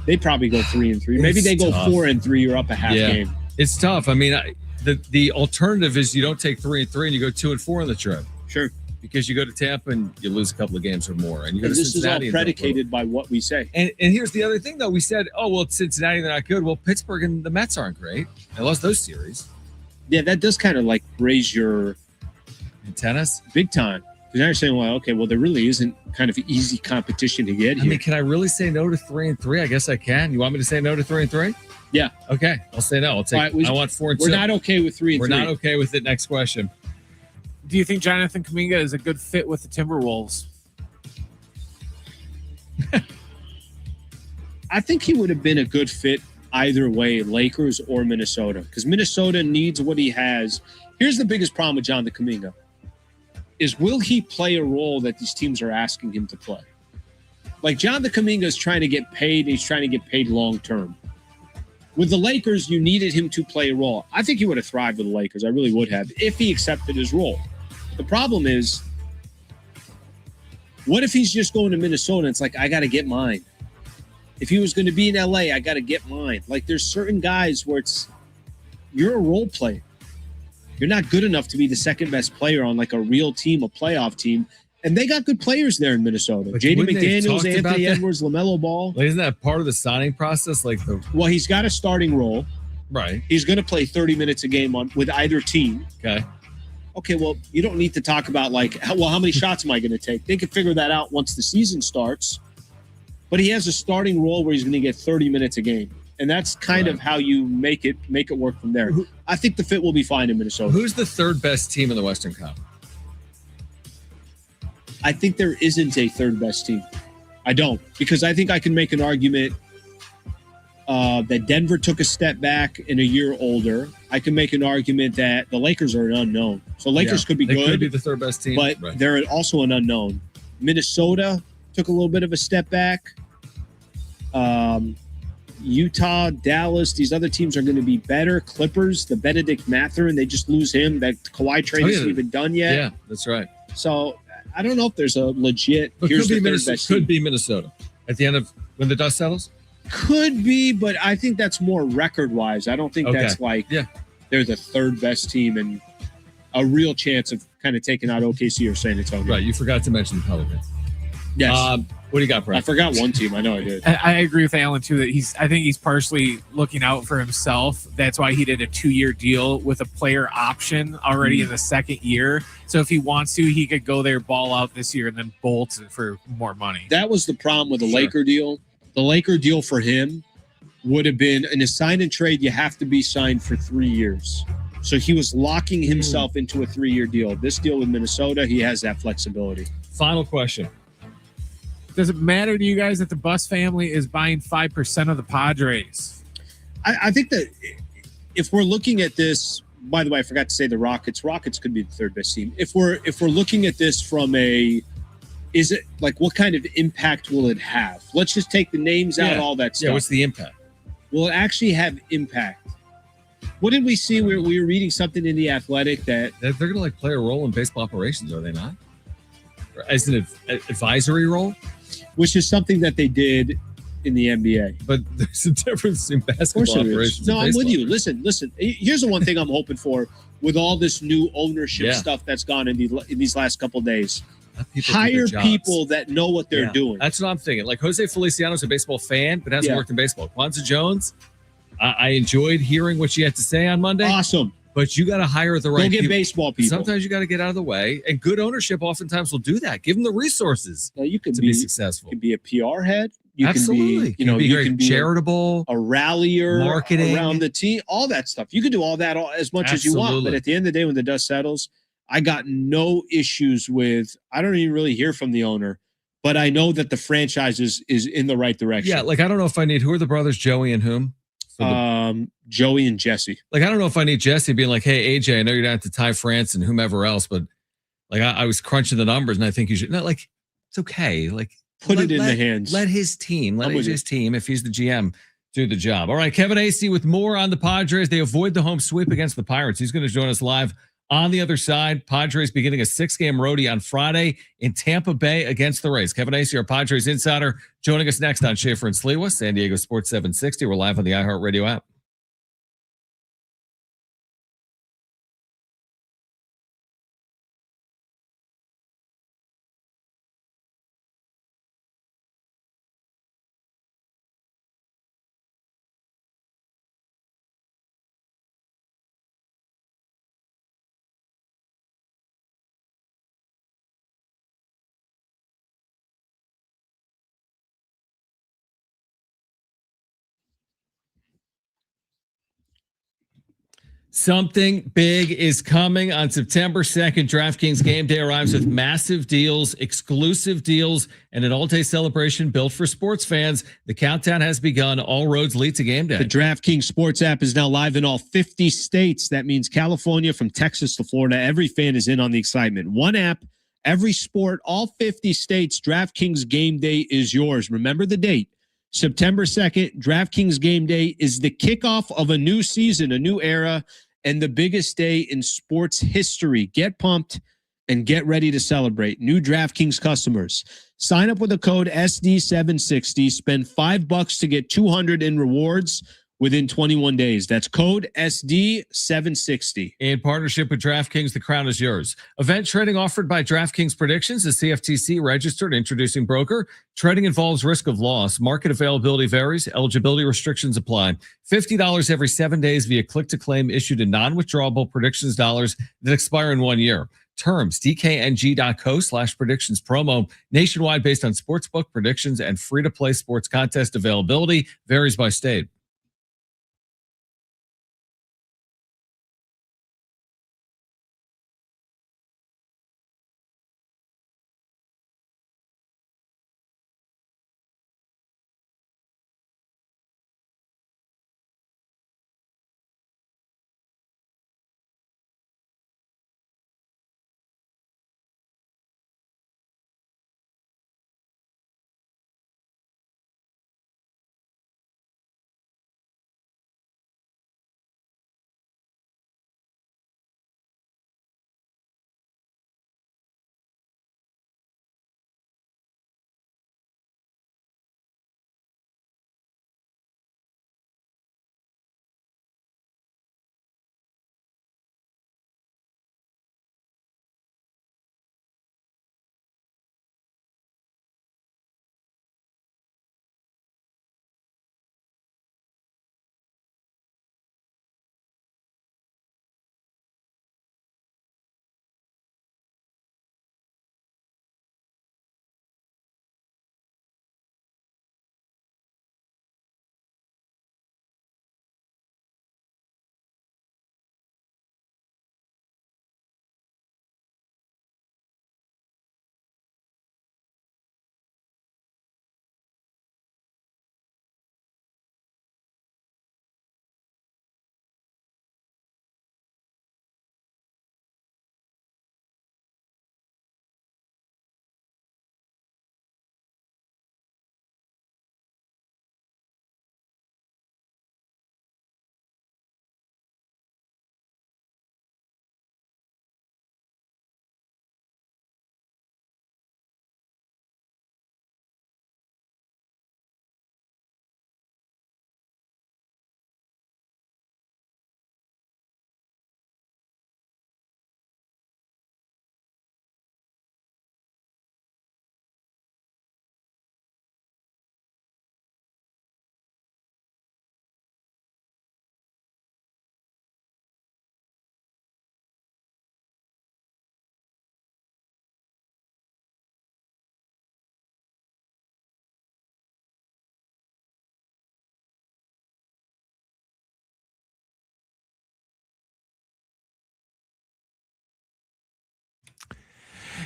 They probably go 3-3. Maybe they go 4-3. You're up a half game. It's tough. I mean, the alternative is you don't take 3-3 and you go 2-4 on the trip. Sure. Because you go to Tampa and you lose a couple of games or more. And you go to Cincinnati. This is all predicated by what we say. And here's the other thing, though. We said, oh, well, it's Cincinnati, they're not good. Well, Pittsburgh and the Mets aren't great. They lost those series. Yeah, that does kind of like raise your antennas big time. Because now you're saying, well, okay, well, there really isn't kind of easy competition to get here. I mean, can I really say no to 3-3? I guess I can. You want me to say no to 3-3? Yeah. Okay. I'll say no. I'll take. Right, I want 4-2. We're not okay with 3-3. We're not okay with it. Next question. Do you think Jonathan Kuminga is a good fit with the Timberwolves? I think he would have been a good fit either way, Lakers or Minnesota, because Minnesota needs what he has. Here's the biggest problem with Jonathan Kuminga is, will he play a role that these teams are asking him to play? Like, Jonathan Kuminga is trying to get paid. He's trying to get paid long-term. With the Lakers, you needed him to play a role. I think he would have thrived with the Lakers. I really would have, if he accepted his role. The problem is, what if he's just going to Minnesota and it's like, I got to get mine? If he was going to be in LA, I got to get mine. Like, there's certain guys where you're a role player. You're not good enough to be the second best player on like a real team, a playoff team. And they got good players there in Minnesota. J.D. McDaniels, Anthony Edwards, LaMelo Ball. Like, isn't that part of the signing process? Well, he's got a starting role. Right. He's going to play 30 minutes a game with either team. Okay, well, you don't need to talk about how many shots am I going to take? They can figure that out once the season starts. But he has a starting role where he's going to get 30 minutes a game. And that's kind of how you make it work from there. I think the fit will be fine in Minnesota. Who's the third best team in the Western Conference? I think there isn't a third best team. I don't, because I think I can make an argument that Denver took a step back and a year older. I can make an argument that the Lakers are an unknown. So Lakers could be they good. Could be the third best team, but they're also an unknown. Minnesota took a little bit of a step back. Utah, Dallas, these other teams are going to be better. Clippers, the Benedict Mathurin, they just lose him. That Kawhi trade isn't even done yet. Yeah, that's right. So I don't know if there's a legit. But here's could the be third best could team. be Minnesota at the end of when the dust settles. Could be, but I think that's more record wise. I don't think that's like they're the third best team and a real chance of kind of taking out OKC or San Antonio. Right. You forgot to mention the Pelicans. Yes. What do you got, Brad? I forgot one team. I know I did. I agree with Alan too that I think he's partially looking out for himself. That's why he did a 2-year deal with a player option already in the second year. So if he wants to, he could go there, ball out this year, and then bolt for more money. That was the problem with the Laker deal. The Laker deal for him would have been in a sign and trade. You have to be signed for 3 years. So he was locking himself into a 3-year deal. This deal with Minnesota, he has that flexibility. Final question. Does it matter to you guys that the Bus family is buying 5% of the Padres? I think that if we're looking at this, by the way, I forgot to say the Rockets. Rockets could be the third best team. If we're looking at this from is it like what kind of impact will it have? Let's just take the names out, all that stuff. Yeah, what's the impact? Will it actually have impact? What did we see? We were reading something in The Athletic that they're going to play a role in baseball operations, are they not? As an advisory role? Which is something that they did in the NBA. But there's a difference in basketball operations. No, I'm with you. Listen. Here's the one thing I'm hoping for with all this new ownership stuff that's gone in these last couple of days. Hire people that know what they're doing. That's what I'm thinking. Like Jose Feliciano's a baseball fan, but hasn't worked in baseball. Kwanzaa Jones, I enjoyed hearing what she had to say on Monday. Awesome. But you got to hire the right people. Baseball people. Sometimes you got to get out of the way. And good ownership oftentimes will do that. Give them the resources you can be successful. You can be a PR head. You Absolutely. Can be, you can be charitable, a rallier, marketing around the team, all that stuff. You can do all that as much as you want. But at the end of the day, when the dust settles, I got no issues with, I don't even really hear from the owner, but I know that the franchise is in the right direction. Yeah, like I don't know if I need, who are the brothers, Joey and whom? Joey and Jesse. Like, I don't know if I need Jesse being like, hey, AJ, I know you're down to Ty France and whomever else, but like I was crunching the numbers and I think you should, not like, it's okay. Like, put it in the hands. Let his team, AJ's team, if he's the GM, do the job. All right, Kevin Acee with more on the Padres. They avoid the home sweep against the Pirates. He's going to join us live on the other side. Padres beginning a 6-game roadie on Friday in Tampa Bay against the Rays. Kevin Acee, our Padres insider, joining us next on Schaefer and Sliwa, San Diego Sports 760. We're live on the iHeartRadio app. Something big is coming on September 2nd. DraftKings Game Day arrives with massive deals, exclusive deals, and an all-day celebration built for sports fans. The countdown has begun. All roads lead to Game Day. The DraftKings Sports app is now live in all 50 states. That means California, from Texas to Florida. Every fan is in on the excitement. One app, every sport, all 50 states. DraftKings Game Day is yours. Remember the date. September 2nd, DraftKings Game Day is the kickoff of a new season, a new era, and the biggest day in sports history. Get pumped and get ready to celebrate. New DraftKings customers, sign up with the code SD760. Spend $5 to get $200 in rewards within 21 days. That's code SD760. In partnership with DraftKings, the crown is yours. Event trading offered by DraftKings Predictions, a CFTC registered introducing broker. Trading involves risk of loss. Market availability varies. Eligibility restrictions apply. $50 every 7 days via click-to-claim issued in non-withdrawable predictions dollars that expire in 1 year. Terms, dkng.co/predictions promo. Nationwide based on sportsbook predictions and free-to-play sports contest availability. Varies by state.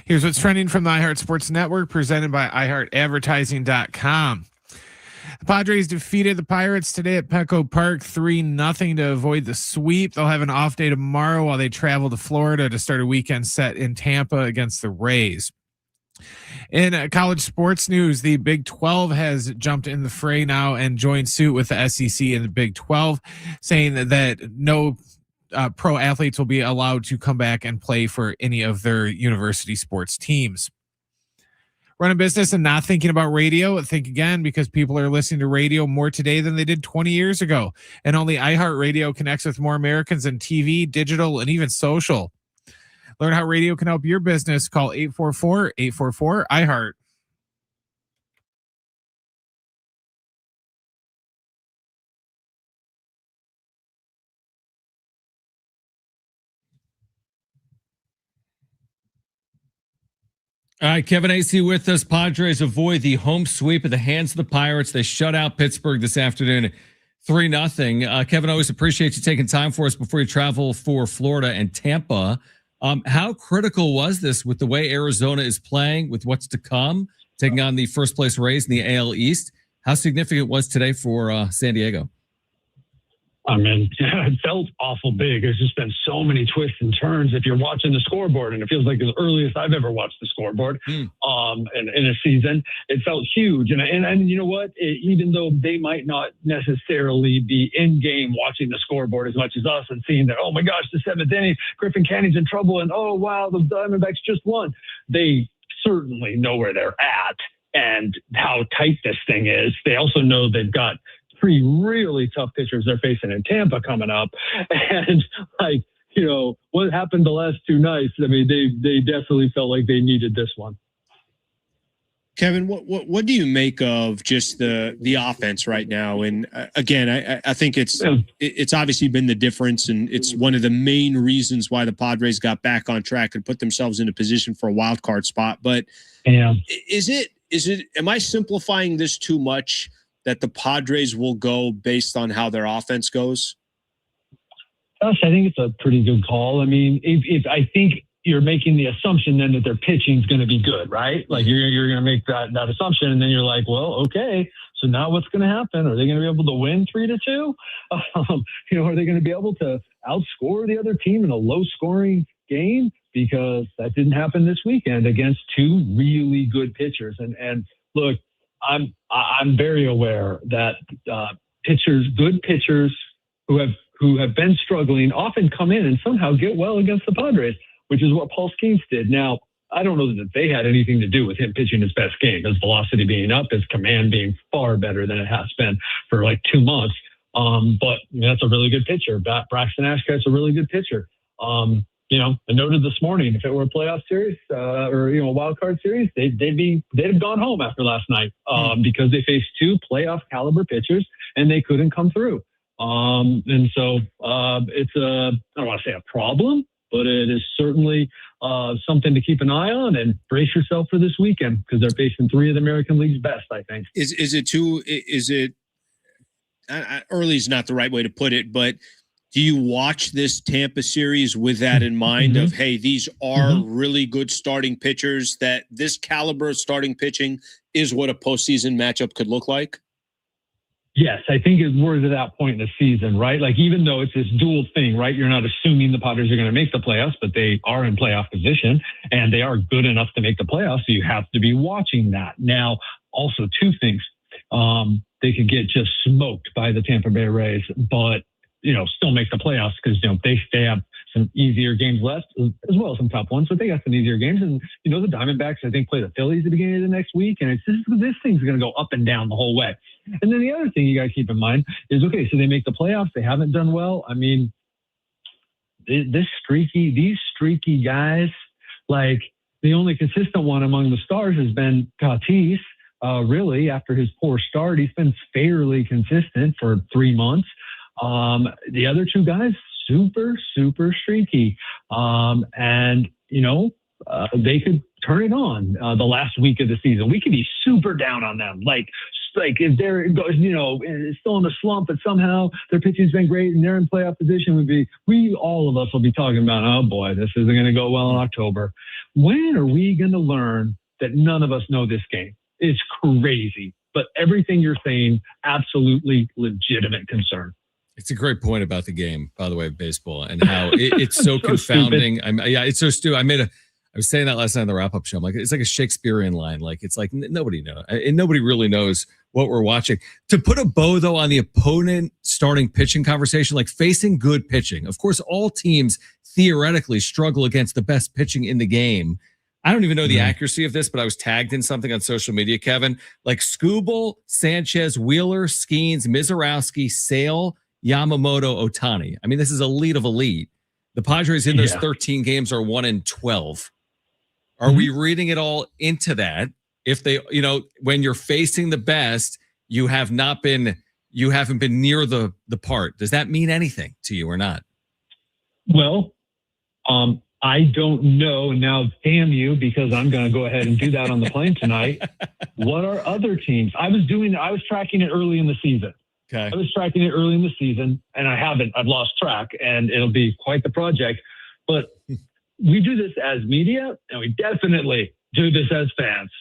Here's what's trending from the iHeart Sports Network, presented by iHeartAdvertising.com. The Padres defeated the Pirates today at Petco Park 3-0 to avoid the sweep. They'll have an off day tomorrow while they travel to Florida to start a weekend set in Tampa against the Rays. In college sports news, the Big 12 has jumped in the fray now and joined suit with the SEC and the Big 12, saying that no pro athletes will be allowed to come back and play for any of their university sports teams. Run a business and not thinking about radio? Think again, because people are listening to radio more today than they did 20 years ago. And only iHeartRadio connects with more Americans than TV, digital, and even social. Learn how radio can help your business. Call 844-844-iHeart. All right, Kevin Acee with us. Padres avoid the home sweep at the hands of the Pirates. They shut out Pittsburgh this afternoon, 3-0. Kevin, always appreciate you taking time for us before you travel for Florida and Tampa. How critical was this with the way Arizona is playing, with what's to come, taking on the first place Rays in the AL East? How significant was today for San Diego? I mean, it felt awful big. There's just been so many twists and turns. If you're watching the scoreboard, and it feels like as early as I've ever watched the scoreboard in a season, it felt huge. And you know what? Even though they might not necessarily be in game watching the scoreboard as much as us and seeing that, oh my gosh, the seventh inning, Griffin Cannon's in trouble, and oh wow, the Diamondbacks just won. They certainly know where they're at and how tight this thing is. They also know they've got three really tough pitchers they're facing in Tampa coming up. And what happened the last two nights? I mean, they definitely felt like they needed this one. Kevin, what do you make of just the offense right now? And again, I think it's obviously been the difference, and it's one of the main reasons why the Padres got back on track and put themselves in a position for a wild card spot. But is it? Am I simplifying this too much, that the Padres will go based on how their offense goes? Gosh, I think it's a pretty good call. I mean, if I think you're making the assumption then that their pitching is going to be good, right? Like you're going to make that assumption, and then you're like, well, okay, so now what's going to happen? Are they going to be able to win 3-2? Are they going to be able to outscore the other team in a low-scoring game? Because that didn't happen this weekend against two really good pitchers. And look, I'm very aware that good pitchers who have been struggling often come in and somehow get well against the Padres, which is what Paul Skeens did. Now, I don't know that they had anything to do with him pitching his best game, his velocity being up, his command being far better than it has been for like 2 months. But that's a really good pitcher. Braxton Ashcraft's a really good pitcher. I noted this morning, if it were a playoff series or a wild card series, they'd have gone home after last night because they faced two playoff caliber pitchers and they couldn't come through. And so it's I don't want to say a problem, but it is certainly something to keep an eye on, and brace yourself for this weekend because they're facing three of the American League's best, I think. Is it early is not the right way to put it, but do you watch this Tampa series with that in mind of, hey, these are really good starting pitchers, that this caliber of starting pitching is what a postseason matchup could look like? Yes, I think we're to that point in the season, right? Like, even though it's this dual thing, right? You're not assuming the Padres are going to make the playoffs, but they are in playoff position and they are good enough to make the playoffs. So you have to be watching that. Now, also two things. They could get just smoked by the Tampa Bay Rays, but still make the playoffs because, they have some easier games left as well as some tough ones, but they got some easier games. And, the Diamondbacks, I think, play the Phillies at the beginning of the next week. And this thing's going to go up and down the whole way. And then the other thing you got to keep in mind is, okay, so they make the playoffs. They haven't done well. I mean, these streaky guys, like the only consistent one among the stars has been Tatis. Really, after his poor start, he's been fairly consistent for 3 months. The other two guys, super streaky. They could turn it on the last week of the season. We could be super down on them, like like if they're still in a slump, but somehow their pitching's been great and they're in playoff position, all of us will be talking about, oh boy, this isn't going to go well in October. When are we going to learn that none of us know this game? It's crazy, but everything you're saying, absolutely legitimate concern. It's a great point about the game, by the way, of baseball and how it's so confounding. It's so stupid. I was saying that last night on the wrap-up show. I'm like, it's like a Shakespearean line. Like, it's like nobody knows. And nobody really knows what we're watching. To put a bow, though, on the opponent starting pitching conversation, like facing good pitching. Of course, all teams theoretically struggle against the best pitching in the game. I don't even know the accuracy of this, but I was tagged in something on social media, Kevin. Like Skubal, Sanchez, Wheeler, Skeens, Mizorowski, Sale, Yamamoto, Ohtani. I mean, this is elite of elite. The Padres in those 13 games are 1-12. Are we reading it all into that? If they, when you're facing the best, you haven't been near the part. Does that mean anything to you or not? Well, I don't know. And now, damn you, because I'm going to go ahead and do that on the plane tonight. What are other teams? I was tracking it early in the season. Okay. I was tracking it early in the season, and I've lost track, and it'll be quite the project. But we do this as media, and we definitely do this as fans.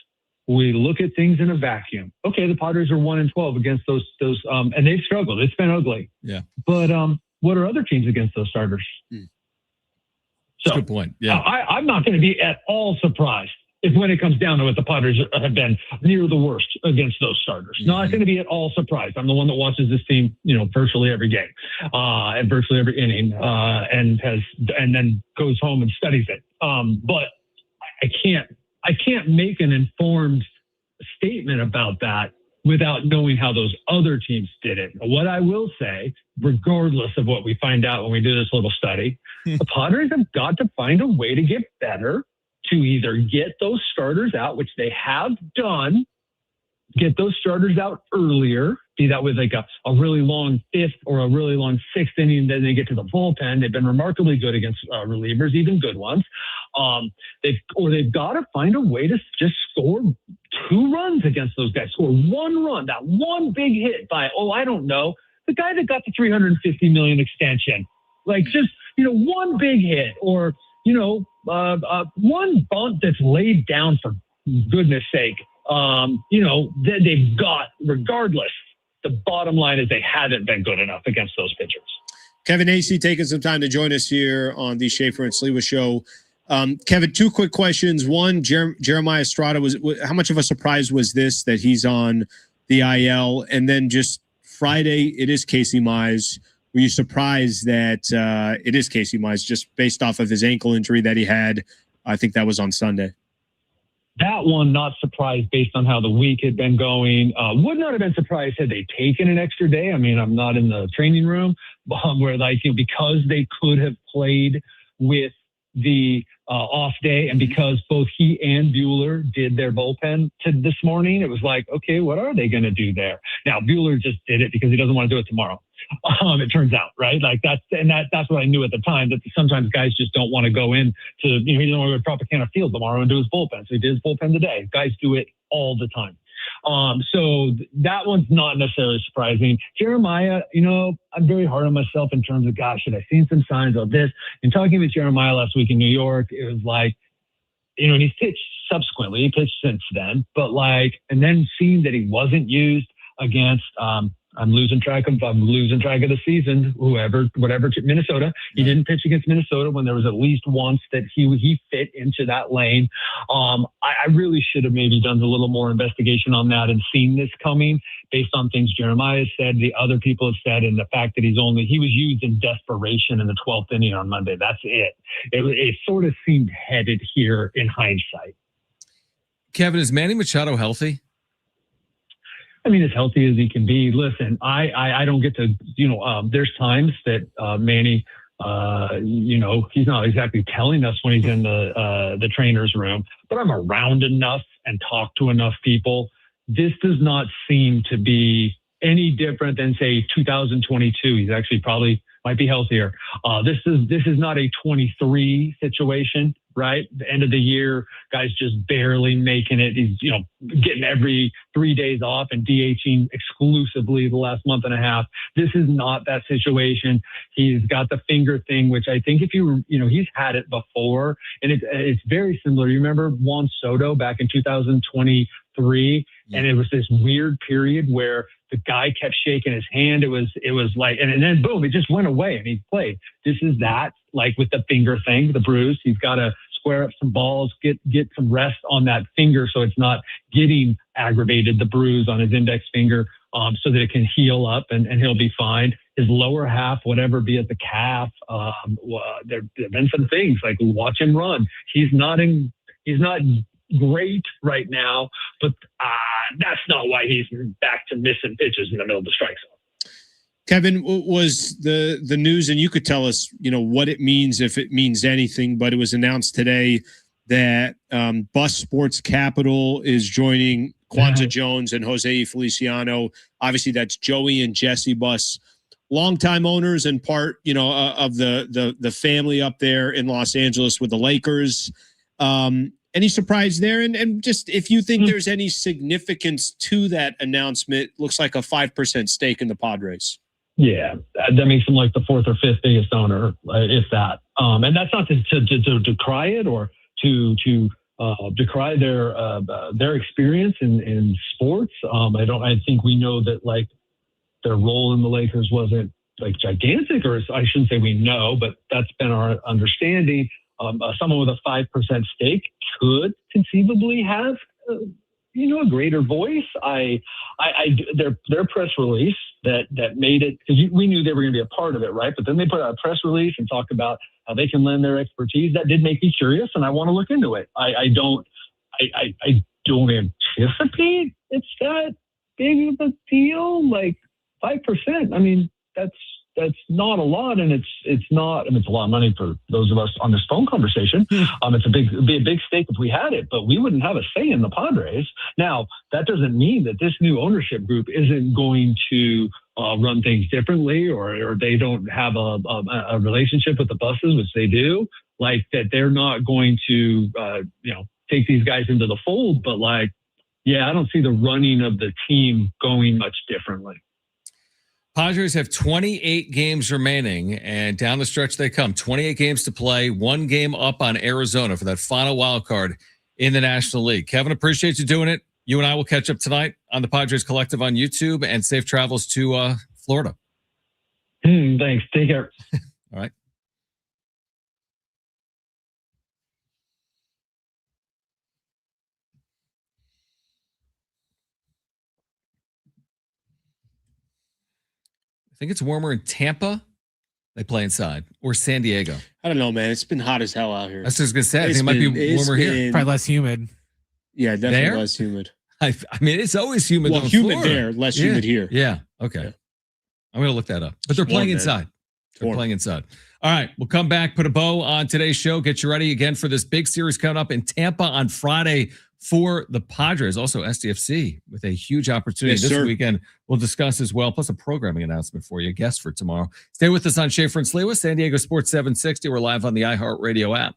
We look at things in a vacuum. Okay, the Padres are 1-12 against those, and they've struggled. It's been ugly. Yeah. But what are other teams against those starters? So, good point. Yeah. I'm not going to be at all surprised if when it comes down to it, the Padres have been near the worst against those starters. Not going to be at all surprised. I'm the one that watches this team, virtually every game, and virtually every inning, and then goes home and studies it. But I can't make an informed statement about that without knowing how those other teams did it. What I will say, regardless of what we find out when we do this little study, the Padres have got to find a way to get better, to either get those starters out, which they have done, get those starters out earlier, be that with like a really long fifth or a really long sixth inning, then they get to the bullpen. They've been remarkably good against relievers, even good ones. They've got to find a way to just score 2 runs against those guys, score 1 run, that one big hit by, I don't know, the guy that got the $350 million extension, like just, one big hit or, one bunt that's laid down for goodness sake. That they've got, regardless, the bottom line is they haven't been good enough against those pitchers. Kevin Acee taking some time to join us here on the Schaefer and Sliwa show. Kevin, 2 quick questions. One, Jeremiah Estrada, how much of a surprise was this that he's on the IL? And then just Friday, it is Casey Mize. Were you surprised that it is Casey Mize just based off of his ankle injury that he had? I think that was on Sunday. That one, not surprised based on how the week had been going. Would not have been surprised had they taken an extra day. I mean, I'm not in the training room where because they could have played with the off day, and because both he and Buehler did their bullpen this morning, it was like, okay, what are they going to do there? Now, Buehler just did it because he doesn't want to do it tomorrow. It turns out, right? Like that's what I knew at the time, that sometimes guys just don't want to go in to, he doesn't want to go to Tropicana Field tomorrow and do his bullpen. So he did his bullpen today. Guys do it all the time. So that one's not necessarily surprising. Jeremiah, I'm very hard on myself in terms of, gosh, had I seen some signs of this? In talking with Jeremiah last week in New York, it was like, and he's pitched subsequently, he pitched since then, but and then seeing that he wasn't used against, I'm losing track of the season. Whatever, Minnesota. He didn't pitch against Minnesota when there was at least once that he fit into that lane. I really should have maybe done a little more investigation on that and seen this coming based on things Jeremiah said, the other people have said, and the fact that he was used in desperation in the 12th inning on Monday. That's it. It sort of seemed headed here in hindsight. Kevin, is Manny Machado healthy? I mean, as healthy as he can be. Listen, I don't get to, there's times that Manny, he's not exactly telling us when he's in the trainer's room, but I'm around enough and talk to enough people. This does not seem to be any different than, say, 2022. He's actually probably might be healthier. This is not a 23 situation right? The end of the year, guys just barely making it. He's, getting every 3 days off and DHing exclusively the last month and a half. This is not that situation. He's got the finger thing, which I think he's had it before, and it's very similar. You remember Juan Soto back in 2023, and it was this weird period where the guy kept shaking his hand. It was like, and then boom, it just went away and he played. This is that, like with the finger thing, the bruise. He's got to square up some balls, get some rest on that finger so it's not getting aggravated, the bruise on his index finger, so that it can heal up and he'll be fine. His lower half, whatever, be it the calf, there have been some things like watch him run. He's not great right now, but that's not why he's back to missing pitches in the middle of the strike zone. Kevin, was the news, and you could tell us, what it means, if it means anything, but it was announced today that Bus Sports Capital is joining Kwanzaa Jones and Jose Feliciano. Obviously, that's Joey and Jesse Bus, longtime owners and part, of the family up there in Los Angeles with the Lakers. Any surprise there? And just if you think there's any significance to that announcement, looks like a 5% stake in the Padres. Yeah, that makes him like the fourth or fifth biggest owner, if that. And that's not to decry it or to decry their experience in sports. I think we know that like their role in the Lakers wasn't like gigantic, or I shouldn't say we know, but that's been our understanding. Someone with a 5% stake could conceivably have, a greater voice. Their press release that made it, because we knew they were going to be a part of it, right? But then they put out a press release and talked about how they can lend their expertise. That did make me curious, and I want to look into it. I don't anticipate it's that big of a deal. Like 5%. I mean, that's not a lot, and it's not. I mean, it's a lot of money for those of us on this phone conversation. It'd be a big stake if we had it, but we wouldn't have a say in the Padres. Now, that doesn't mean that this new ownership group isn't going to run things differently, or they don't have a relationship with the Buses, which they do. Like that, they're not going to take these guys into the fold. But I don't see the running of the team going much differently. Padres have 28 games remaining, and down the stretch they come. 28 games to play, 1 game up on Arizona for that final wild card in the National League. Kevin, appreciate you doing it. You and I will catch up tonight on the Padres Collective on YouTube, and safe travels to Florida. Thanks. Take care. All right. I think it's warmer in Tampa. They play inside, or San Diego. I don't know, man. It's been hot as hell out here. That's what I was going to say. I think it might be warmer here. Probably less humid. Yeah, definitely there? less humid. I mean, it's always humid. Well, humid there, less humid here. Yeah. Okay. I'm going to look that up. But they're playing inside. They're playing inside. All right. We'll come back, put a bow on today's show. Get you ready again for this big series coming up in Tampa on Friday for the Padres. Also, SDFC with a huge opportunity this weekend. We'll discuss as well, plus a programming announcement for you, a guest for tomorrow. Stay with us on Schaefer and Sliwa, San Diego Sports 760. We're live on the iHeartRadio app.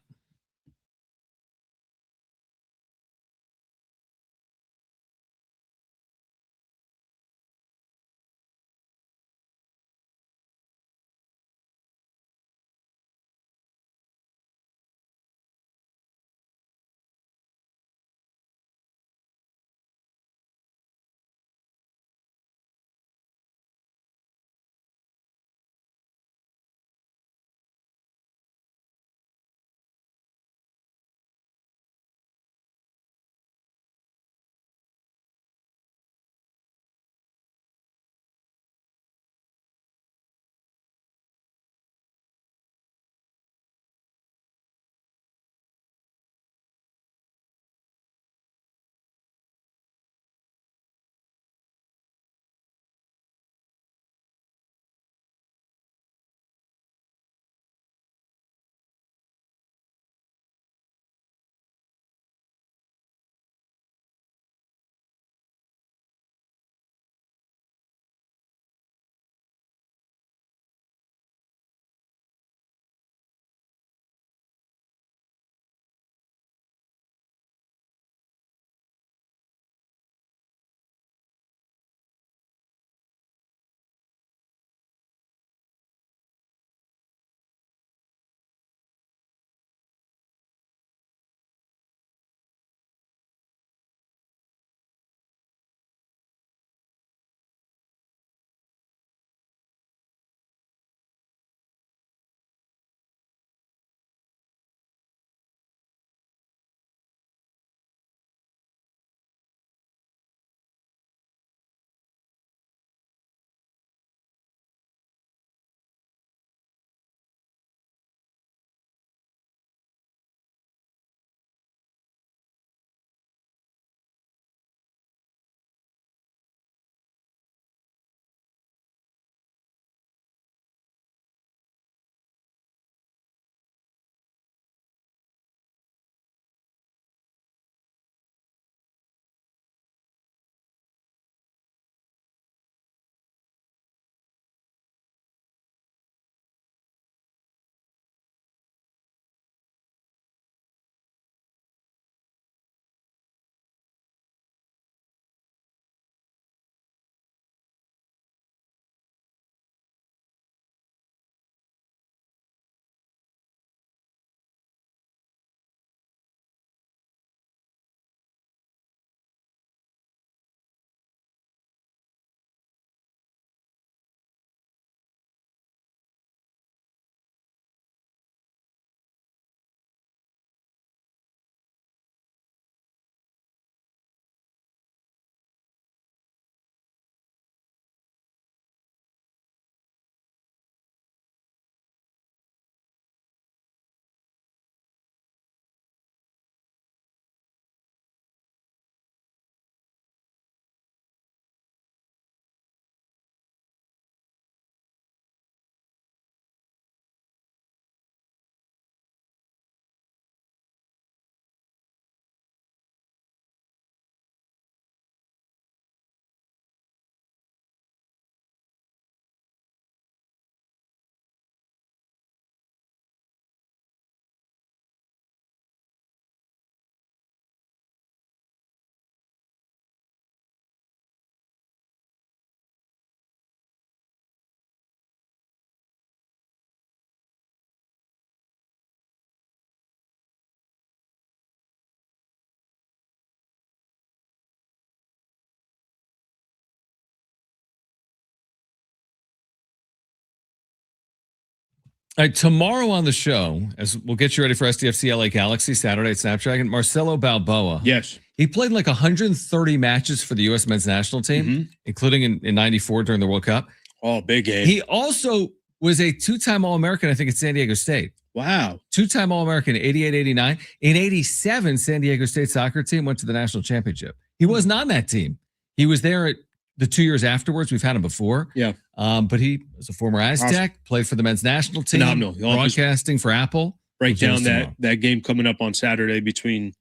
All right, tomorrow on the show, as we'll get you ready for SDFC LA Galaxy Saturday at Snapdragon, Marcelo Balboa. Yes. He played like 130 matches for the U.S. men's national team, including in 94 during the World Cup. Oh, big game. He also was a two-time All-American, I think, at San Diego State. Wow. Two-time All-American, 88, 89. In 87, San Diego State soccer team went to the national championship. He wasn't on that team. He was there at the 2 years afterwards. We've had him before. Yeah. But he was a former Aztec, played for the men's national team, Phenomenal. broadcasting for Apple. Break down that game coming up on Saturday between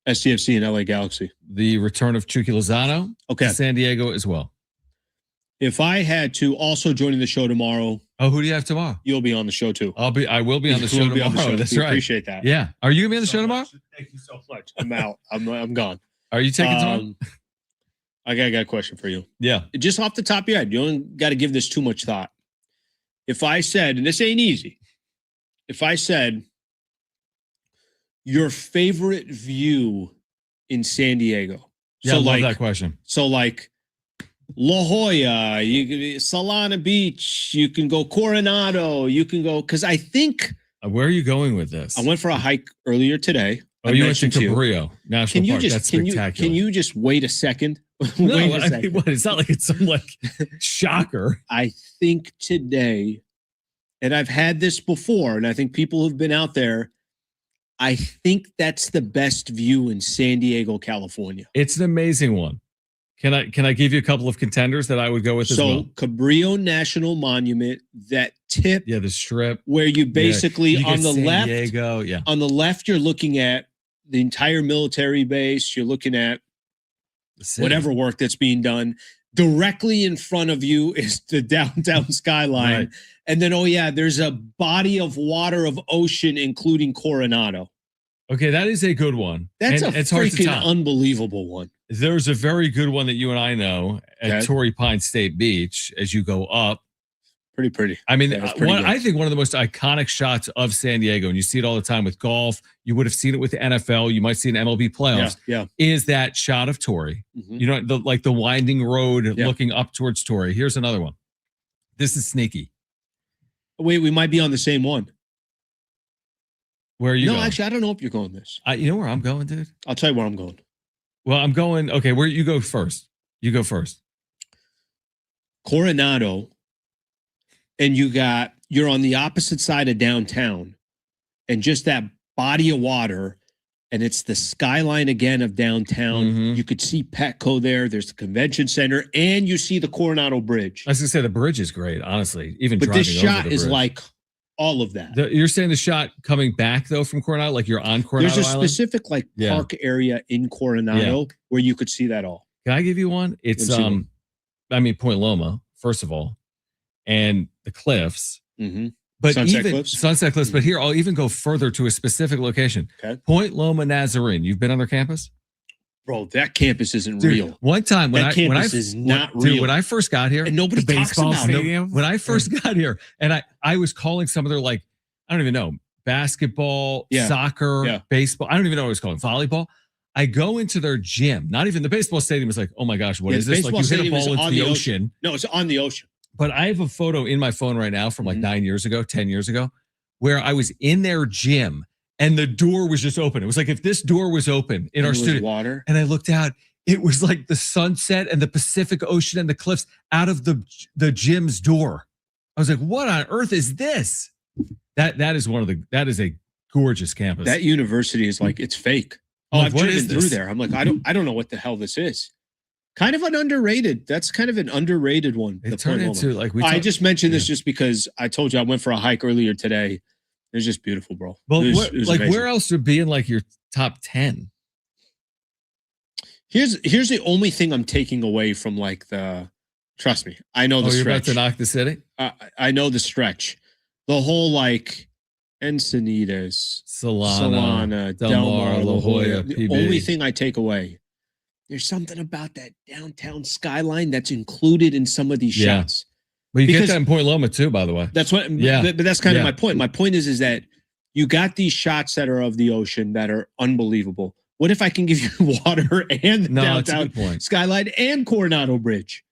SCFC and LA Galaxy. The return of Chucky Lozano to San Diego as well. If I had to also join the show tomorrow. Oh, who do you have tomorrow? You'll be on the show too. I will be on the show tomorrow. That's right. Appreciate that. Yeah. Are you gonna be on the show tomorrow? Thank you so much. I'm out. I'm gone. Are you taking tomorrow? I got a question for you. Yeah. Just off the top of your head, you don't got to give this too much thought. If I said, and this ain't easy, if I said your favorite view in San Diego. Yeah, so I love like that question. So like La Jolla, you can Solana Beach, you can go Coronado, you can go because I think where are you going with this? I went for a hike earlier today. Oh, you went to Cabrillo National Park. That's spectacular. Can you just wait a second? No, I mean, what? It's not like it's some like shocker. I think today, and I've had this before, and I think people who've been out there, I think that's the best view in San Diego, California. It's an amazing one. Can I give you a couple of contenders that I would go with as well? So Cabrillo National Monument, that tip. Yeah, the strip. Where you basically you on the San left. Diego, yeah. On the left, you're looking at the entire military base. You're looking at whatever work that's being done. Directly in front of you is the downtown skyline. Right. And then, there's a body of water of ocean, including Coronado. Okay, that is a good one. That's and a it's hard to freaking top. Unbelievable one. There's a very good one that you and I know at Torrey Pine State Beach as you go up. Pretty. I mean, pretty I think one of the most iconic shots of San Diego, and you see it all the time with golf. You would have seen it with the NFL. You might see it in MLB playoffs. Yeah. Is that shot of Torrey? Mm-hmm. You know, the winding road looking up towards Torrey. Here's another one. This is sneaky. Wait, we might be on the same one. Where are you going? No, actually, I don't know if you're going this. You know where I'm going, dude? I'll tell you where I'm going. Well, I'm going. Okay, where you go first? You go first. Coronado. And you're on the opposite side of downtown, and just that body of water, and it's the skyline again of downtown. Mm-hmm. You could see Petco there. There's the convention center, and you see the Coronado Bridge. I was gonna say the bridge is great, honestly. But this shot is like all of that. You're saying the shot coming back though from Coronado, like you're on Coronado There's a Island? specific park area in Coronado where you could see that all. Can I give you one? It's Point Loma, first of all, and the cliffs. Mm-hmm. But Sunset Cliffs. Sunset Cliffs. Mm-hmm. But here, I'll even go further to a specific location. Okay. Point Loma Nazarene. You've been on their campus? Bro, that campus isn't real. One time when campus is not real. When I first got here, and nobody talks about it. When I first got here, and I was calling some of their I don't even know, basketball, soccer, baseball. I don't even know what I was calling, volleyball. I go into their gym. Not even the baseball stadium is like, oh my gosh, what is this? Like you hit a ball into the ocean. No, it's on the ocean. But I have a photo in my phone right now from 9 years ago, 10 years ago, where I was in their gym and the door was just open. It was like if this door was open in our studio, water. And I looked out, it was like the sunset and the Pacific Ocean and the cliffs out of the gym's door. I was like, what on earth is this? That is a gorgeous campus. That university is it's fake. I've driven through there. I'm like, I don't know what the hell this is. Kind of an underrated. That's kind of an underrated one. It turned into I just mentioned this just because I told you I went for a hike earlier today. It was just beautiful, bro. Well, where else would be in your top 10? Here's the only thing I'm taking away from trust me, I know the stretch. You're about to knock the city? I know the stretch. The whole Encinitas, Solana, Del Mar, La Jolla, The PB. only thing I take away, there's something about that downtown skyline that's included in some of these shots. Well, you get that in Point Loma too, by the way. That's what. Yeah, but that's kind of my point. My point is that you got these shots that are of the ocean that are unbelievable. What if I can give you water and the downtown skyline and Coronado Bridge?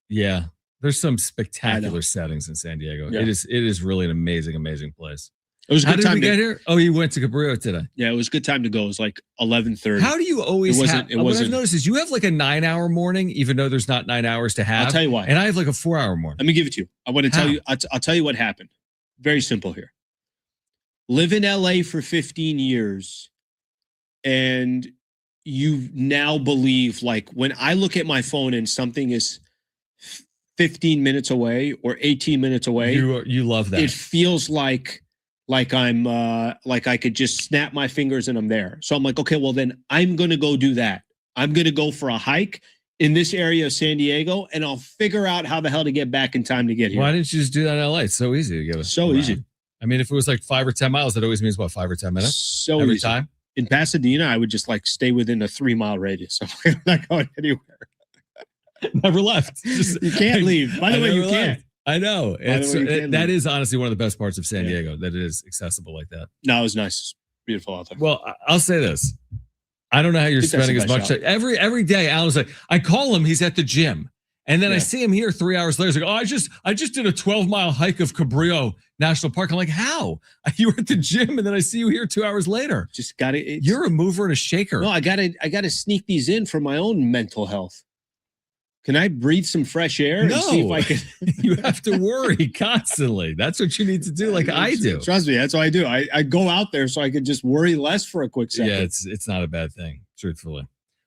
Yeah. There's some spectacular settings in San Diego. Yeah. It is really an amazing place. It was a How good did time we to get here? Oh, you went to Cabrillo today. Yeah, it was a good time to go. It was like 11:30. How do you always It have? wasn't- it What I've wasn't- noticed is you have like a 9-hour morning, even though there's not 9 hours to have. I'll tell you why. And I have like a 4-hour morning. Let me give it to you. I want to tell How? you. I'll tell you what happened. Very simple here. Live in LA for 15 years, and you now believe, like, when I look at my phone and something is 15 minutes away or 18 minutes away, You love that. it feels like I'm like I could just snap my fingers and I'm there. So I'm like, okay, well then I'm gonna go do that. I'm gonna go for a hike in this area of San Diego, and I'll figure out how the hell to get back in time to get here. Why didn't you just do that in LA? It's so easy to get us. So easy. around. I mean, if it was like 5 or 10 miles, that always means what, 5 or 10 minutes So every easy. time? In Pasadena, I would just like stay within a 3-mile radius. I'm not going anywhere. Never left. Just, You can't leave. By the I way, you never can't. left. I know. the way, you can't That leave. is honestly one of the best parts of San Yeah. Diego, that it is accessible like that. No, it was nice. It's beautiful out there. Well, I'll say this. I don't know how you're I think that's spending the as best much. shot. Every day, Alan's like, I call him, he's at the gym. And then I Yeah. see him here 3 hours later. He's like, oh, I just did a 12-mile hike of Cabrillo National Park. I'm like, how? You were at the gym, and then I see you here 2 hours later. Just got it. You're a mover and a shaker. No, I gotta sneak these in for my own mental health. Can I breathe some fresh air and see if No. I can? You have to worry constantly. That's what you need to do, like I do. Trust me, that's what I do. I go out there so I can just worry less for a quick second. Yeah, it's not a bad thing, truthfully.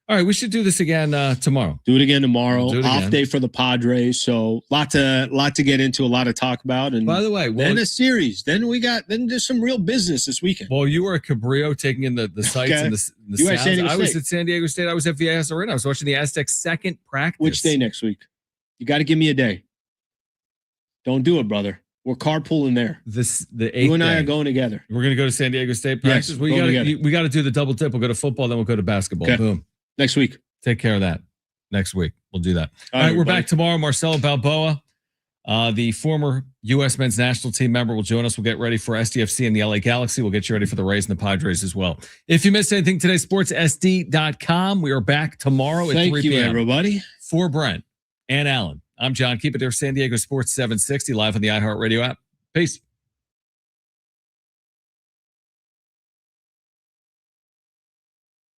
All right, we should do this again tomorrow. Do it again tomorrow. Do it Off again. day for the Padres, so lot to get into, a lot to talk about, and By the way, then a series. Then there's some real business this weekend. while you were at Cabrillo taking in the sights Okay. and the You were at sounds, San Diego I was State. at San Diego State. I was at Villas Arena. I was watching the Aztecs' second practice. Which day next week? You got to give me a day. Don't do it, brother. We're carpooling there. The 8th You and I day. are going together. We're going to go to San Diego State Yes, practice. We going got together. we got to do the double dip. We'll go to football, then we'll go to basketball. Okay. Boom. Next week. Take care of that. Next week, we'll do that. All right, we're everybody. back tomorrow. Marcelo Balboa, the former U.S. men's national team member, will join us. We'll get ready for SDFC and the LA Galaxy. We'll get you ready for the Rays and the Padres as well. If you missed anything today, sportssd.com. We are back tomorrow at Thank 3 you, p.m. everybody. For Brent and Alan, I'm John. Keep it there. San Diego Sports 760 live on the iHeartRadio app. Peace.